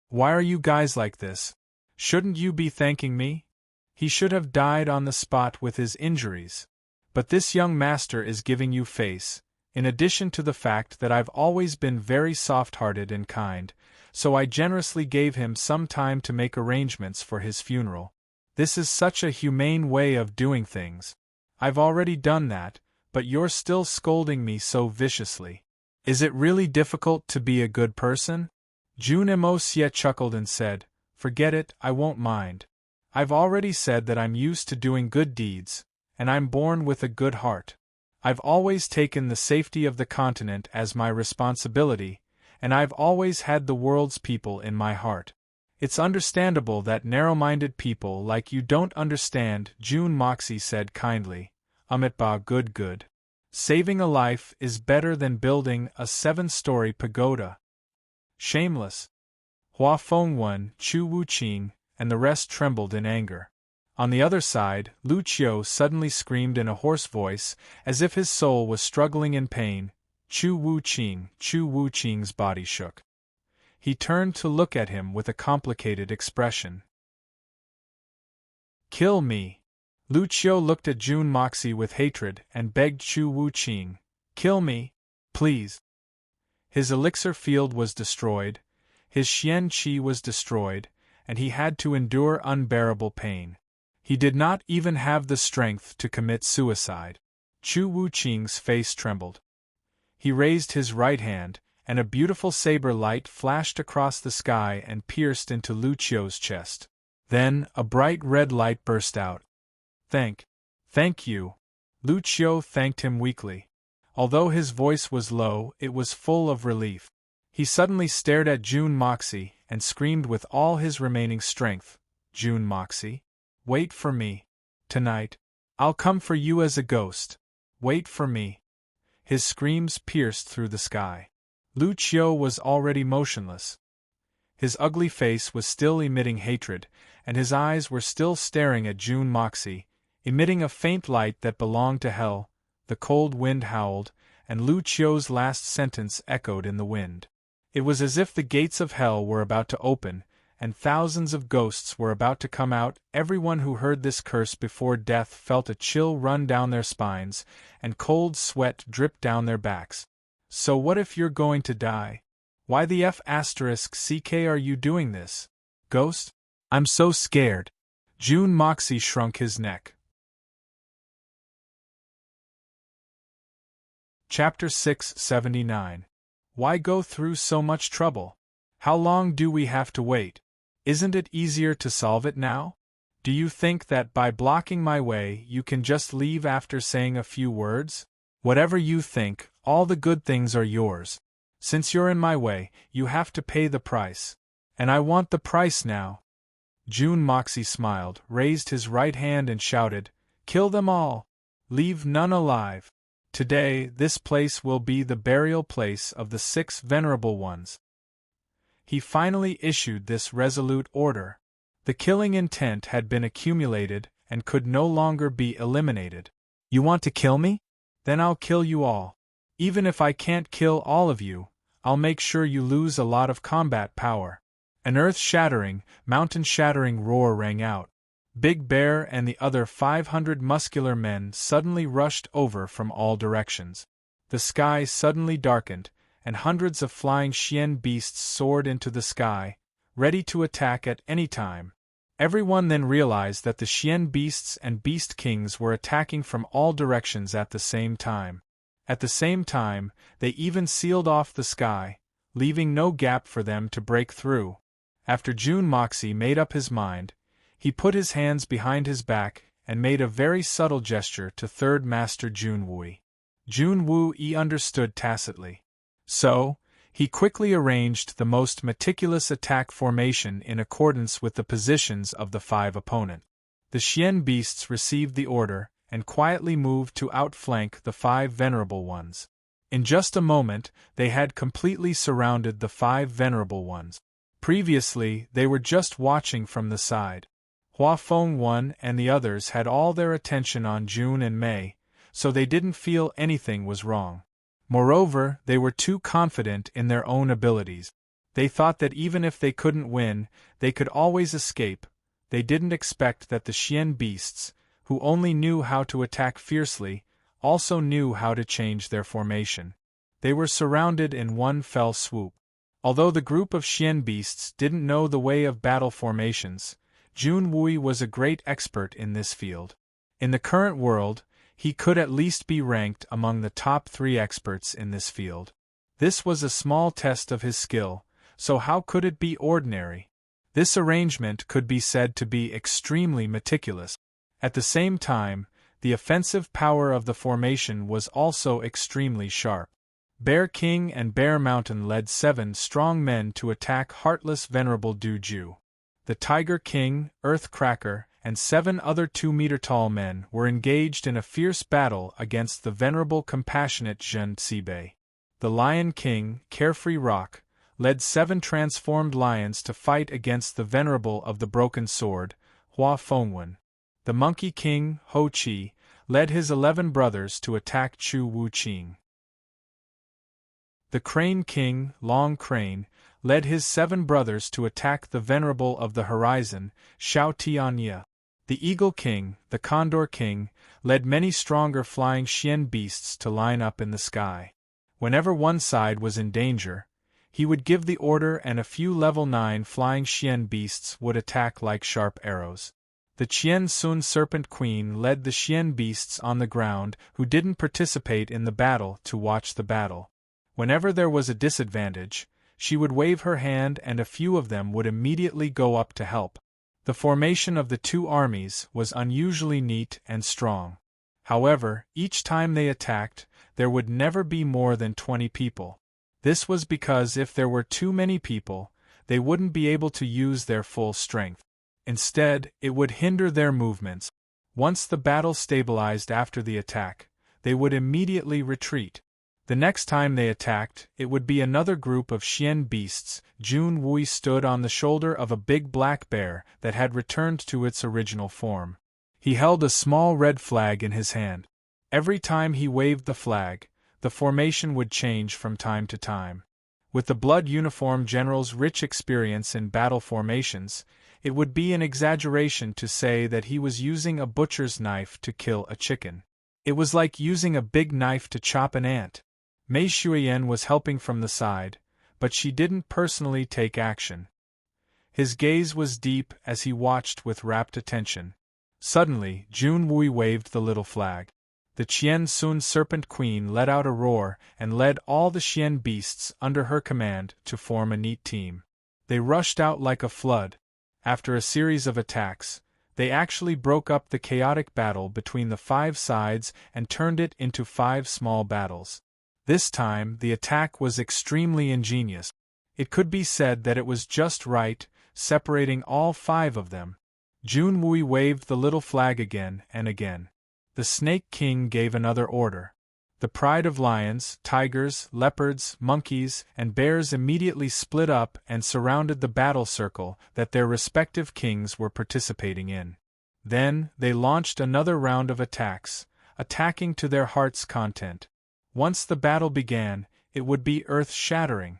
Why are you guys like this? Shouldn't you be thanking me? He should have died on the spot with his injuries. But this young master is giving you face, in addition to the fact that I've always been very soft-hearted and kind, so I generously gave him some time to make arrangements for his funeral. This is such a humane way of doing things. I've already done that, but you're still scolding me so viciously. Is it really difficult to be a good person? Jun Mo Xie chuckled and said, Forget it, I won't mind. I've already said that I'm used to doing good deeds, and I'm born with a good heart. I've always taken the safety of the continent as my responsibility, and I've always had the world's people in my heart. It's understandable that narrow-minded people like you don't understand, Jun Moxie said kindly. Amitba good. Saving a life is better than building a 7-story pagoda. Shameless. Hua Feng, Chu Wuqing, and the rest trembled in anger. On the other side, Lu Qiu suddenly screamed in a hoarse voice, as if his soul was struggling in pain. Chu Wuqing's body shook. He turned to look at him with a complicated expression. Kill me. Lu Qiu looked at Jun Moxie with hatred and begged Chu Wuqing, Kill me, please. His elixir field was destroyed, his Xian Qi was destroyed, and he had to endure unbearable pain. He did not even have the strength to commit suicide. Chu Wuqing's face trembled. He raised his right hand, and a beautiful saber light flashed across the sky and pierced into Lu Qiu's chest. Then, a bright red light burst out. Thank you. Lu Qiu thanked him weakly. Although his voice was low, it was full of relief. He suddenly stared at Jun Moxie and screamed with all his remaining strength, Jun Moxie, wait for me. Tonight, I'll come for you as a ghost. Wait for me. His screams pierced through the sky. Lu Qiu was already motionless. His ugly face was still emitting hatred, and his eyes were still staring at Jun Moxie, emitting a faint light that belonged to hell. The cold wind howled, and Lu Qiu's last sentence echoed in the wind. It was as if the gates of hell were about to open, and thousands of ghosts were about to come out. Everyone who heard this curse before death felt a chill run down their spines, and cold sweat drip down their backs. So what if you're going to die? Why the F***ck are you doing this? Ghost? I'm so scared. Jun Moxie shrunk his neck. Chapter 679. Why go through so much trouble? How long do we have to wait? Isn't it easier to solve it now? Do you think that by blocking my way you can just leave after saying a few words? Whatever you think, all the good things are yours. Since you're in my way, you have to pay the price. And I want the price now. Jun Moxie smiled, raised his right hand and shouted, Kill them all! Leave none alive! Today, this place will be the burial place of the 6 venerable ones. He finally issued this resolute order. The killing intent had been accumulated and could no longer be eliminated. You want to kill me? Then I'll kill you all. Even if I can't kill all of you, I'll make sure you lose a lot of combat power." An earth-shattering, mountain-shattering roar rang out. Big Bear and the other 500 muscular men suddenly rushed over from all directions. The sky suddenly darkened, and hundreds of flying Xian beasts soared into the sky, ready to attack at any time. Everyone then realized that the Xian beasts and beast kings were attacking from all directions at the same time. At the same time, they even sealed off the sky, leaving no gap for them to break through. After Jun Moxie made up his mind, he put his hands behind his back and made a very subtle gesture to Third Master Jun Wui. Jun Wui understood tacitly. So, he quickly arranged the most meticulous attack formation in accordance with the positions of the 5 opponents. The Xian beasts received the order and quietly moved to outflank the 5 venerable ones. In just a moment, they had completely surrounded the 5 venerable ones. Previously, they were just watching from the side. Hua Feng and the others had all their attention on June and Mei, so they didn't feel anything was wrong. Moreover, they were too confident in their own abilities. They thought that even if they couldn't win, they could always escape. They didn't expect that the Xian beasts, who only knew how to attack fiercely, also knew how to change their formation. They were surrounded in one fell swoop. Although the group of Xian beasts didn't know the way of battle formations, Jun Wui was a great expert in this field. In the current world, he could at least be ranked among the top 3 experts in this field. This was a small test of his skill, so how could it be ordinary? This arrangement could be said to be extremely meticulous. At the same time, the offensive power of the formation was also extremely sharp. Bear King and Bear Mountain led 7 strong men to attack heartless Venerable Du Ju. The Tiger King, Earth Cracker, and 7 other 2-meter-tall men were engaged in a fierce battle against the venerable compassionate Zhen Sibei. The Lion King, Carefree Rock, led 7 transformed lions to fight against the venerable of the broken sword, Hua Fengwen. The Monkey King, Ho Chi, led his 11 brothers to attack Chu Wu Qing. The Crane King, Long Crane, led his 7 brothers to attack the venerable of the horizon, Xiao Tianye. The Eagle King, the Condor King, led many stronger flying Xian beasts to line up in the sky. Whenever one side was in danger, he would give the order and a few level 9 flying Xian beasts would attack like sharp arrows. The Qian Sun Serpent Queen led the Xian beasts on the ground who didn't participate in the battle to watch the battle. Whenever there was a disadvantage, she would wave her hand and a few of them would immediately go up to help. The formation of the 2 armies was unusually neat and strong. However, each time they attacked, there would never be more than 20 people. This was because if there were too many people, they wouldn't be able to use their full strength. Instead, it would hinder their movements. Once the battle stabilized after the attack, they would immediately retreat. The next time they attacked, it would be another group of Xian beasts. Jun Wui stood on the shoulder of a big black bear that had returned to its original form. He held a small red flag in his hand. Every time he waved the flag, the formation would change from time to time. With the Blood Uniform General's rich experience in battle formations, it would be an exaggeration to say that he was using a butcher's knife to kill a chicken. It was like using a big knife to chop an ant. Mei Shuiyan was helping from the side, but she didn't personally take action. His gaze was deep as he watched with rapt attention. Suddenly, Jun Wui waved the little flag. The Qian Sun Serpent Queen let out a roar and led all the Xian beasts under her command to form a neat team. They rushed out like a flood. After a series of attacks, they actually broke up the chaotic battle between the 5 sides and turned it into 5 small battles. This time, the attack was extremely ingenious. It could be said that it was just right, separating all 5 of them. Jun Wui waved the little flag again and again. The Snake King gave another order. The pride of lions, tigers, leopards, monkeys, and bears immediately split up and surrounded the battle circle that their respective kings were participating in. Then, they launched another round of attacks, attacking to their heart's content. Once the battle began, it would be earth-shattering.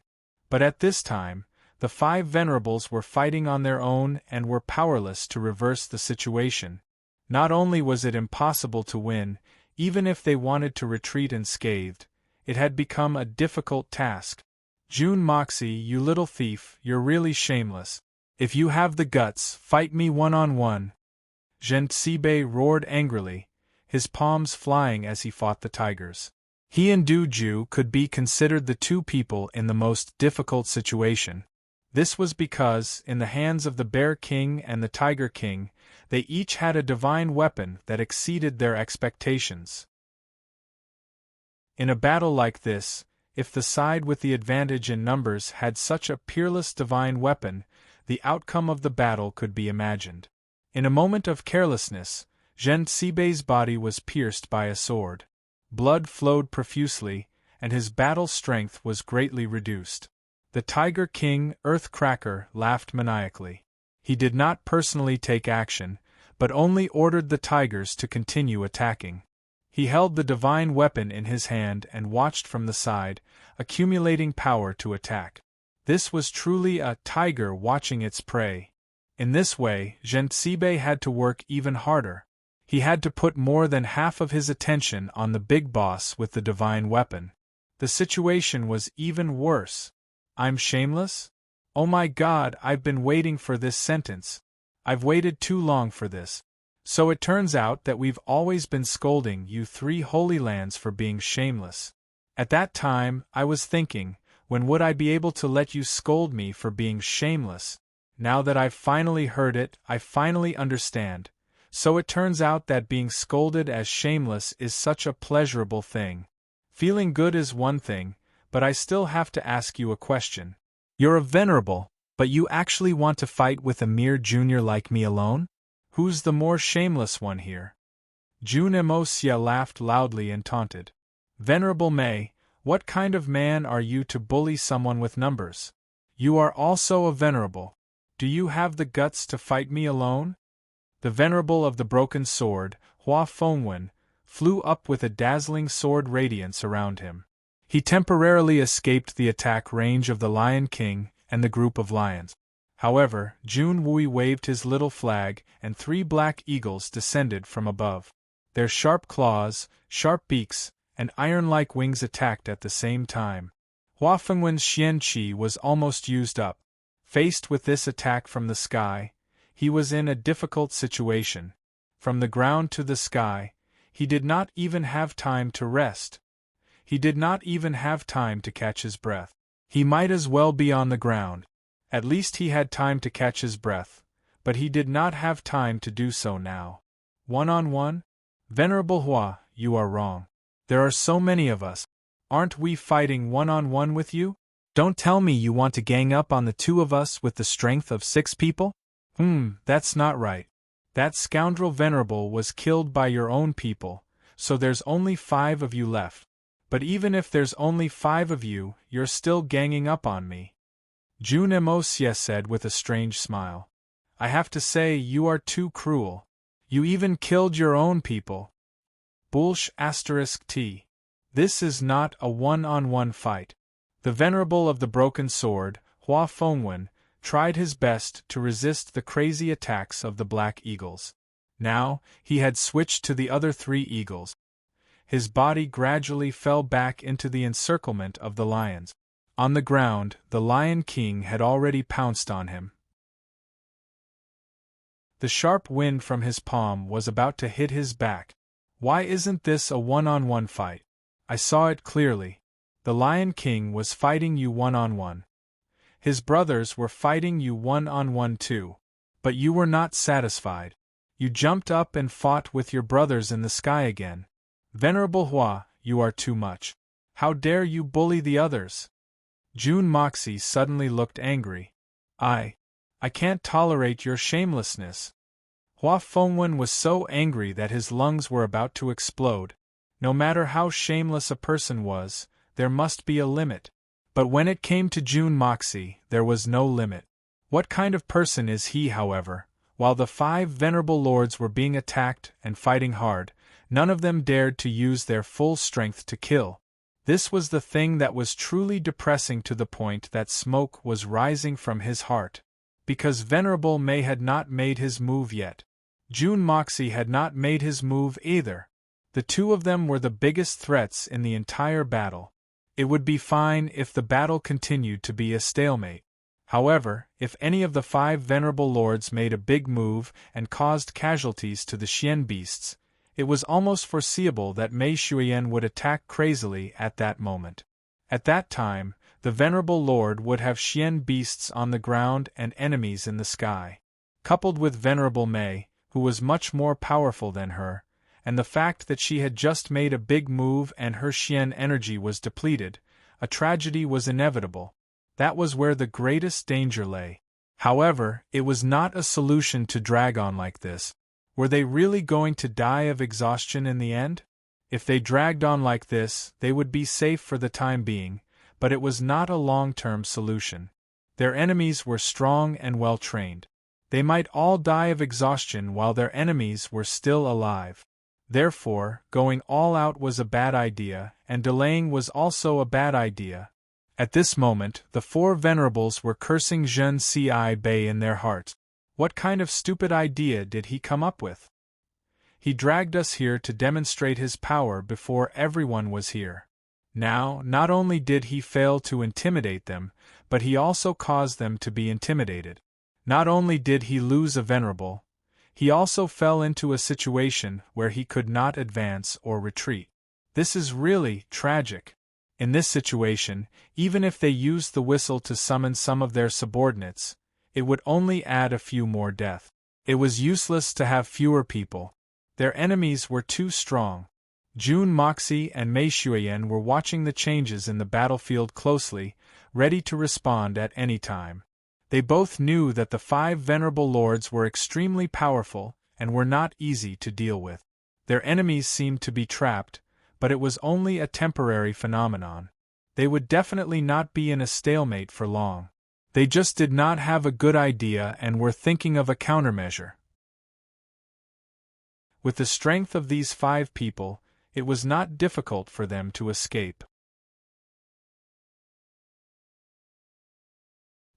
But at this time, the 5 venerables were fighting on their own and were powerless to reverse the situation. Not only was it impossible to win, even if they wanted to retreat unscathed, it had become a difficult task. June Moxie, you little thief, you're really shameless. If you have the guts, fight me one-on-one. Gentzibe roared angrily, his palms flying as he fought the tigers. He and Duju could be considered the 2 people in the most difficult situation. This was because, in the hands of the Bear King and the Tiger King, they each had a divine weapon that exceeded their expectations. In a battle like this, if the side with the advantage in numbers had such a peerless divine weapon, the outcome of the battle could be imagined. In a moment of carelessness, Gentzibe's body was pierced by a sword. Blood flowed profusely, and his battle strength was greatly reduced. The Tiger King, Earthcracker, laughed maniacally. He did not personally take action, but only ordered the tigers to continue attacking. He held the divine weapon in his hand and watched from the side, accumulating power to attack. This was truly a tiger watching its prey. In this way, Gentzibe had to work even harder. He had to put more than half of his attention on the big boss with the divine weapon. The situation was even worse. I'm shameless? Oh my God, I've been waiting for this sentence. I've waited too long for this. So it turns out that we've always been scolding you 3 Holy Lands for being shameless. At that time, I was thinking, when would I be able to let you scold me for being shameless? Now that I've finally heard it, I finally understand. So it turns out that being scolded as shameless is such a pleasurable thing. Feeling good is one thing, but I still have to ask you a question. You're a venerable, but you actually want to fight with a mere junior like me alone? Who's the more shameless one here? June Emosia laughed loudly and taunted. Venerable May, what kind of man are you to bully someone with numbers? You are also a venerable. Do you have the guts to fight me alone? The venerable of the broken sword, Hua Fengwen, flew up with a dazzling sword radiance around him. He temporarily escaped the attack range of the Lion King and the group of lions. However, Jun Wui waved his little flag, and 3 black eagles descended from above. Their sharp claws, sharp beaks, and iron-like wings attacked at the same time. Hua Fengwen's Xian Qi was almost used up. Faced with this attack from the sky, he was in a difficult situation. From the ground to the sky, he did not even have time to rest. He did not even have time to catch his breath. He might as well be on the ground. At least he had time to catch his breath, but he did not have time to do so now. One-on-one? Venerable Hua, you are wrong. There are so many of us. Aren't we fighting one-on-one with you? Don't tell me you want to gang up on the 2 of us with the strength of 6 people? That's not right. That scoundrel Venerable was killed by your own people, so there's only 5 of you left. But even if there's only 5 of you, you're still ganging up on me. June Emosia said with a strange smile. I have to say you are too cruel. You even killed your own people. Bullsh *T. This is not a one-on-one fight. The Venerable of the Broken Sword, Hua Fengwen, tried his best to resist the crazy attacks of the Black Eagles. Now, he had switched to the other 3 eagles. His body gradually fell back into the encirclement of the lions. On the ground, the Lion King had already pounced on him. The sharp wind from his palm was about to hit his back. Why isn't this a one-on-one fight? I saw it clearly. The Lion King was fighting you one-on-one. His brothers were fighting you one-on-one too. But you were not satisfied. You jumped up and fought with your brothers in the sky again. Venerable Hua, you are too much. How dare you bully the others? June Moxie suddenly looked angry. I can't tolerate your shamelessness. Hua Fengwen was so angry that his lungs were about to explode. No matter how shameless a person was, there must be a limit. But when it came to June Moxie, there was no limit. What kind of person is he, however? While the 5 venerable lords were being attacked and fighting hard, None of them dared to use their full strength to kill. This was the thing that was truly depressing, to the point that smoke was rising from his heart. Because Venerable May had not made his move yet. June Moxie had not made his move either. The two of them were the biggest threats in the entire battle. It would be fine if the battle continued to be a stalemate. However, if any of the 5 venerable lords made a big move and caused casualties to the Xian beasts, it was almost foreseeable that Mei Shuiyan would attack crazily at that moment. At that time, the venerable lord would have Xian beasts on the ground and enemies in the sky. Coupled with Venerable Mei, who was much more powerful than her, and the fact that she had just made a big move and her Xian energy was depleted, a tragedy was inevitable. That was where the greatest danger lay. However, it was not a solution to drag on like this. Were they really going to die of exhaustion in the end? If they dragged on like this, they would be safe for the time being, but it was not a long-term solution. Their enemies were strong and well-trained. They might all die of exhaustion while their enemies were still alive. Therefore, going all out was a bad idea, and delaying was also a bad idea. At this moment, the 4 venerables were cursing Zhen Ci Bei in their hearts. What kind of stupid idea did he come up with? He dragged us here to demonstrate his power before everyone was here. Now, not only did he fail to intimidate them, but he also caused them to be intimidated. Not only did he lose a venerable, he also fell into a situation where he could not advance or retreat. This is really tragic. In this situation, even if they used the whistle to summon some of their subordinates, it would only add a few more death. It was useless to have fewer people. Their enemies were too strong. June Moxie and Mei Shuiyan were watching the changes in the battlefield closely, ready to respond at any time. They both knew that the 5 venerable lords were extremely powerful and were not easy to deal with. Their enemies seemed to be trapped, but it was only a temporary phenomenon. They would definitely not be in a stalemate for long. They just did not have a good idea and were thinking of a countermeasure. With the strength of these 5 people, it was not difficult for them to escape.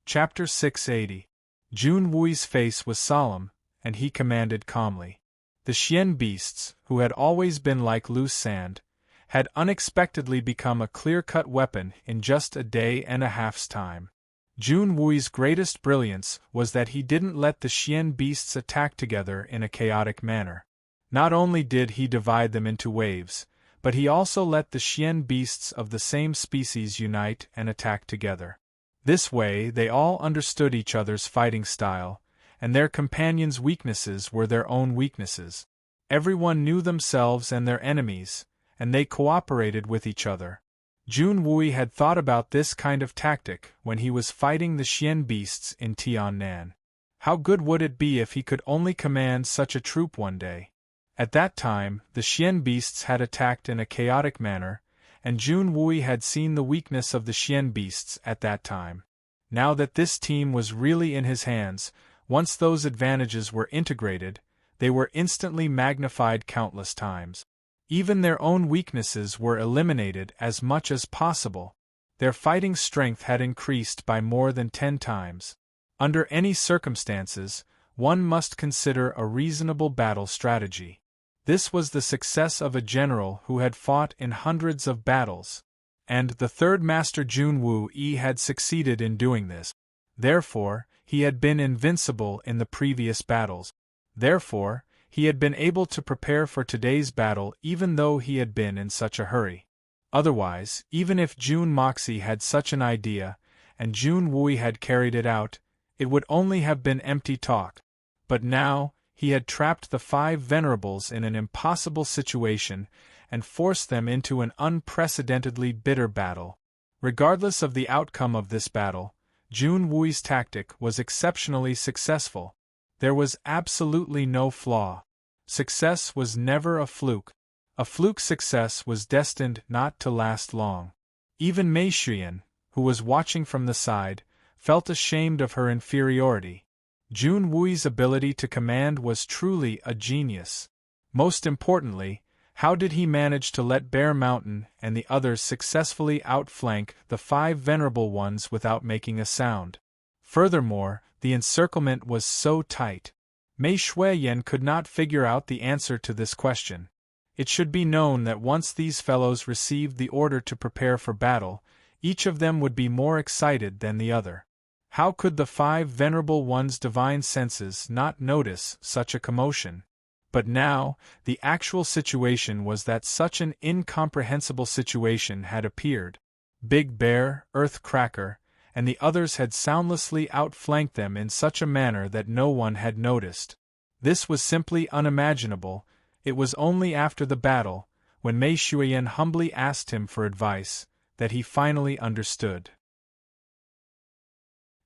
Chapter 680. Jun Wui's face was solemn, and he commanded calmly. The Xian beasts, who had always been like loose sand, had unexpectedly become a clear-cut weapon in just a day and a half's time. Jun Wui's greatest brilliance was that he didn't let the Xian beasts attack together in a chaotic manner. Not only did he divide them into waves, but he also let the Xian beasts of the same species unite and attack together. This way they all understood each other's fighting style, and their companions' weaknesses were their own weaknesses. Everyone knew themselves and their enemies, and they cooperated with each other. Jun Wui had thought about this kind of tactic when he was fighting the Xian beasts in Tiannan. How good would it be if he could only command such a troop one day? At that time, the Xian beasts had attacked in a chaotic manner, and Jun Wui had seen the weakness of the Xian beasts at that time. Now that this team was really in his hands, once those advantages were integrated, they were instantly magnified countless times. Even their own weaknesses were eliminated as much as possible. Their fighting strength had increased by more than 10 times. Under any circumstances, one must consider a reasonable battle strategy. This was the success of a general who had fought in hundreds of battles. And the third master Jun Wui had succeeded in doing this. Therefore, he had been invincible in the previous battles. Therefore, he had been able to prepare for today's battle even though he had been in such a hurry. Otherwise, even if Jun Moxie had such an idea, and Jun Wui had carried it out, it would only have been empty talk. But now, he had trapped the 5 venerables in an impossible situation and forced them into an unprecedentedly bitter battle. Regardless of the outcome of this battle, Jun Wui's tactic was exceptionally successful. There was absolutely no flaw. Success was never a fluke. A fluke success was destined not to last long. Even Mei Shuiyan, who was watching from the side, felt ashamed of her inferiority. Jun Wui's ability to command was truly a genius. Most importantly, How did he manage to let Bear Mountain and the others successfully outflank the 5 venerable ones without making a sound? Furthermore, the encirclement was so tight. Mei Shuiyan could not figure out the answer to this question. It should be known that once these fellows received the order to prepare for battle, each of them would be more excited than the other. How could the 5 venerable ones' divine senses not notice such a commotion? But now, the actual situation was that such an incomprehensible situation had appeared. Big Bear, Earth Cracker, and the others had soundlessly outflanked them in such a manner that no one had noticed. This was simply unimaginable. It was only after the battle, when Mei Shuiyan humbly asked him for advice, that he finally understood.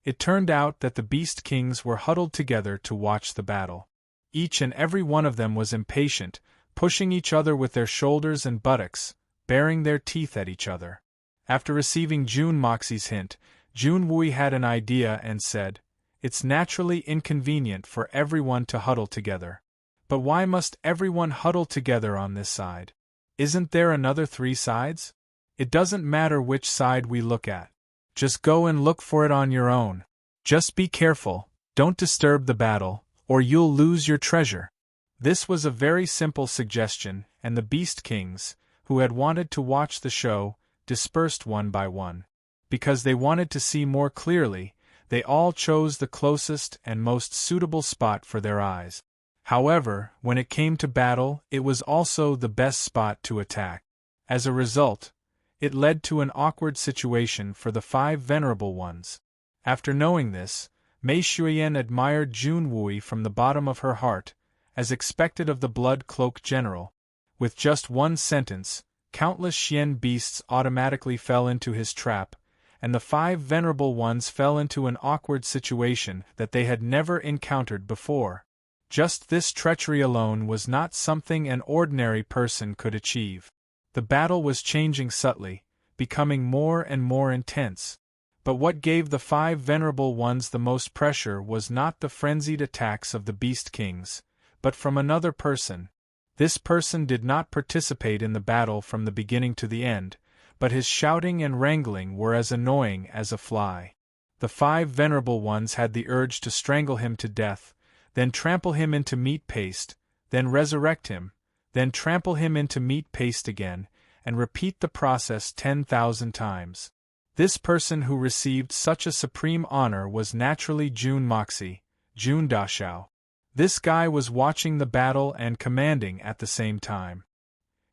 It turned out that the Beast Kings were huddled together to watch the battle. Each and every one of them was impatient, pushing each other with their shoulders and buttocks, baring their teeth at each other. After receiving Jun Moxie's hint, Jun Wui had an idea and said, "It's naturally inconvenient for everyone to huddle together. But why must everyone huddle together on this side? Isn't there another 3 sides? It doesn't matter which side we look at. Just go and look for it on your own. Just be careful, don't disturb the battle, or you'll lose your treasure." This was a very simple suggestion, and the Beast Kings, who had wanted to watch the show, dispersed one by one. Because they wanted to see more clearly, they all chose the closest and most suitable spot for their eyes. However, when it came to battle, it was also the best spot to attack. As a result, it led to an awkward situation for the 5 venerable ones. After knowing this, Mei Shuiyan admired Jun Wui from the bottom of her heart, as expected of the Blood Cloak General. With just one sentence, countless Xian beasts automatically fell into his trap, and the 5 venerable ones fell into an awkward situation that they had never encountered before. Just this treachery alone was not something an ordinary person could achieve. The battle was changing subtly, becoming more and more intense. But what gave the 5 venerable ones the most pressure was not the frenzied attacks of the Beast Kings, but from another person. This person did not participate in the battle from the beginning to the end, but his shouting and wrangling were as annoying as a fly. The 5 venerable ones had the urge to strangle him to death, then trample him into meat paste, then resurrect him, then trample him into meat paste again, and repeat the process 10,000 times. This person who received such a supreme honor was naturally Jun Moxie, Jun Dashao. This guy was watching the battle and commanding at the same time.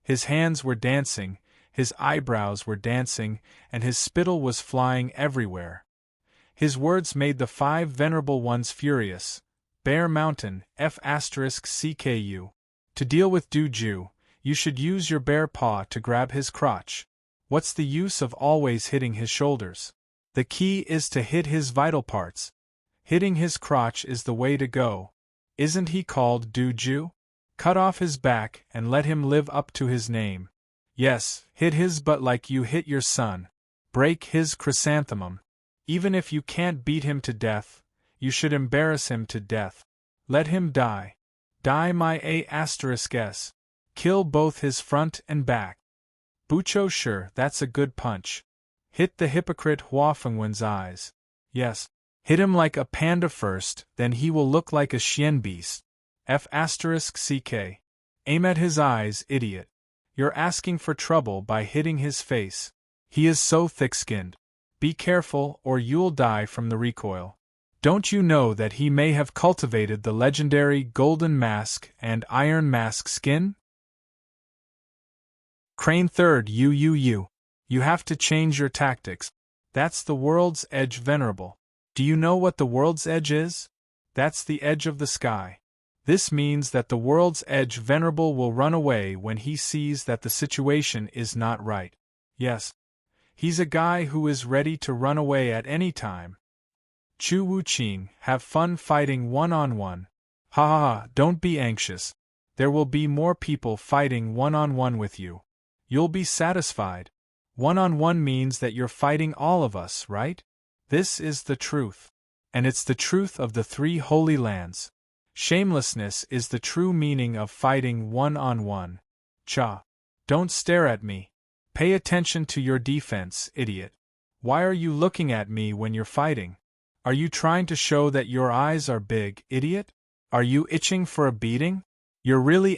His hands were dancing, his eyebrows were dancing, and his spittle was flying everywhere. His words made the 5 venerable ones furious. Bear Mountain, F***CKU. To deal with Du Ju, you should use your bear paw to grab his crotch. What's the use of always hitting his shoulders? The key is to hit his vital parts. Hitting his crotch is the way to go. Isn't he called Du Ju? Cut off his back and let him live up to his name. Yes, hit his butt like you hit your son. Break his chrysanthemum. Even if you can't beat him to death, you should embarrass him to death. Let him die. Die my A**s. Kill both his front and back. Bucho, sure, that's a good punch. Hit the hypocrite Hua Fengwen's eyes. Yes. Hit him like a panda first, then he will look like a Xian beast. F***CK. Aim at his eyes, idiot. You're asking for trouble by hitting his face. He is so thick-skinned. Be careful or you'll die from the recoil. Don't you know that he may have cultivated the legendary Golden Mask and Iron Mask skin? Crane Third, you. You have to change your tactics. That's the World's Edge Venerable. Do you know what the World's Edge is? That's the edge of the sky. This means that the World's Edge Venerable will run away when he sees that the situation is not right. Yes. He's a guy who is ready to run away at any time. Chu Wuqing, have fun fighting one-on-one. Ha ha ha, don't be anxious. There will be more people fighting one-on-one with you. You'll be satisfied. One-on-one means that you're fighting all of us, right? This is the truth. And it's the truth of the 3 holy lands. Shamelessness is the true meaning of fighting one-on-one. Cha. Don't stare at me. Pay attention to your defense, idiot. Why are you looking at me when you're fighting? Are you trying to show that your eyes are big, idiot? Are you itching for a beating? You're really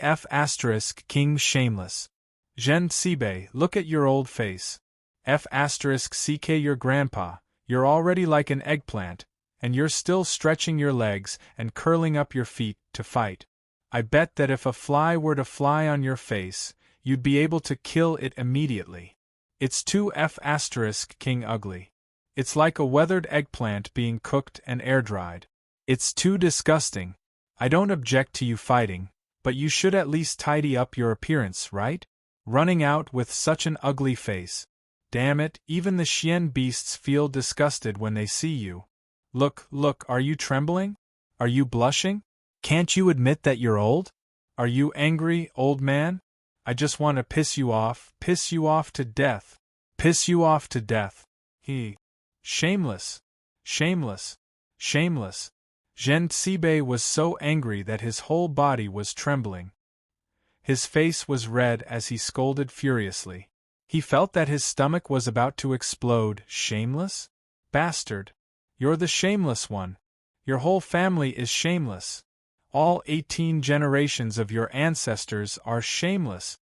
King shameless. Zhen Sibe, look at your old face. CK your grandpa, you're already like an eggplant, and you're still stretching your legs and curling up your feet to fight. I bet that if a fly were to fly on your face, you'd be able to kill it immediately. It's too King ugly. It's like a weathered eggplant being cooked and air-dried. It's too disgusting. I don't object to you fighting, but you should at least tidy up your appearance, right? Running out with such an ugly face. Damn it, even the Xian beasts feel disgusted when they see you. Look, are you trembling? Are you blushing? Can't you admit that you're old? Are you angry, old man? I just want to piss you off to death. Piss you off to death. Shameless. Zhen Sibe was so angry that his whole body was trembling. His face was red as he scolded furiously. He felt that his stomach was about to explode. Shameless? Bastard. You're the shameless one. Your whole family is shameless. All 18 generations of your ancestors are shameless.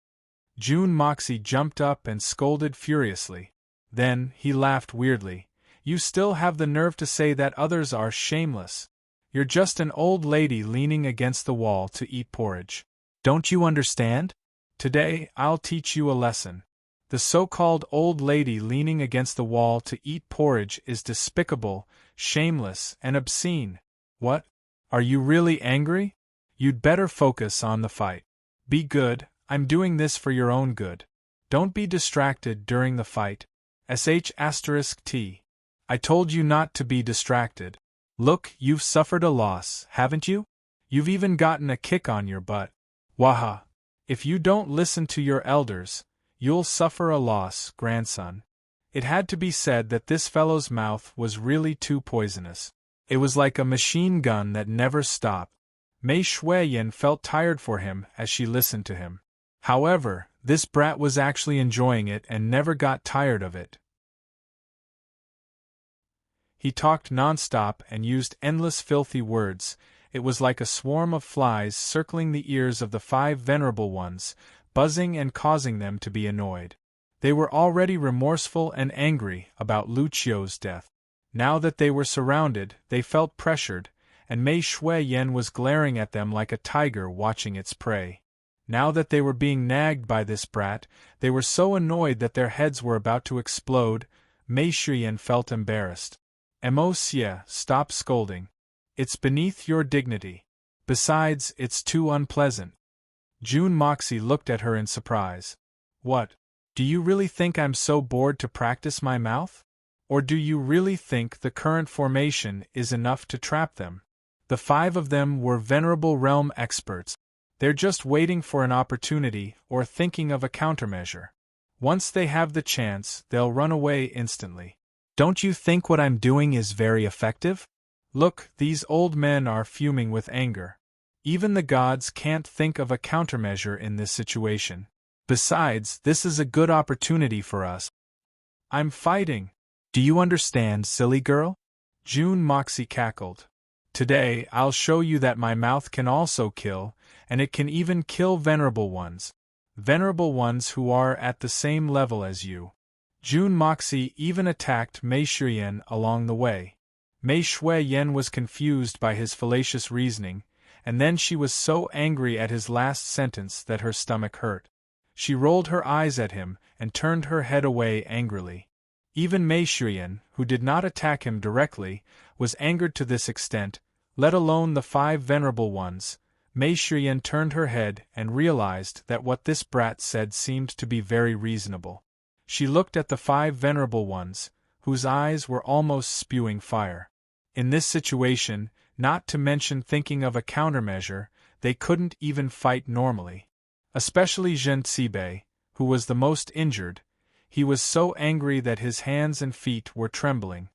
Jun Moxie jumped up and scolded furiously. Then, he laughed weirdly. You still have the nerve to say that others are shameless. You're just an old lady leaning against the wall to eat porridge. Don't you understand? Today, I'll teach you a lesson. The so-called old lady leaning against the wall to eat porridge is despicable, shameless, and obscene. What? Are you really angry? You'd better focus on the fight. Be good, I'm doing this for your own good. Don't be distracted during the fight. T. I told you not to be distracted. Look, you've suffered a loss, haven't you? You've even gotten a kick on your butt. Waha! If you don't listen to your elders, you'll suffer a loss, grandson. It had to be said that this fellow's mouth was really too poisonous. It was like a machine gun that never stopped. Mei Shuiyan felt tired for him as she listened to him. However, this brat was actually enjoying it and never got tired of it. He talked non-stop and used endless filthy words. It was like a swarm of flies circling the ears of the 5 venerable ones, buzzing and causing them to be annoyed. They were already remorseful and angry about Lu Qiu's death. Now that they were surrounded, they felt pressured, and Mei Shuiyan was glaring at them like a tiger watching its prey. Now that they were being nagged by this brat, they were so annoyed that their heads were about to explode. Mei Shuiyan felt embarrassed. Xie, stop scolding. It's beneath your dignity. Besides, it's too unpleasant. Jun Moxie looked at her in surprise. What? Do you really think I'm so bored to practice my mouth? Or do you really think the current formation is enough to trap them? The 5 of them were venerable realm experts. They're just waiting for an opportunity or thinking of a countermeasure. Once they have the chance, they'll run away instantly. Don't you think what I'm doing is very effective? Look, these old men are fuming with anger. Even the gods can't think of a countermeasure in this situation. Besides, this is a good opportunity for us. I'm fighting. Do you understand, silly girl? Jun Moxie cackled. Today, I'll show you that my mouth can also kill, and it can even kill venerable ones. Venerable ones who are at the same level as you. Jun Moxie even attacked Mei Shuiyan along the way. Mei Shuiyan was confused by his fallacious reasoning, and then she was so angry at his last sentence that her stomach hurt. She rolled her eyes at him and turned her head away angrily. Even Mei Shuiyan, who did not attack him directly, was angered to this extent, let alone the 5 venerable ones. Mei Shuiyan turned her head and realized that what this brat said seemed to be very reasonable. She looked at the 5 venerable ones, whose eyes were almost spewing fire. In this situation, not to mention thinking of a countermeasure, they couldn't even fight normally. Especially Zhen Sibe, who was the most injured. He was so angry that his hands and feet were trembling.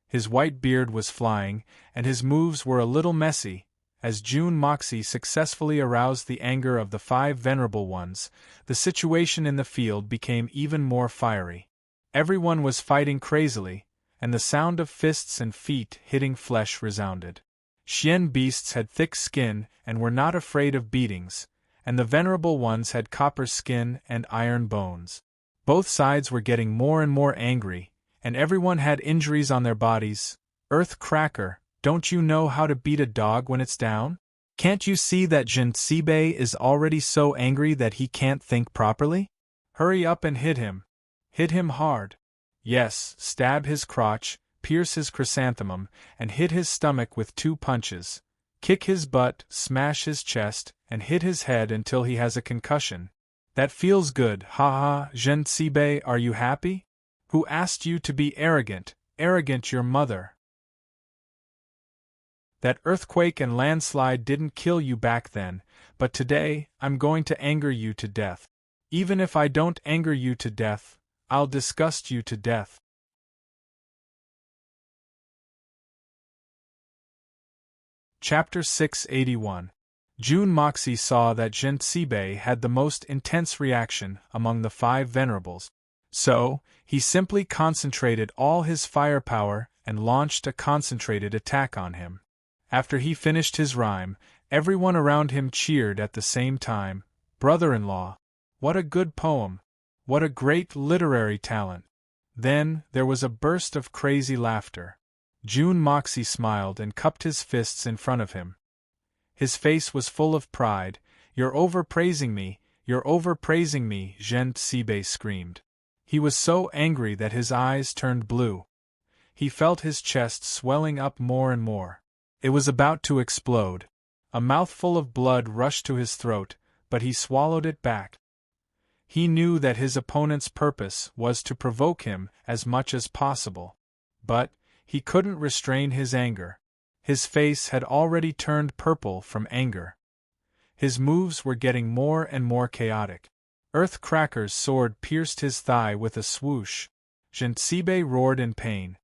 His white beard was flying, and his moves were a little messy, As June Moxie successfully aroused the anger of the 5 venerable ones, the situation in the field became even more fiery. Everyone was fighting crazily, and the sound of fists and feet hitting flesh resounded. Xian beasts had thick skin and were not afraid of beatings, and the venerable ones had copper skin and iron bones. Both sides were getting more and more angry, and everyone had injuries on their bodies. Earth Cracker, don't you know how to beat a dog when it's down? Can't you see that Jin Sibei is already so angry that he can't think properly? Hurry up and hit him. Hit him hard. Yes, stab his crotch, pierce his chrysanthemum, and hit his stomach with 2 punches. Kick his butt, smash his chest, and hit his head until he has a concussion. That feels good, haha. Jin Sibei, are you happy? Who asked you to be arrogant? Arrogant your mother. That earthquake and landslide didn't kill you back then, but today, I'm going to anger you to death. Even if I don't anger you to death, I'll disgust you to death. Chapter 681. June Moxie saw that Jin Sibei had the most intense reaction among the 5 venerables. So, he simply concentrated all his firepower and launched a concentrated attack on him. After he finished his rhyme, everyone around him cheered at the same time. Brother-in-law, what a good poem! What a great literary talent! Then, there was a burst of crazy laughter. June Moxie smiled and cupped his fists in front of him. His face was full of pride. You're overpraising me, you're overpraising me, Jin Sibei screamed. He was so angry that his eyes turned blue. He felt his chest swelling up more and more. It was about to explode. A mouthful of blood rushed to his throat, but he swallowed it back. He knew that his opponent's purpose was to provoke him as much as possible. But he couldn't restrain his anger. His face had already turned purple from anger. His moves were getting more and more chaotic. Earth Cracker's sword pierced his thigh with a swoosh. Jin Sibei roared in pain.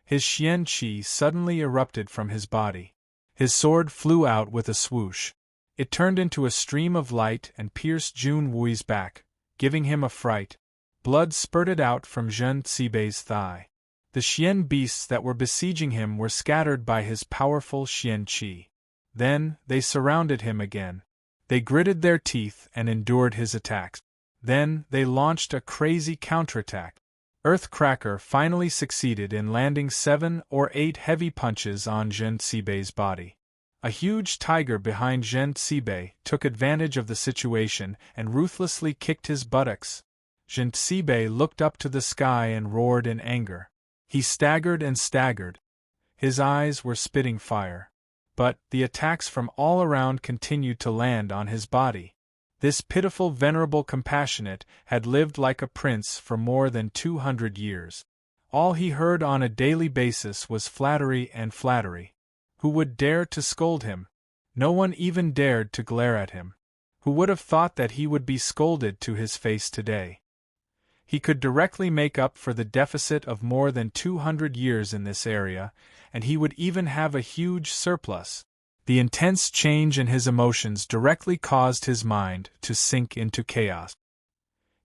His Xian Qi suddenly erupted from his body. His sword flew out with a swoosh. It turned into a stream of light and pierced Jun Wui's back, giving him a fright. Blood spurted out from Jin Sibei's thigh. The Xian beasts that were besieging him were scattered by his powerful Xian Qi. Then, they surrounded him again. They gritted their teeth and endured his attacks. Then, they launched a crazy counterattack. Earth Cracker finally succeeded in landing 7 or 8 heavy punches on Jin Sibei's body. A huge tiger behind Jin Sibei took advantage of the situation and ruthlessly kicked his buttocks. Jin Sibei looked up to the sky and roared in anger. He staggered and staggered. His eyes were spitting fire. But the attacks from all around continued to land on his body. This pitiful venerable compassionate had lived like a prince for more than 200 years. All he heard on a daily basis was flattery and flattery. Who would dare to scold him? No one even dared to glare at him. Who would have thought that he would be scolded to his face today? He could directly make up for the deficit of more than 200 years in this area, and he would even have a huge surplus. The intense change in his emotions directly caused his mind to sink into chaos.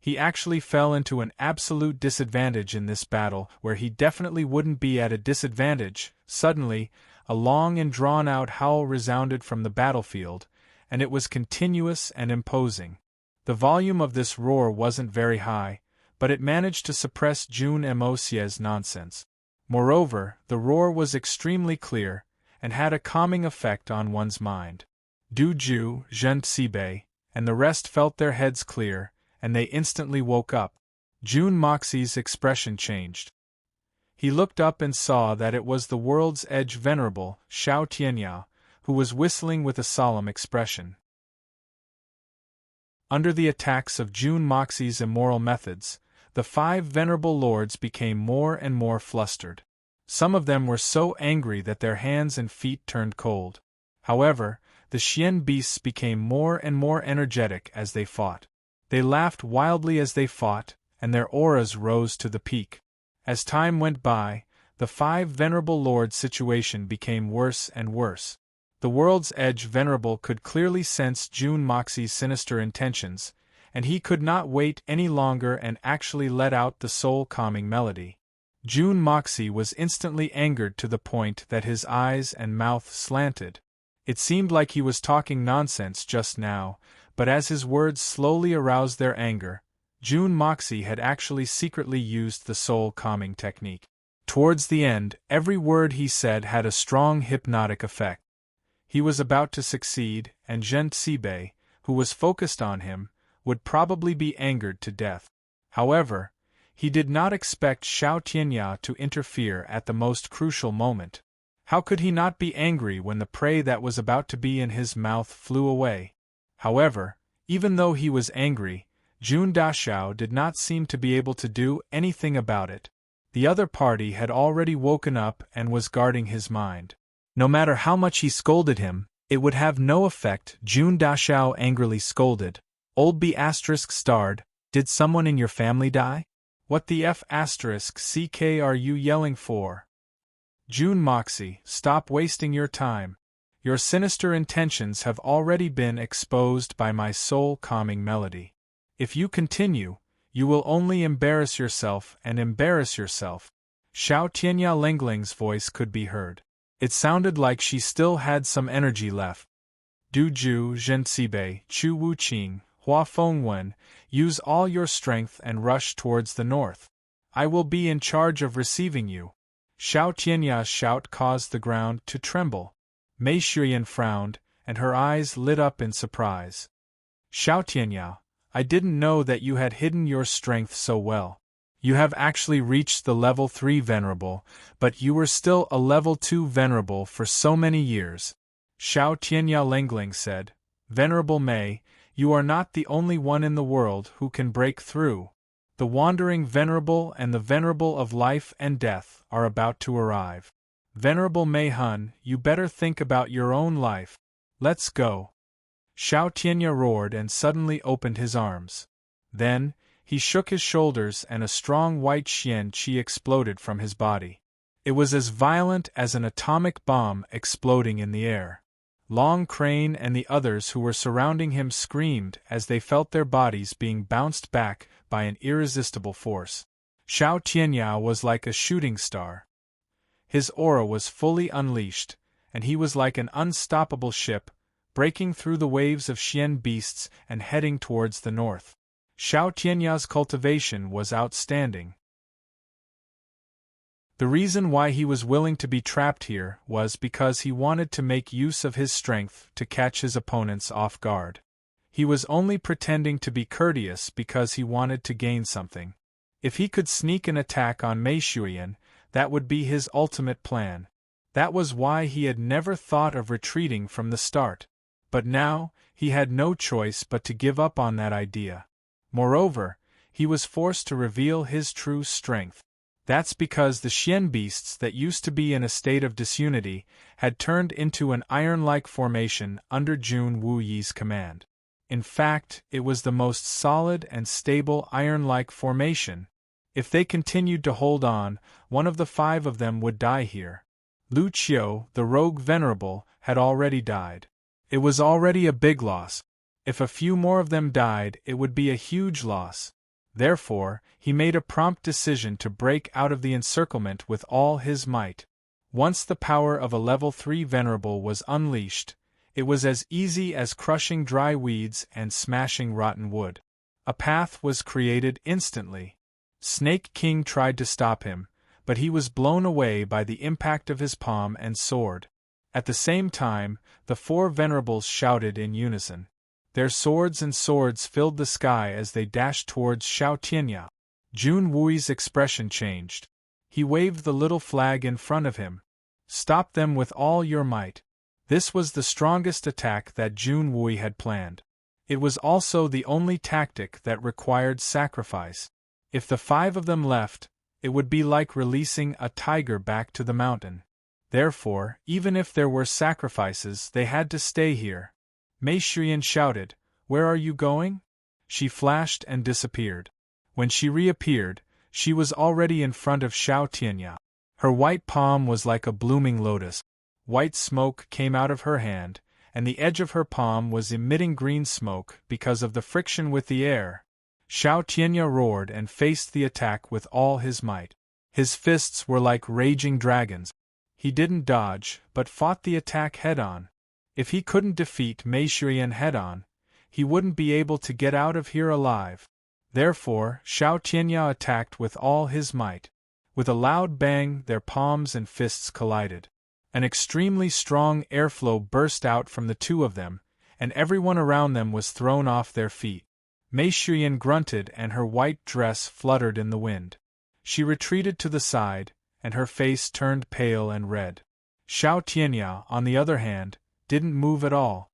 He actually fell into an absolute disadvantage in this battle where he definitely wouldn't be at a disadvantage. Suddenly, a long and drawn-out howl resounded from the battlefield, and it was continuous and imposing. The volume of this roar wasn't very high, but it managed to suppress Jun Mosie's nonsense. Moreover, the roar was extremely clear, and had a calming effect on one's mind. Du Ju, Jin Sibei, and the rest felt their heads clear, and they instantly woke up. Jun Moxie's expression changed. He looked up and saw that it was the world's edge venerable, Xiao Tianyao, who was whistling with a solemn expression. Under the attacks of Jun Moxie's immoral methods, the 5 venerable lords became more and more flustered. Some of them were so angry that their hands and feet turned cold. However, the Xian beasts became more and more energetic as they fought. They laughed wildly as they fought, and their auras rose to the peak. As time went by, the 5 venerable lords' situation became worse and worse. The World's Edge Venerable could clearly sense June Moxie's sinister intentions, and he could not wait any longer and actually let out the soul-calming melody. June Moxie was instantly angered to the point that his eyes and mouth slanted. It seemed like he was talking nonsense just now, but as his words slowly aroused their anger, June Moxie had actually secretly used the soul-calming technique. Towards the end, every word he said had a strong hypnotic effect. He was about to succeed, and Zhen Cibei, who was focused on him, would probably be angered to death. However, he did not expect Xiao Tianya to interfere at the most crucial moment. How could he not be angry when the prey that was about to be in his mouth flew away? However, even though he was angry, Jun Dashao did not seem to be able to do anything about it. The other party had already woken up and was guarding his mind. No matter how much he scolded him, it would have no effect. Jun Dashao angrily scolded. Old B** starred, did someone in your family die? What the **ck are you yelling for? June Moxie, stop wasting your time. Your sinister intentions have already been exposed by my soul-calming melody. If you continue, you will only embarrass yourself and embarrass yourself. Xiao Tianya Lengling's voice could be heard. It sounded like she still had some energy left. Du Ju Zhen Cibei, Chu Wu Qing, Hua Fengwen, use all your strength and rush towards the north. I will be in charge of receiving you. Xiao Tianya's shout caused the ground to tremble. Mei Shuyan frowned, and her eyes lit up in surprise. Xiao Tianya, I didn't know that you had hidden your strength so well. You have actually reached the level 3 Venerable, but you were still a level 2 Venerable for so many years. Xiao Tianya Lengling said, Venerable Mei, you are not the only one in the world who can break through. The Wandering Venerable and the Venerable of Life and Death are about to arrive. Venerable Mei Hun, you better think about your own life. Let's go. Xiao Tianya roared and suddenly opened his arms. Then, he shook his shoulders and a strong white xian qi exploded from his body. It was as violent as an atomic bomb exploding in the air. Long Crane and the others who were surrounding him screamed as they felt their bodies being bounced back by an irresistible force. Xiao Tianya was like a shooting star. His aura was fully unleashed, and he was like an unstoppable ship, breaking through the waves of Xian beasts and heading towards the north. Xiao Tianya's cultivation was outstanding. The reason why he was willing to be trapped here was because he wanted to make use of his strength to catch his opponents off guard. He was only pretending to be courteous because he wanted to gain something. If he could sneak an attack on Mei Shuyan, that would be his ultimate plan. That was why he had never thought of retreating from the start. But now, he had no choice but to give up on that idea. Moreover, he was forced to reveal his true strength. That's because the Xian beasts that used to be in a state of disunity had turned into an iron-like formation under Jun Wuyi's command. In fact, it was the most solid and stable iron-like formation. If they continued to hold on, one of the 5 of them would die here. Lu Qiu, the rogue venerable, had already died. It was already a big loss. If a few more of them died, it would be a huge loss. Therefore, he made a prompt decision to break out of the encirclement with all his might. Once the power of a level 3 Venerable was unleashed, it was as easy as crushing dry weeds and smashing rotten wood. A path was created instantly. Snake King tried to stop him, but he was blown away by the impact of his palm and sword. At the same time, the 4 Venerables shouted in unison. Their swords and swords filled the sky as they dashed towards Xiao Tianya. Jun Wui's expression changed. He waved the little flag in front of him. Stop them with all your might. This was the strongest attack that Jun Wui had planned. It was also the only tactic that required sacrifice. If the 5 of them left, it would be like releasing a tiger back to the mountain. Therefore, even if there were sacrifices, they had to stay here. Mei Shuyan shouted, "Where are you going?" She flashed and disappeared. When she reappeared, she was already in front of Xiao Tianya. Her white palm was like a blooming lotus. white smoke came out of her hand, and the edge of her palm was emitting green smoke because of the friction with the air. Xiao Tianya roared and faced the attack with all his might. His fists were like raging dragons. He didn't dodge, but fought the attack head-on. If he couldn't defeat Mei Shuyan head-on, he wouldn't be able to get out of here alive. Therefore, Xiao Tianya attacked with all his might. With a loud bang, their palms and fists collided. An extremely strong airflow burst out from the two of them, and everyone around them was thrown off their feet. Mei Shuyan grunted and her white dress fluttered in the wind. She retreated to the side, and her face turned pale and red. Xiao Tianya, on the other hand, didn't move at all.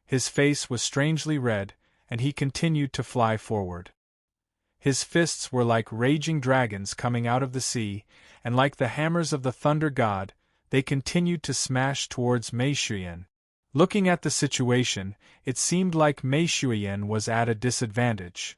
His face was strangely red, and he continued to fly forward. His fists were like raging dragons coming out of the sea, and like the hammers of the thunder god, they continued to smash towards Mei Shuyan. Looking at the situation, it seemed like Mei Shuyan was at a disadvantage.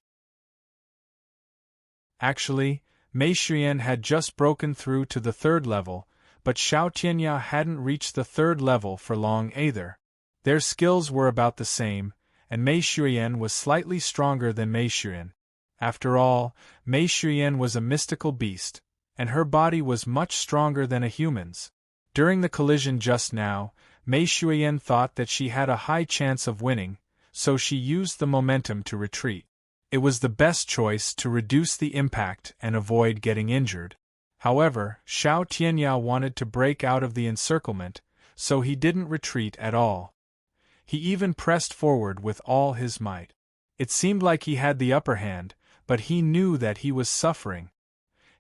Actually, Mei Shuyan had just broken through to the 3rd level, but Xiao Tianya hadn't reached the 3rd level for long either. Their skills were about the same, and Mei Shuyan was slightly stronger than Mei Shuyan. After all, Mei Shuyan was a mystical beast, and her body was much stronger than a human's. During the collision just now, Mei Shuyan thought that she had a high chance of winning, so she used the momentum to retreat. It was the best choice to reduce the impact and avoid getting injured. However, Xiao Tianya wanted to break out of the encirclement, so he didn't retreat at all. He even pressed forward with all his might. It seemed like he had the upper hand, but he knew that he was suffering.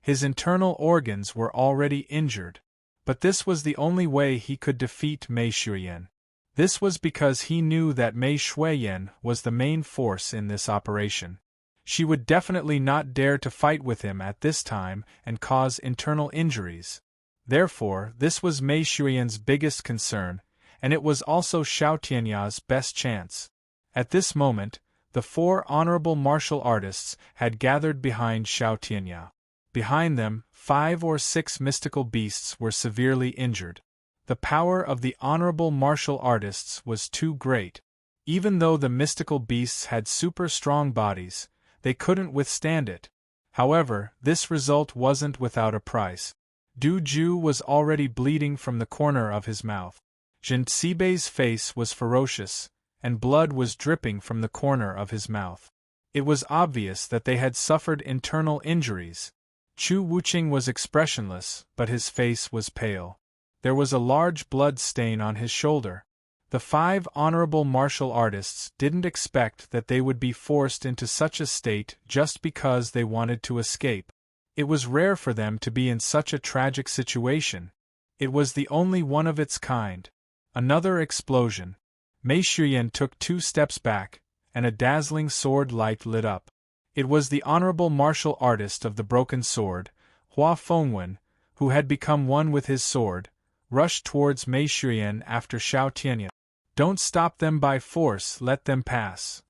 His internal organs were already injured. But this was the only way he could defeat Mei Shuyan. This was because he knew that Mei Shuyan was the main force in this operation. She would definitely not dare to fight with him at this time and cause internal injuries. Therefore, this was Mei Shuyan's biggest concern, and it was also Xiao Tianya's best chance. At this moment, the 4 honorable martial artists had gathered behind Xiao Tianya. Behind them, 5 or 6 mystical beasts were severely injured. The power of the honorable martial artists was too great. Even though the mystical beasts had super strong bodies, they couldn't withstand it. However, this result wasn't without a price. Du Ju was already bleeding from the corner of his mouth. Jin Sibei's face was ferocious, and blood was dripping from the corner of his mouth. It was obvious that they had suffered internal injuries. Chu Wuqing was expressionless, but his face was pale. There was a large blood stain on his shoulder. The 5 honorable martial artists didn't expect that they would be forced into such a state just because they wanted to escape. It was rare for them to be in such a tragic situation. It was the only one of its kind. Another explosion. Mei Shuyan took 2 steps back, and a dazzling sword light lit up. It was the honorable martial artist of the broken sword, Hua Fengwen, who had become one with his sword, rushed towards Mei Shuyan after Xiao Tianya. "Don't stop them by force, let them pass."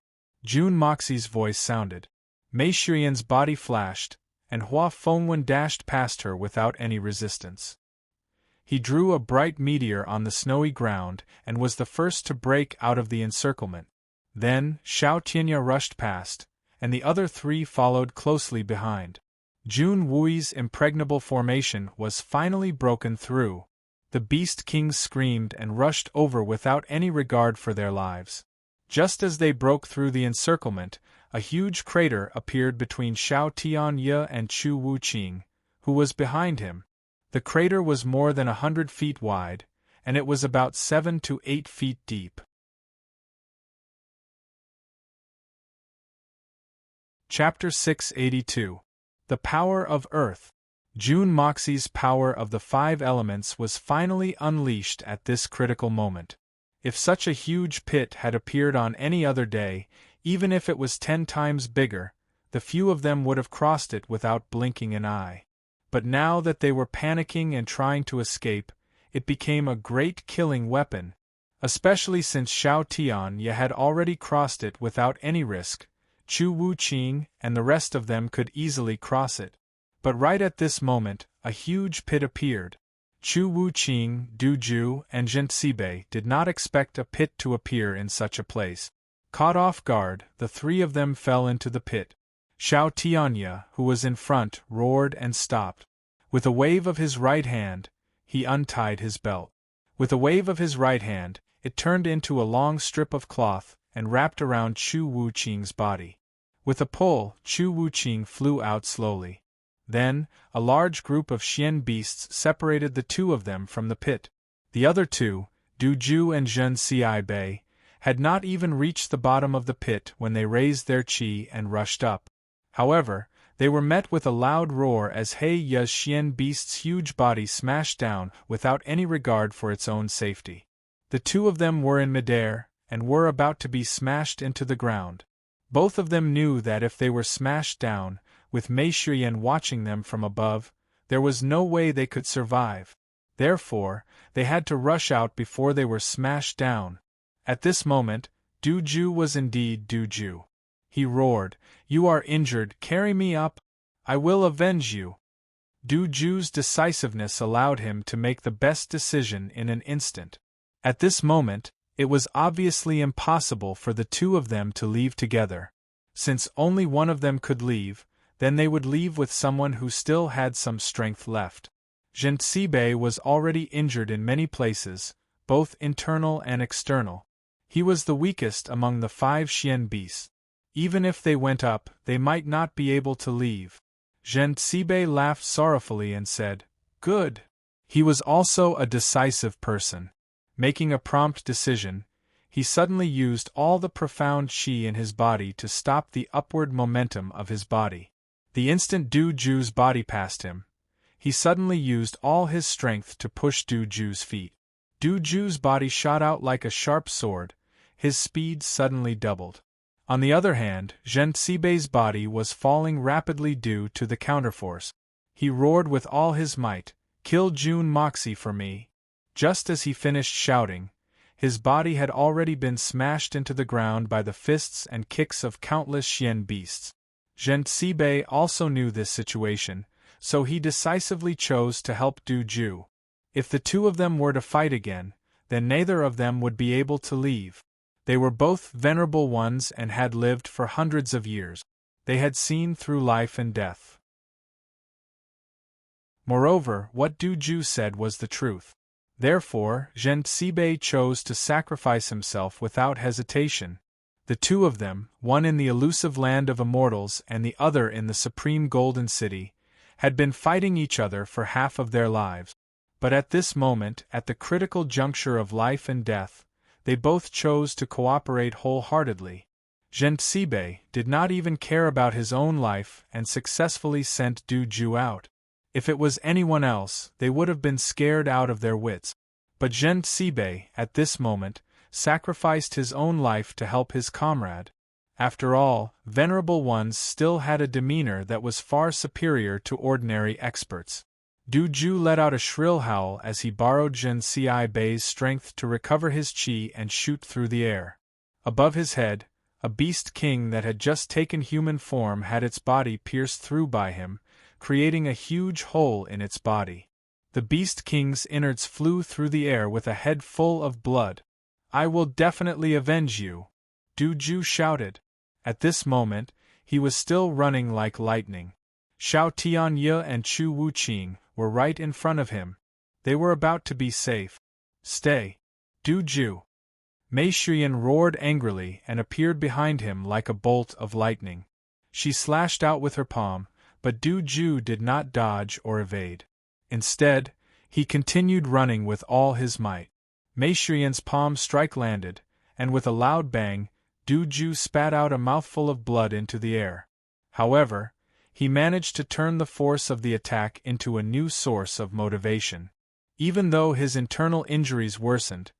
Jun Moxie's voice sounded. Mei Shuyan's body flashed, and Hua Fengwen dashed past her without any resistance. He drew a bright meteor on the snowy ground and was the first to break out of the encirclement. Then, Xiao Tianya rushed past, and the other 3 followed closely behind. Jun Wui's impregnable formation was finally broken through. The Beast Kings screamed and rushed over without any regard for their lives. Just as they broke through the encirclement, a huge crater appeared between Xiao Tianya and Chu Wuqing, who was behind him. The crater was more than 100 feet wide, and it was about 7 to 8 feet deep. Chapter 682. The Power of Earth. Jun Moxie's power of the 5 elements was finally unleashed at this critical moment. If such a huge pit had appeared on any other day, even if it was 10 times bigger, the few of them would have crossed it without blinking an eye. But now that they were panicking and trying to escape, it became a great killing weapon, especially since Xiao Tianya had already crossed it without any risk. Chu Wuqing and the rest of them could easily cross it. But right at this moment, a huge pit appeared. Chu Wuqing, Du Ju, and Zhenxibe did not expect a pit to appear in such a place. Caught off guard, the three of them fell into the pit. Xiao Tianye, who was in front, roared and stopped. With a wave of his right hand, he untied his belt. With a wave of his right hand, it turned into a long strip of cloth and wrapped around Chu Wuqing's body. With a pull, Chu Wuqing flew out slowly. Then, a large group of Xian beasts separated the two of them from the pit. The other two, Du Ju and Zhenxibe, had not even reached the bottom of the pit when they raised their qi and rushed up. However, they were met with a loud roar as He Ye's Xian beast's huge body smashed down without any regard for its own safety. The two of them were in midair, and were about to be smashed into the ground. Both of them knew that if they were smashed down, with Mei Shuyan watching them from above, there was no way they could survive. Therefore, they had to rush out before they were smashed down. At this moment, Du Ju was indeed Du Ju. He roared, "You are injured, carry me up! I will avenge you!" Du Ju's decisiveness allowed him to make the best decision in an instant. At this moment, it was obviously impossible for the two of them to leave together. Since only one of them could leave, then they would leave with someone who still had some strength left. Zhenxibe was already injured in many places, both internal and external. He was the weakest among the 5 Xian beasts. Even if they went up, they might not be able to leave. Zhenxibe laughed sorrowfully and said, "Good." He was also a decisive person. Making a prompt decision, he suddenly used all the profound qi in his body to stop the upward momentum of his body. The instant Du Ju's body passed him, he suddenly used all his strength to push Du Ju's feet. Du Ju's body shot out like a sharp sword, his speed suddenly doubled. On the other hand, Zhenxibe's body was falling rapidly due to the counterforce. He roared with all his might, "Kill Jun Moxie for me!" Just as he finished shouting, his body had already been smashed into the ground by the fists and kicks of countless Xian beasts. Zhenxibe also knew this situation, so he decisively chose to help Du Ju. If the two of them were to fight again, then neither of them would be able to leave. They were both venerable ones and had lived for hundreds of years. They had seen through life and death. Moreover, what Du Ju said was the truth. Therefore, Zhenxibe chose to sacrifice himself without hesitation. The two of them, one in the elusive land of immortals and the other in the supreme golden city, had been fighting each other for half of their lives. But at this moment, at the critical juncture of life and death, they both chose to cooperate wholeheartedly. Zhenxibe did not even care about his own life and successfully sent Du Ju out. If it was anyone else, they would have been scared out of their wits. But Zhenxibe, at this moment, sacrificed his own life to help his comrade. After all, venerable ones still had a demeanor that was far superior to ordinary experts. Du Ju let out a shrill howl as he borrowed Zhenxibe's strength to recover his qi and shoot through the air. Above his head, a beast king that had just taken human form had its body pierced through by him, creating a huge hole in its body. The beast king's innards flew through the air with a head full of blood. "I will definitely avenge you," Du Ju shouted. At this moment, he was still running like lightning. Xiao Tianye and Chu Wuqing were right in front of him. They were about to be safe. "Stay, Du Ju!" Mei Shuyan roared angrily and appeared behind him like a bolt of lightning. She slashed out with her palm, but Du Ju did not dodge or evade. Instead, he continued running with all his might. Mei Shuyan's palm strike landed, and with a loud bang, Du Ju spat out a mouthful of blood into the air. However, he managed to turn the force of the attack into a new source of motivation. Even though his internal injuries worsened,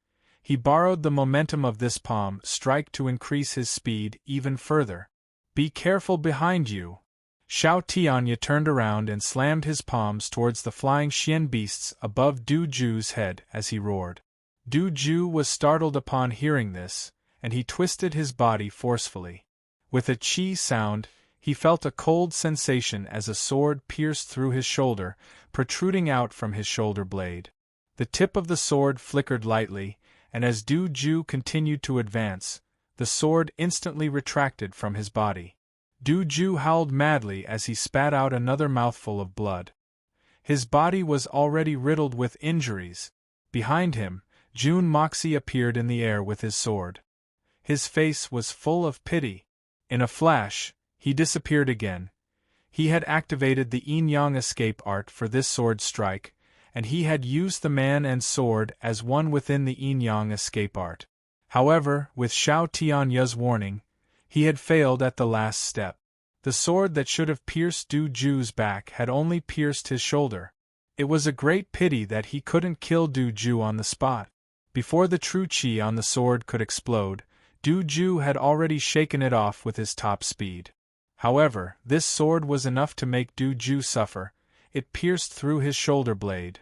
he borrowed the momentum of this palm strike to increase his speed even further. "Be careful behind you!" Xiao Tianye turned around and slammed his palms towards the flying Xian beasts above Du Ju's head as he roared. Du Ju was startled upon hearing this, and he twisted his body forcefully. With a qi sound, he felt a cold sensation as a sword pierced through his shoulder, protruding out from his shoulder blade. The tip of the sword flickered lightly, and as Du Ju continued to advance, the sword instantly retracted from his body. Du Ju howled madly as he spat out another mouthful of blood. His body was already riddled with injuries. Behind him, Jun Moxie appeared in the air with his sword. His face was full of pity. In a flash, he disappeared again. He had activated the yin-yang escape art for this sword strike, and he had used the man and sword as one within the yin-yang escape art. However, with Xiao Tianya's warning, he had failed at the last step. The sword that should have pierced Du Ju's back had only pierced his shoulder. It was a great pity that he couldn't kill Du Ju on the spot. Before the true qi on the sword could explode, Du Ju had already shaken it off with his top speed. However, this sword was enough to make Du Ju suffer. It pierced through his shoulder blade.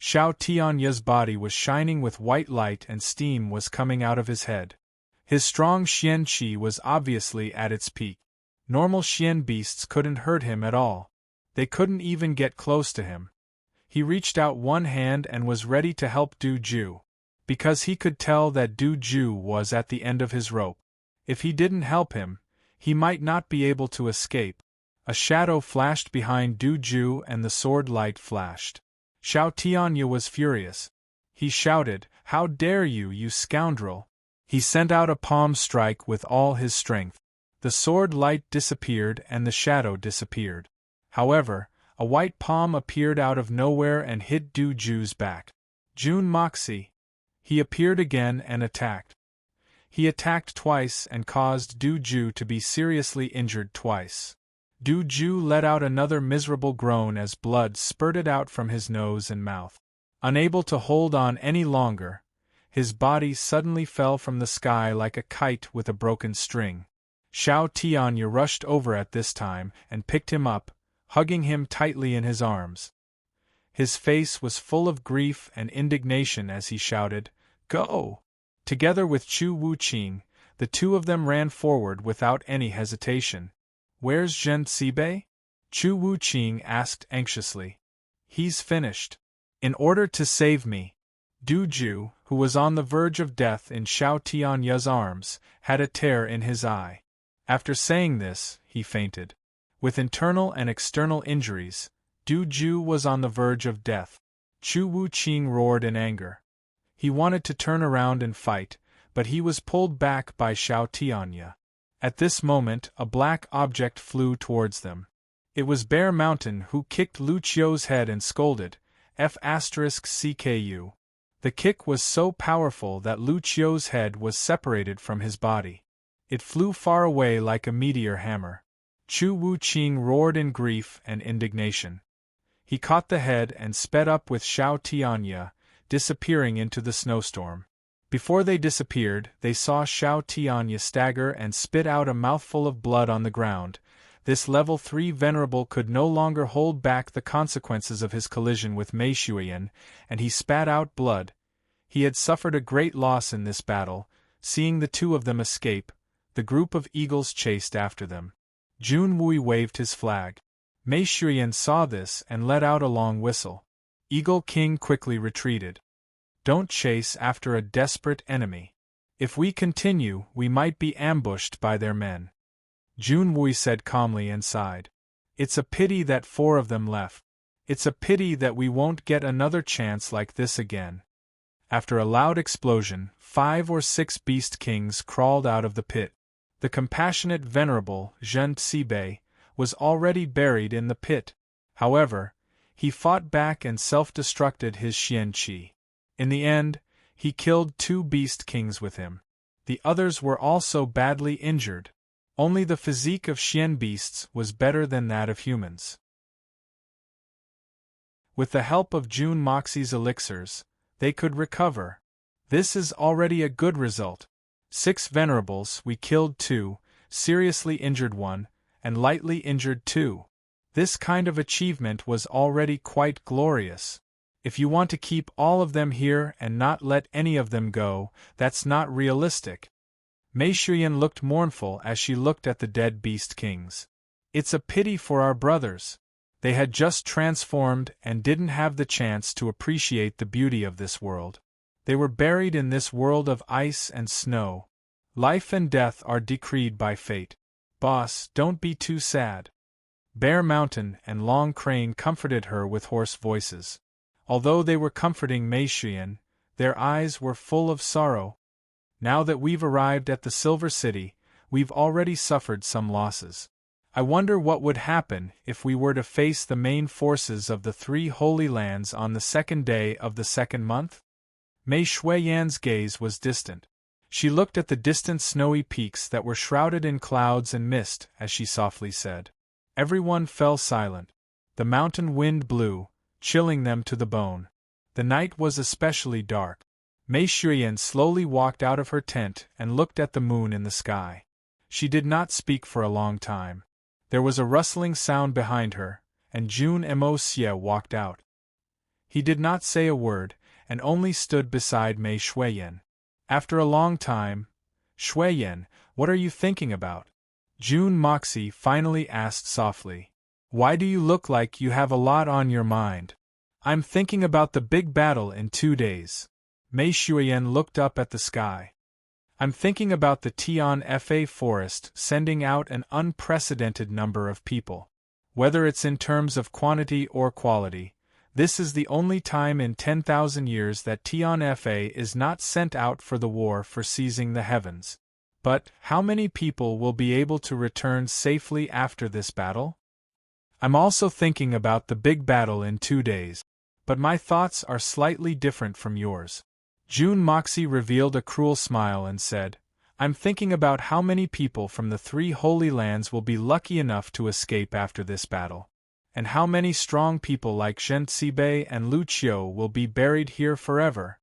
Xiao Tianya's body was shining with white light and steam was coming out of his head. His strong Xian qi was obviously at its peak. Normal Xian beasts couldn't hurt him at all. They couldn't even get close to him. He reached out one hand and was ready to help Du Ju, because he could tell that Du Ju was at the end of his rope. If he didn't help him, he might not be able to escape. A shadow flashed behind Du Ju and the sword light flashed. Xiao Tianya was furious. He shouted, "How dare you, you scoundrel!" He sent out a palm strike with all his strength. The sword light disappeared and the shadow disappeared. However, a white palm appeared out of nowhere and hit Du Ju's back. Jun Moxie. He appeared again and attacked. He attacked twice and caused Du Ju to be seriously injured twice. Du Ju let out another miserable groan as blood spurted out from his nose and mouth. Unable to hold on any longer, his body suddenly fell from the sky like a kite with a broken string. Xiao Tianya rushed over at this time and picked him up, hugging him tightly in his arms. His face was full of grief and indignation as he shouted, "Go!" Together with Chu Wuqing, the two of them ran forward without any hesitation. "Where's Zhen Sibei?" Chu Wuqing asked anxiously. "He's finished. In order to save me." Du Ju, who was on the verge of death in Xiao Tianya's arms, had a tear in his eye. After saying this, he fainted. With internal and external injuries, Du Ju was on the verge of death. Chu Wuqing roared in anger. He wanted to turn around and fight, but he was pulled back by Xiao Tianya. At this moment, a black object flew towards them. It was Bear Mountain, who kicked Lu Qiu's head and scolded, "F***CKU." The kick was so powerful that Lu Qiu's head was separated from his body. It flew far away like a meteor hammer. Chu Wuqing roared in grief and indignation. He caught the head and sped up with Xiao Tianya, disappearing into the snowstorm. Before they disappeared, they saw Xiao Tianya stagger and spit out a mouthful of blood on the ground. This level 3 venerable could no longer hold back the consequences of his collision with Mei Shuiyan, and he spat out blood. He had suffered a great loss in this battle. Seeing the two of them escape, the group of eagles chased after them. Jun Wui waved his flag. Mei Shuiyan saw this and let out a long whistle. Eagle King quickly retreated. Don't chase after a desperate enemy. If we continue, we might be ambushed by their men. Jun Wui said calmly and sighed. It's a pity that 4 of them left. It's a pity that we won't get another chance like this again. After a loud explosion, 5 or 6 beast kings crawled out of the pit. The compassionate venerable Zhen Sibei was already buried in the pit. However, he fought back and self-destructed his Xian qi. In the end, he killed 2 beast kings with him. The others were also badly injured. Only the physique of Xian beasts was better than that of humans. With the help of Jun Moxie's elixirs, they could recover. This is already a good result. 6 venerables, we killed 2, seriously injured 1, and lightly injured 2. This kind of achievement was already quite glorious. If you want to keep all of them here and not let any of them go, that's not realistic. Mei Shuiyan looked mournful as she looked at the dead beast kings. It's a pity for our brothers. They had just transformed and didn't have the chance to appreciate the beauty of this world. They were buried in this world of ice and snow. Life and death are decreed by fate. Boss, don't be too sad. Bear Mountain and Long Crane comforted her with hoarse voices. Although they were comforting Mei Xuan, their eyes were full of sorrow. Now that we've arrived at the Silver City, we've already suffered some losses. I wonder what would happen if we were to face the main forces of the three Holy Lands on the second day of the second month? Mei Xuan's gaze was distant. She looked at the distant snowy peaks that were shrouded in clouds and mist as she softly said. Everyone fell silent. The mountain wind blew, chilling them to the bone. The night was especially dark. Mei Xuan slowly walked out of her tent and looked at the moon in the sky. She did not speak for a long time. There was a rustling sound behind her, and Jun Mo Xie walked out. He did not say a word, and only stood beside Mei Xuan. After a long time, Xuan, what are you thinking about? Jun Moxie finally asked softly. Why do you look like you have a lot on your mind? I'm thinking about the big battle in 2 days. Mei Xuan looked up at the sky. I'm thinking about the Tian Fa forest sending out an unprecedented number of people. Whether it's in terms of quantity or quality, this is the only time in 10,000 years that Tian Fa is not sent out for the war for seizing the heavens. But how many people will be able to return safely after this battle? I'm also thinking about the big battle in 2 days, but my thoughts are slightly different from yours. Jun Moxie revealed a cruel smile and said, I'm thinking about how many people from the three Holy Lands will be lucky enough to escape after this battle, and how many strong people like Zhen Zibei and Lu Qiu will be buried here forever.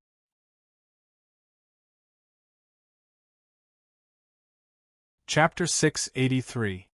Chapter 683.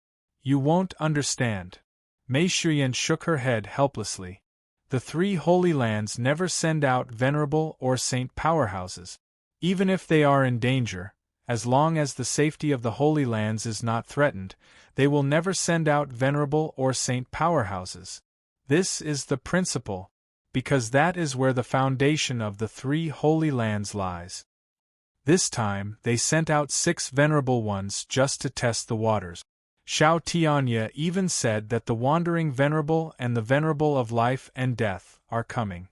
You won't understand. Mei Xuan shook her head helplessly. The three Holy Lands never send out venerable or saint powerhouses. Even if they are in danger, as long as the safety of the Holy Lands is not threatened, they will never send out venerable or saint powerhouses. This is the principle, because that is where the foundation of the three Holy Lands lies. This time, they sent out 6 venerable ones just to test the waters. Xiao Tianye even said that the wandering venerable and the venerable of life and death are coming.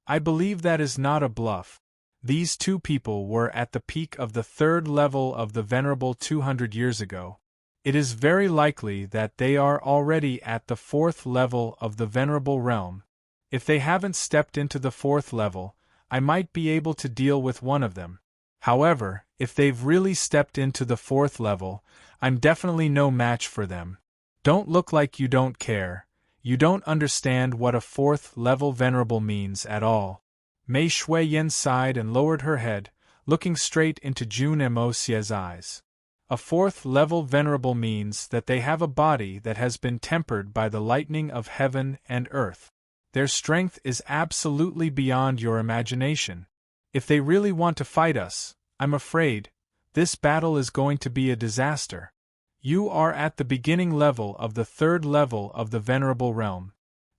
I believe that is not a bluff. These 2 people were at the peak of the 3rd level of the venerable 200 years ago. It is very likely that they are already at the 4th level of the venerable realm. If they haven't stepped into the 4th level, I might be able to deal with one of them. However, if they've really stepped into the 4th level, I'm definitely no match for them. Don't look like you don't care. You don't understand what a 4th level venerable means at all. Mei Xuan sighed and lowered her head, looking straight into Jun Mo Xie's eyes. A 4th level venerable means that they have a body that has been tempered by the lightning of heaven and earth. Their strength is absolutely beyond your imagination. If they really want to fight us, I'm afraid, this battle is going to be a disaster. You are at the beginning level of the 3rd level of the venerable realm.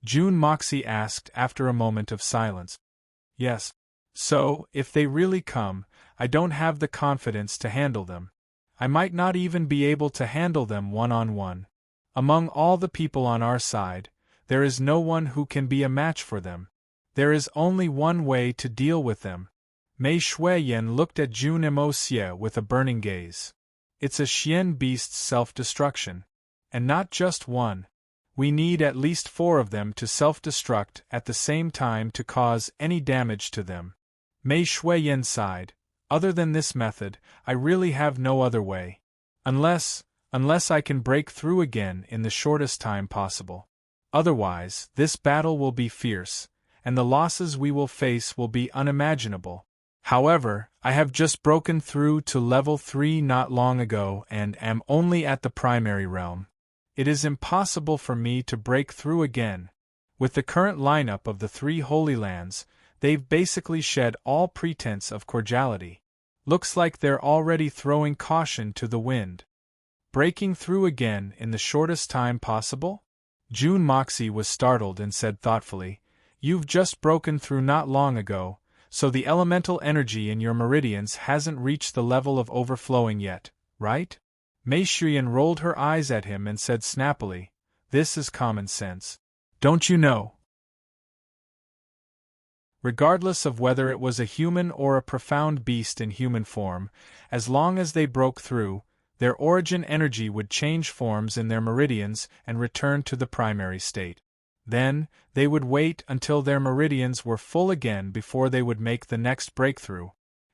Jun Moxie asked after a moment of silence. Yes. So, if they really come, I don't have the confidence to handle them. I might not even be able to handle them one-on-one. Among all the people on our side, there is no one who can be a match for them. There is only one way to deal with them. Mei Xuan looked at Jun Mo Xie with a burning gaze. It's a Xian beast's self-destruction. And not just one. We need at least 4 of them to self-destruct at the same time to cause any damage to them. Mei Xuan sighed. Other than this method, I really have no other way. Unless I can break through again in the shortest time possible. Otherwise, this battle will be fierce, and the losses we will face will be unimaginable. However, I have just broken through to level 3 not long ago and am only at the primary realm. It is impossible for me to break through again. With the current lineup of the 3 Holy Lands, they've basically shed all pretense of cordiality. Looks like they're already throwing caution to the wind. Breaking through again in the shortest time possible? June Moxie was startled and said thoughtfully, "You've just broken through not long ago, so the elemental energy in your meridians hasn't reached the level of overflowing yet, right?" Mei Shuyan rolled her eyes at him and said snappily, "This is common sense. Don't you know?" Regardless of whether it was a human or a profound beast in human form, as long as they broke through, their origin energy would change forms in their meridians and return to the primary state. Then, they would wait until their meridians were full again before they would make the next breakthrough.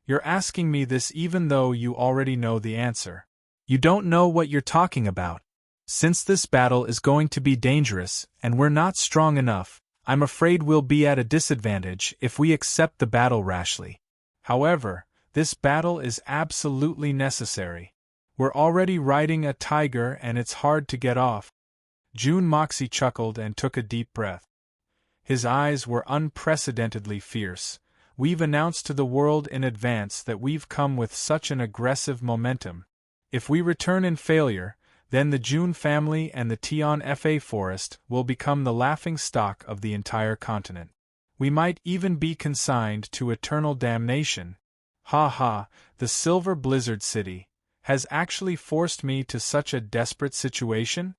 You're asking me this even though you already know the answer. You don't know what you're talking about. Since this battle is going to be dangerous and we're not strong enough, I'm afraid we'll be at a disadvantage if we accept the battle rashly. However, this battle is absolutely necessary. We're already riding a tiger and it's hard to get off." June Moxie chuckled and took a deep breath. His eyes were unprecedentedly fierce. "We've announced to the world in advance that we've come with such an aggressive momentum. If we return in failure, then the June family and the Tian Fa forest will become the laughing stock of the entire continent. We might even be consigned to eternal damnation. Ha ha, the Silver Blizzard City has actually forced me to such a desperate situation?"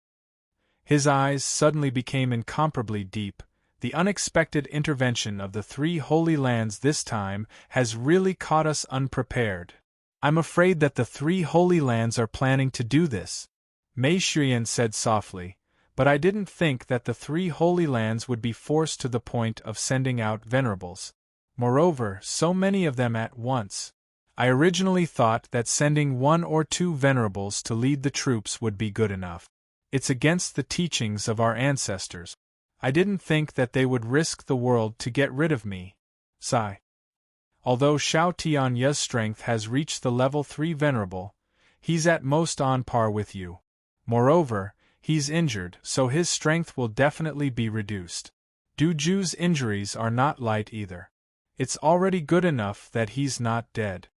His eyes suddenly became incomparably deep. "The unexpected intervention of the three holy lands this time has really caught us unprepared. I'm afraid that the three holy lands are planning to do this," Mei Shuyan said softly, "but I didn't think that the three holy lands would be forced to the point of sending out venerables. Moreover, so many of them at once. I originally thought that sending 1 or 2 venerables to lead the troops would be good enough. It's against the teachings of our ancestors. I didn't think that they would risk the world to get rid of me." Sigh. Although Shao Tianya's strength has reached the level 3 venerable, he's at most on par with you. Moreover, he's injured, so his strength will definitely be reduced. Du Ju's injuries are not light either. It's already good enough that he's not dead.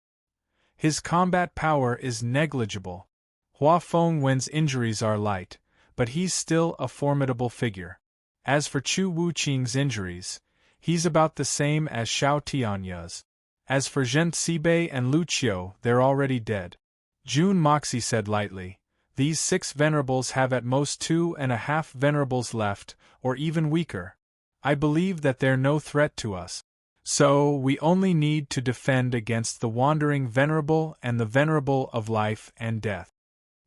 His combat power is negligible. Hua Fengwen's injuries are light, but he's still a formidable figure. As for Chu Wuqing's injuries, he's about the same as Shao Tianya's. As for Zhen Sibei and Lu Qiu, they're already dead. June Moxie said lightly, "These 6 venerables have at most 2.5 venerables left, or even weaker. I believe that they're no threat to us. So, we only need to defend against the wandering venerable and the venerable of life and death."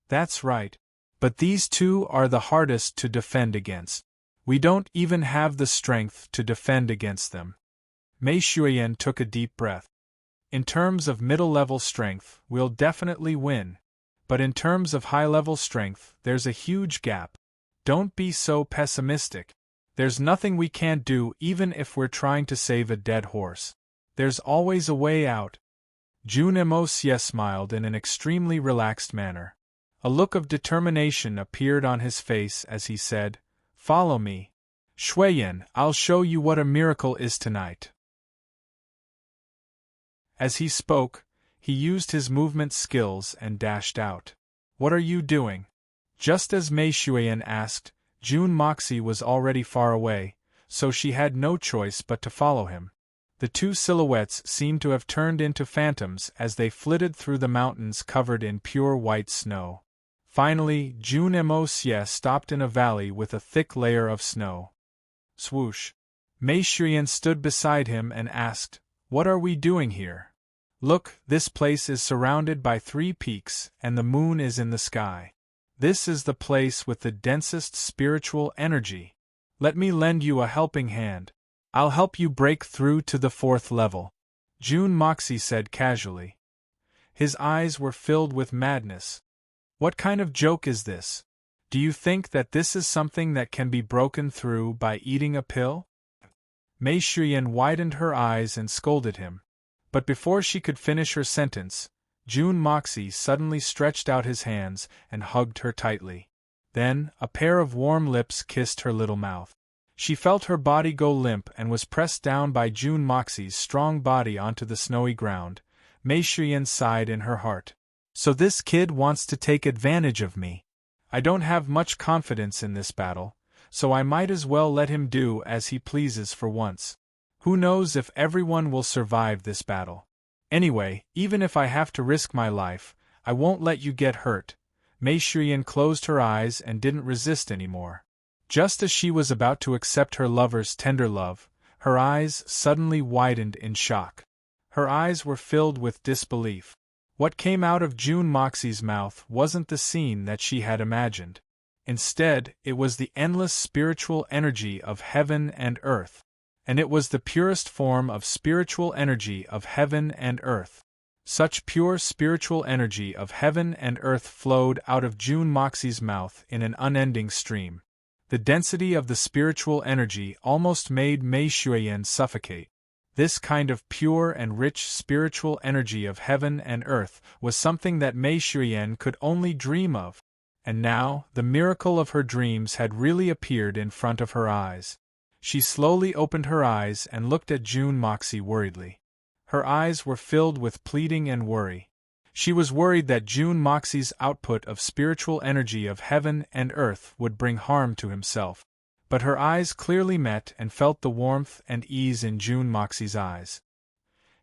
"That's right. But these 2 are the hardest to defend against. We don't even have the strength to defend against them." Mei Shuyan took a deep breath. "In terms of middle-level strength, we'll definitely win. But in terms of high-level strength, there's a huge gap. Don't be so pessimistic. There's nothing we can't do even if we're trying to save a dead horse. There's always a way out." June Moxie smiled in an extremely relaxed manner. A look of determination appeared on his face as he said, "Follow me. Shuiyan, I'll show you what a miracle is tonight." As he spoke, he used his movement skills and dashed out. "What are you doing?" Just as Mei Shuyan asked, June Moxie was already far away, so she had no choice but to follow him. The 2 silhouettes seemed to have turned into phantoms as they flitted through the mountains covered in pure white snow. Finally, June Moxie stopped in a valley with a thick layer of snow. Swoosh! Mei Shuyan stood beside him and asked, "What are we doing here?" "Look, this place is surrounded by 3 peaks, and the moon is in the sky. This is the place with the densest spiritual energy. Let me lend you a helping hand. I'll help you break through to the 4th level," June Moxie said casually. His eyes were filled with madness. "What kind of joke is this? Do you think that this is something that can be broken through by eating a pill?" Mei Shuyan widened her eyes and scolded him. But before she could finish her sentence, June Moxie suddenly stretched out his hands and hugged her tightly. Then, a pair of warm lips kissed her little mouth. She felt her body go limp and was pressed down by June Moxie's strong body onto the snowy ground. Mei Shuyan sighed in her heart. "So this kid wants to take advantage of me. I don't have much confidence in this battle, so I might as well let him do as he pleases for once. Who knows if everyone will survive this battle? Anyway, even if I have to risk my life, I won't let you get hurt. Mei Shuyan closed her eyes and didn't resist anymore. Just as she was about to accept her lover's tender love, her eyes suddenly widened in shock. Her eyes were filled with disbelief. What came out of June Moxie's mouth wasn't the scene that she had imagined. Instead, it was the endless spiritual energy of heaven and earth. And it was the purest form of spiritual energy of heaven and earth. Such pure spiritual energy of heaven and earth flowed out of June Moxie's mouth in an unending stream. The density of the spiritual energy almost made Mei Shuyan suffocate. This kind of pure and rich spiritual energy of heaven and earth was something that Mei Shuyan could only dream of. And now, the miracle of her dreams had really appeared in front of her eyes. She slowly opened her eyes and looked at June Moxie worriedly. Her eyes were filled with pleading and worry. She was worried that June Moxie's output of spiritual energy of heaven and earth would bring harm to himself. But her eyes clearly met and felt the warmth and ease in June Moxie's eyes.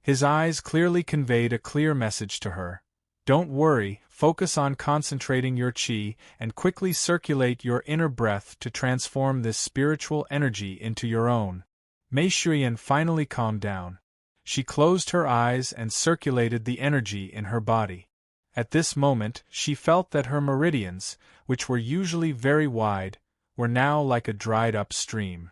His eyes clearly conveyed a clear message to her. Don't worry, focus on concentrating your qi and quickly circulate your inner breath to transform this spiritual energy into your own. Mei Shuyan finally calmed down. She closed her eyes and circulated the energy in her body. At this moment, she felt that her meridians, which were usually very wide, were now like a dried-up stream.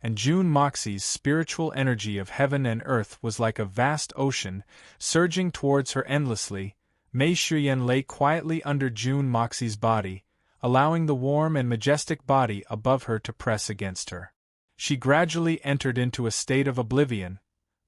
And June Moxie's spiritual energy of heaven and earth was like a vast ocean, surging towards her endlessly. Mei Shuyan lay quietly under June Moxie's body, allowing the warm and majestic body above her to press against her. She gradually entered into a state of oblivion.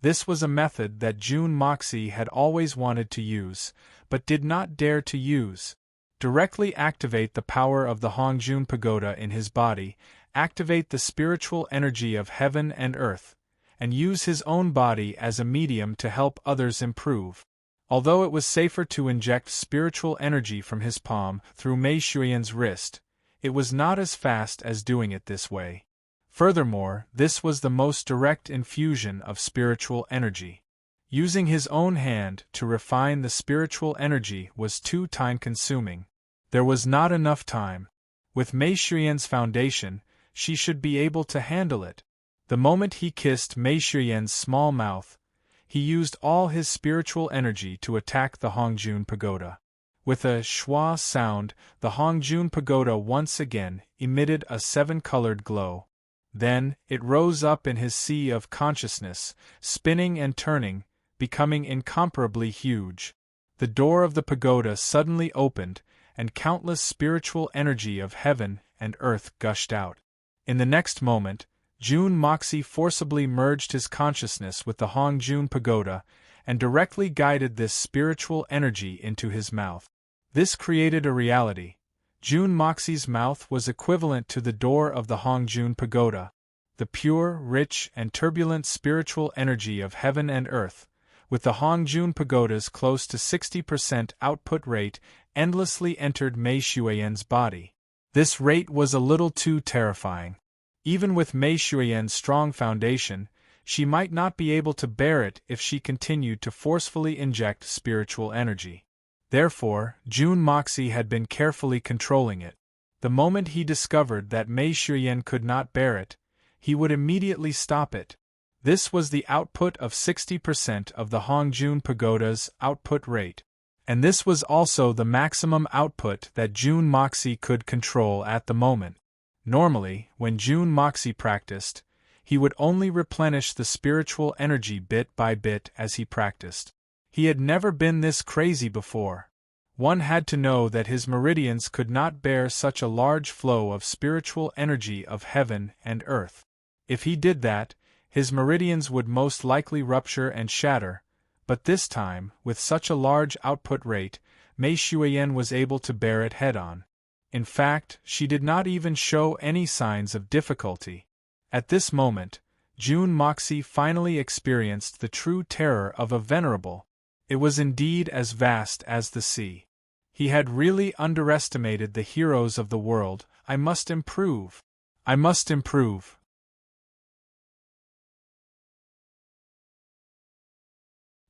This was a method that June Moxie had always wanted to use, but did not dare to use. Directly activate the power of the Hongjun Pagoda in his body, activate the spiritual energy of heaven and earth, and use his own body as a medium to help others improve. Although it was safer to inject spiritual energy from his palm through Mei Shuyan's wrist, it was not as fast as doing it this way. Furthermore, this was the most direct infusion of spiritual energy. Using his own hand to refine the spiritual energy was too time-consuming. There was not enough time. With Mei Shuyan's foundation, she should be able to handle it. The moment he kissed Mei Shuyan's small mouth, he used all his spiritual energy to attack the Hongjun Pagoda. With a schwa sound, the Hongjun Pagoda once again emitted a seven-colored glow. Then, it rose up in his sea of consciousness, spinning and turning, becoming incomparably huge. The door of the pagoda suddenly opened, and countless spiritual energy of heaven and earth gushed out. In the next moment, June Moxie forcibly merged his consciousness with the Hongjun Pagoda, and directly guided this spiritual energy into his mouth. This created a reality. June Moxie's mouth was equivalent to the door of the Hongjun Pagoda. The pure, rich, and turbulent spiritual energy of heaven and earth, with the Hongjun Pagoda's close to 60% output rate, endlessly entered Mei Shuyan's body. This rate was a little too terrifying. Even with Mei Shuyan's strong foundation, she might not be able to bear it if she continued to forcefully inject spiritual energy. Therefore, June Moxie had been carefully controlling it. The moment he discovered that Mei Shuyan could not bear it, he would immediately stop it. This was the output of 60% of the Hongjun Pagoda's output rate. And this was also the maximum output that June Moxie could control at the moment. Normally, when June Moxie practiced, he would only replenish the spiritual energy bit by bit as he practiced. He had never been this crazy before. One had to know that his meridians could not bear such a large flow of spiritual energy of heaven and earth. If he did that, his meridians would most likely rupture and shatter, but this time, with such a large output rate, Mei Shuyan was able to bear it head-on. In fact, she did not even show any signs of difficulty. At this moment, June Moxie finally experienced the true terror of a venerable. It was indeed as vast as the sea. He had really underestimated the heroes of the world. I must improve. I must improve.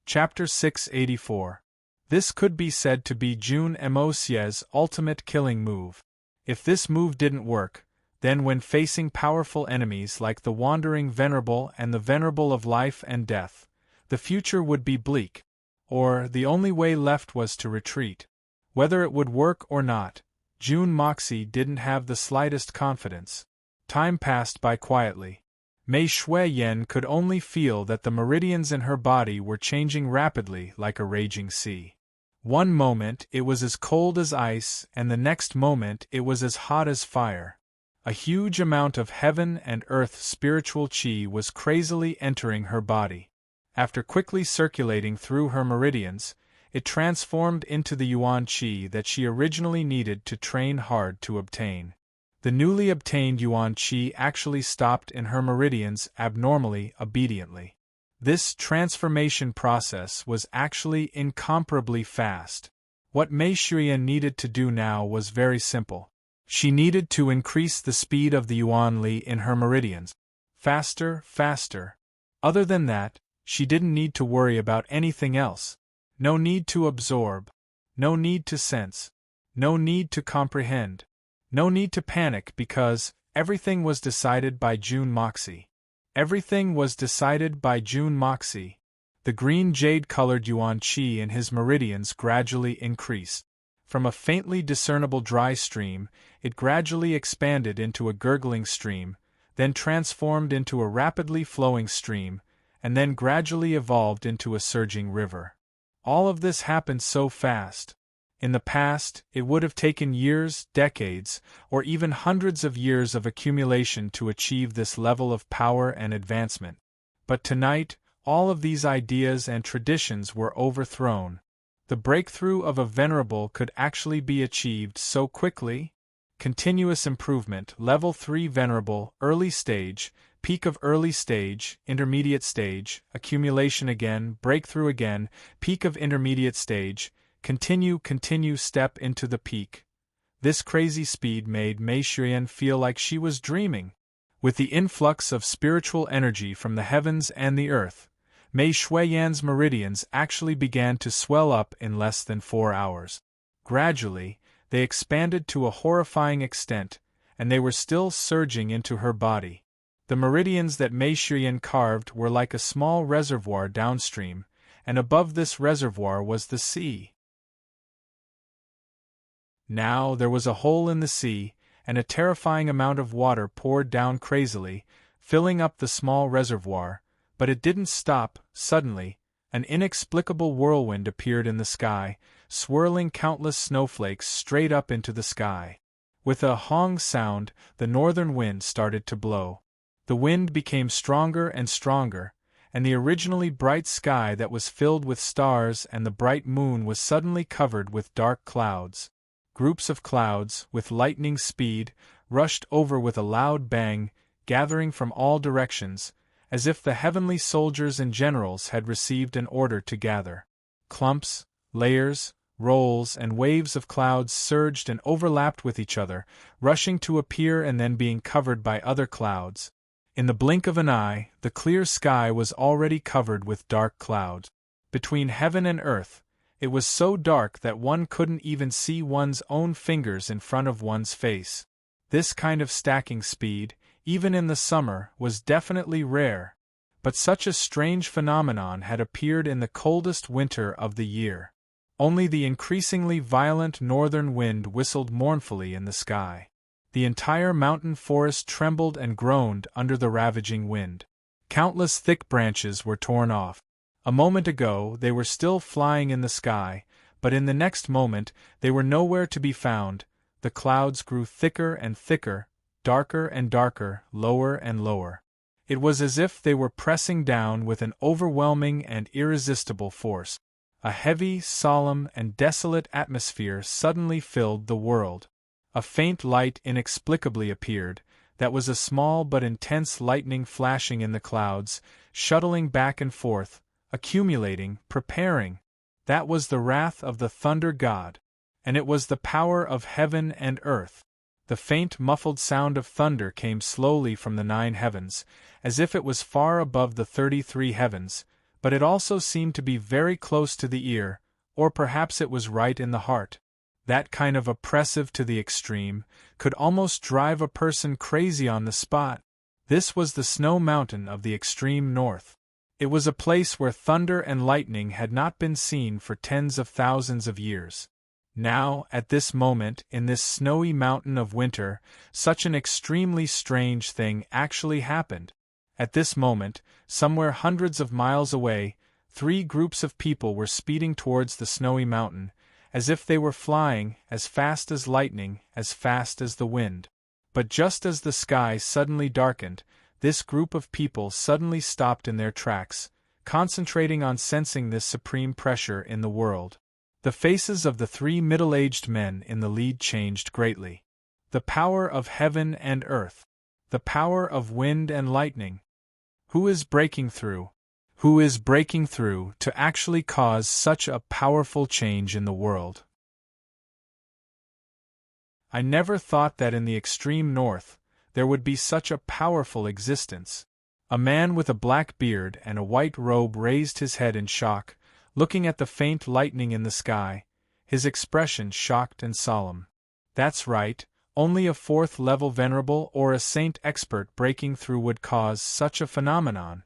Chapter 684. This could be said to be Jun Emosie's ultimate killing move. If this move didn't work, then when facing powerful enemies like the Wandering Venerable and the Venerable of Life and Death, the future would be bleak, or the only way left was to retreat. Whether it would work or not, Jun Moxie didn't have the slightest confidence. Time passed by quietly. Mei Shui-yen could only feel that the meridians in her body were changing rapidly like a raging sea. One moment it was as cold as ice, and the next moment it was as hot as fire. A huge amount of heaven and earth spiritual qi was crazily entering her body. After quickly circulating through her meridians, it transformed into the yuan qi that she originally needed to train hard to obtain. The newly obtained yuan qi actually stopped in her meridians abnormally obediently. This transformation process was actually incomparably fast. What Mei Shui-yen needed to do now was very simple. She needed to increase the speed of the yuan li in her meridians. Faster, faster. Other than that, she didn't need to worry about anything else. No need to absorb. No need to sense. No need to comprehend. No need to panic because everything was decided by Jun Moxie. Everything was decided by Jun Moxie. The green jade-colored yuan qi in his meridians gradually increased. From a faintly discernible dry stream, it gradually expanded into a gurgling stream, then transformed into a rapidly flowing stream, and then gradually evolved into a surging river. All of this happened so fast. In the past, it would have taken years, decades, or even hundreds of years of accumulation to achieve this level of power and advancement. But tonight, all of these ideas and traditions were overthrown. The breakthrough of a venerable could actually be achieved so quickly. Continuous improvement, level 3 venerable, early stage, peak of early stage, intermediate stage, accumulation again, breakthrough again, peak of intermediate stage, continue step into the peak. This crazy speed made Mei Shui-yen feel like she was dreaming. With the influx of spiritual energy from the heavens and the earth, Mei Shui-yan's meridians actually began to swell up in less than 4 hours. Gradually, they expanded to a horrifying extent, and they were still surging into her body. The meridians that Mei Shui-yen carved were like a small reservoir downstream, and above this reservoir was the sea. Now there was a hole in the sea, and a terrifying amount of water poured down crazily, filling up the small reservoir, but it didn't stop. Suddenly, an inexplicable whirlwind appeared in the sky, swirling countless snowflakes straight up into the sky. With a hong sound, the northern wind started to blow. The wind became stronger and stronger, and the originally bright sky that was filled with stars and the bright moon was suddenly covered with dark clouds. Groups of clouds, with lightning speed, rushed over with a loud bang, gathering from all directions, as if the heavenly soldiers and generals had received an order to gather. Clumps, layers, rolls, and waves of clouds surged and overlapped with each other, rushing to appear and then being covered by other clouds. In the blink of an eye, the clear sky was already covered with dark clouds. Between heaven and earth, it was so dark that one couldn't even see one's own fingers in front of one's face. This kind of stacking speed, even in the summer, was definitely rare, but such a strange phenomenon had appeared in the coldest winter of the year. Only the increasingly violent northern wind whistled mournfully in the sky. The entire mountain forest trembled and groaned under the ravaging wind. Countless thick branches were torn off. A moment ago they were still flying in the sky, but in the next moment they were nowhere to be found. The clouds grew thicker and thicker, darker and darker, lower and lower. It was as if they were pressing down with an overwhelming and irresistible force. A heavy, solemn, and desolate atmosphere suddenly filled the world. A faint light inexplicably appeared, that was a small but intense lightning flashing in the clouds, shuttling back and forth, accumulating, preparing. That was the wrath of the thunder god. and it was the power of heaven and earth. The faint muffled sound of thunder came slowly from the 9 heavens, as if it was far above the 33 heavens, but it also seemed to be very close to the ear, or perhaps it was right in the heart. That kind of oppressive to the extreme, could almost drive a person crazy on the spot. This was the snow mountain of the extreme north. It was a place where thunder and lightning had not been seen for tens of thousands of years. Now, at this moment, in this snowy mountain of winter, such an extremely strange thing actually happened. At this moment, somewhere hundreds of miles away, 3 groups of people were speeding towards the snowy mountain, as if they were flying, as fast as lightning, as fast as the wind. But just as the sky suddenly darkened, this group of people suddenly stopped in their tracks, concentrating on sensing this supreme pressure in the world. The faces of the 3 middle-aged men in the lead changed greatly. The power of heaven and earth. The power of wind and lightning. Who is breaking through? Who is breaking through to actually cause such a powerful change in the world? I never thought that in the extreme north, there would be such a powerful existence. A man with a black beard and a white robe raised his head in shock, looking at the faint lightning in the sky, his expression shocked and solemn. That's right, only a 4th-level venerable or a saint expert breaking through would cause such a phenomenon.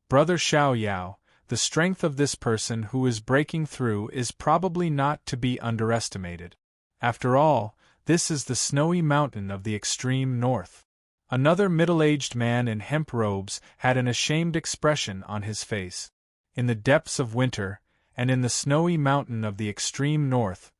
Brother Xiao Yao, the strength of this person who is breaking through is probably not to be underestimated. After all, this is the snowy mountain of the extreme north. Another middle-aged man in hemp robes had an ashamed expression on his face. In the depths of winter, and in the snowy mountain of the extreme north,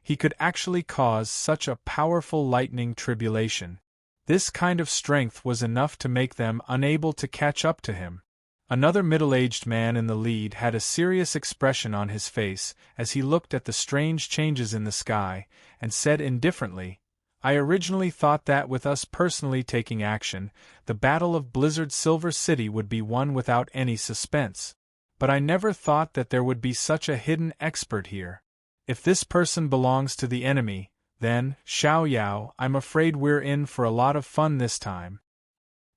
he could actually cause such a powerful lightning tribulation. This kind of strength was enough to make them unable to catch up to him. Another middle-aged man in the lead had a serious expression on his face as he looked at the strange changes in the sky, and said indifferently, "I originally thought that with us personally taking action, the Battle of Blizzard Silver City would be won without any suspense. But I never thought that there would be such a hidden expert here. If this person belongs to the enemy, then, Xiao Yao, I'm afraid we're in for a lot of fun this time.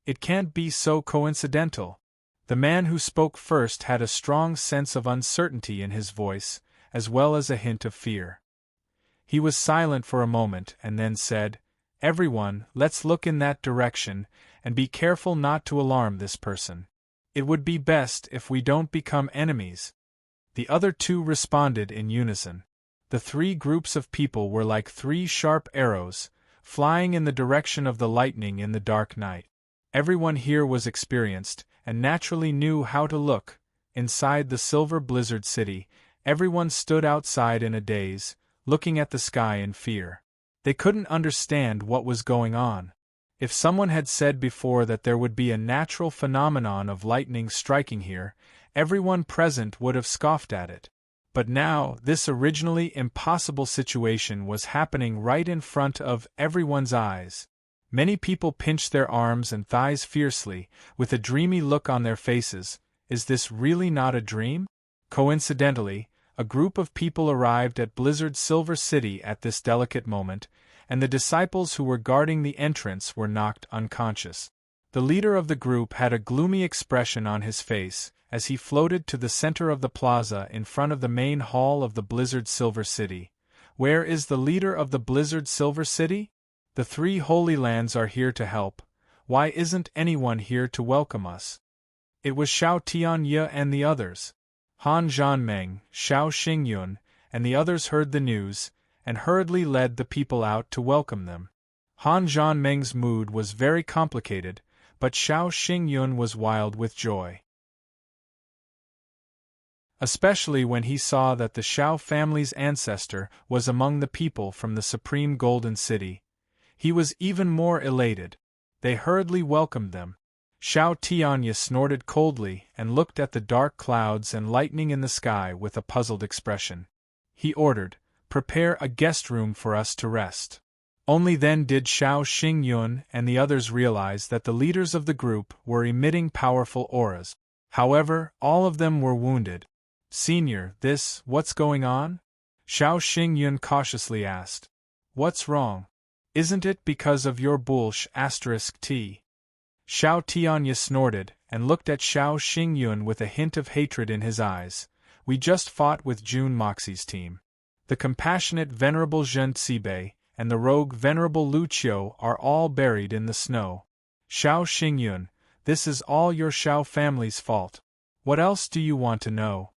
It can't be so coincidental." The man who spoke first had a strong sense of uncertainty in his voice, as well as a hint of fear. He was silent for a moment and then said, "Everyone, let's look in that direction, and be careful not to alarm this person. It would be best if we don't become enemies." The other 2 responded in unison. The 3 groups of people were like 3 sharp arrows, flying in the direction of the lightning in the dark night. Everyone here was experienced, and naturally knew how to look. Inside the Silver Blizzard City, everyone stood outside in a daze, looking at the sky in fear. They couldn't understand what was going on. If someone had said before that there would be a natural phenomenon of lightning striking here, everyone present would have scoffed at it. But now, this originally impossible situation was happening right in front of everyone's eyes. Many people pinched their arms and thighs fiercely, with a dreamy look on their faces. Is this really not a dream? Coincidentally, a group of people arrived at Blizzard Silver City at this delicate moment, and the disciples who were guarding the entrance were knocked unconscious. The leader of the group had a gloomy expression on his face, as he floated to the center of the plaza in front of the main hall of the Blizzard Silver City. Where is the leader of the Blizzard Silver City? The 3 Holy Lands are here to help. Why isn't anyone here to welcome us? It was Xiao Tianye and the others. Han Zhanmeng, Xiao Xingyun, and the others heard the news, and hurriedly led the people out to welcome them. Han Zhanmeng's mood was very complicated, but Xiao Xingyun was wild with joy. Especially when he saw that the Xiao family's ancestor was among the people from the Supreme Golden City. He was even more elated. They hurriedly welcomed them. Xiao Tianye snorted coldly and looked at the dark clouds and lightning in the sky with a puzzled expression. He ordered, "Prepare a guest room for us to rest." Only then did Xiao Xingyun and the others realize that the leaders of the group were emitting powerful auras. However, all of them were wounded. "Senior, what's going on?" Xiao Xingyun cautiously asked. What's wrong? Isn't it because of your bullsh*t? Xiao Tianya snorted, and looked at Xiao Xingyun with a hint of hatred in his eyes. We just fought with Jun Moxie's team. The compassionate Venerable Zhen Cibei and the rogue Venerable Lu Qiu are all buried in the snow. Xiao Xingyun, this is all your Xiao family's fault. What else do you want to know?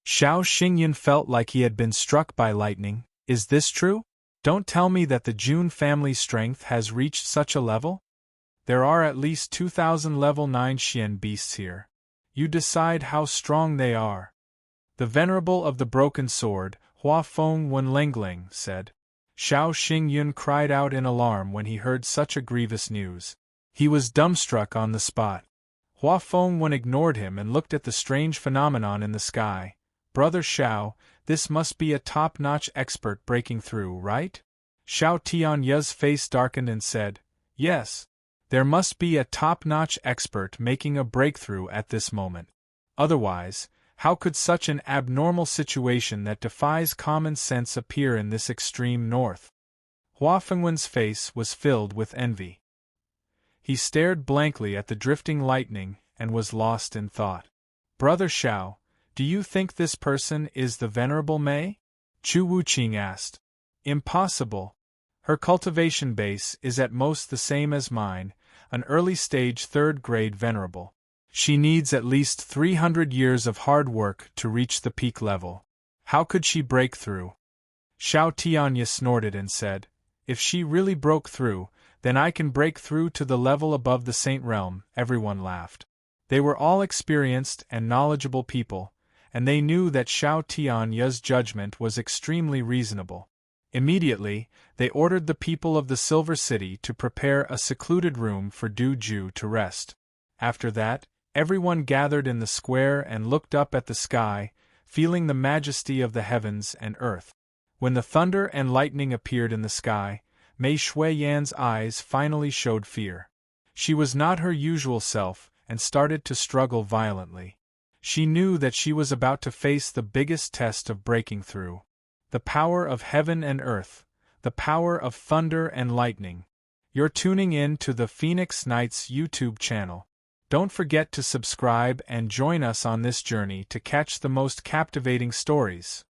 Xiao Xingyun felt like he had been struck by lightning. Is this true? Don't tell me that the Jun family's strength has reached such a level? There are at least 2,000 level 9 Xian beasts here. You decide how strong they are. The Venerable of the Broken Sword, Hua Feng Wen Lengling, said. Xiao Xingyun cried out in alarm when he heard such a grievous news. He was dumbstruck on the spot. Hua Feng Wen ignored him and looked at the strange phenomenon in the sky. Brother Xiao, this must be a top-notch expert breaking through, right? Xiao Tianya's face darkened and said, Yes. There must be a top-notch expert making a breakthrough at this moment. Otherwise, how could such an abnormal situation that defies common sense appear in this extreme north? Hua Fengwen's face was filled with envy. He stared blankly at the drifting lightning and was lost in thought. Brother Xiao, do you think this person is the Venerable Mei? Chu Wuqing asked. Impossible. Her cultivation base is at most the same as mine, an early-stage third-grade venerable. She needs at least 300 years of hard work to reach the peak level. How could she break through? Xiao Tianya snorted and said, If she really broke through, then I can break through to the level above the Saint Realm. Everyone laughed. They were all experienced and knowledgeable people, and they knew that Xiao Tianya's judgment was extremely reasonable. Immediately, they ordered the people of the Silver City to prepare a secluded room for Du Ju to rest. After that, everyone gathered in the square and looked up at the sky, feeling the majesty of the heavens and earth. When the thunder and lightning appeared in the sky, Mei Shuiyan's eyes finally showed fear. She was not her usual self and started to struggle violently. She knew that she was about to face the biggest test of breaking through. The power of heaven and earth, the power of thunder and lightning. You're tuning in to the Phoenix Knights YouTube channel. Don't forget to subscribe and join us on this journey to catch the most captivating stories.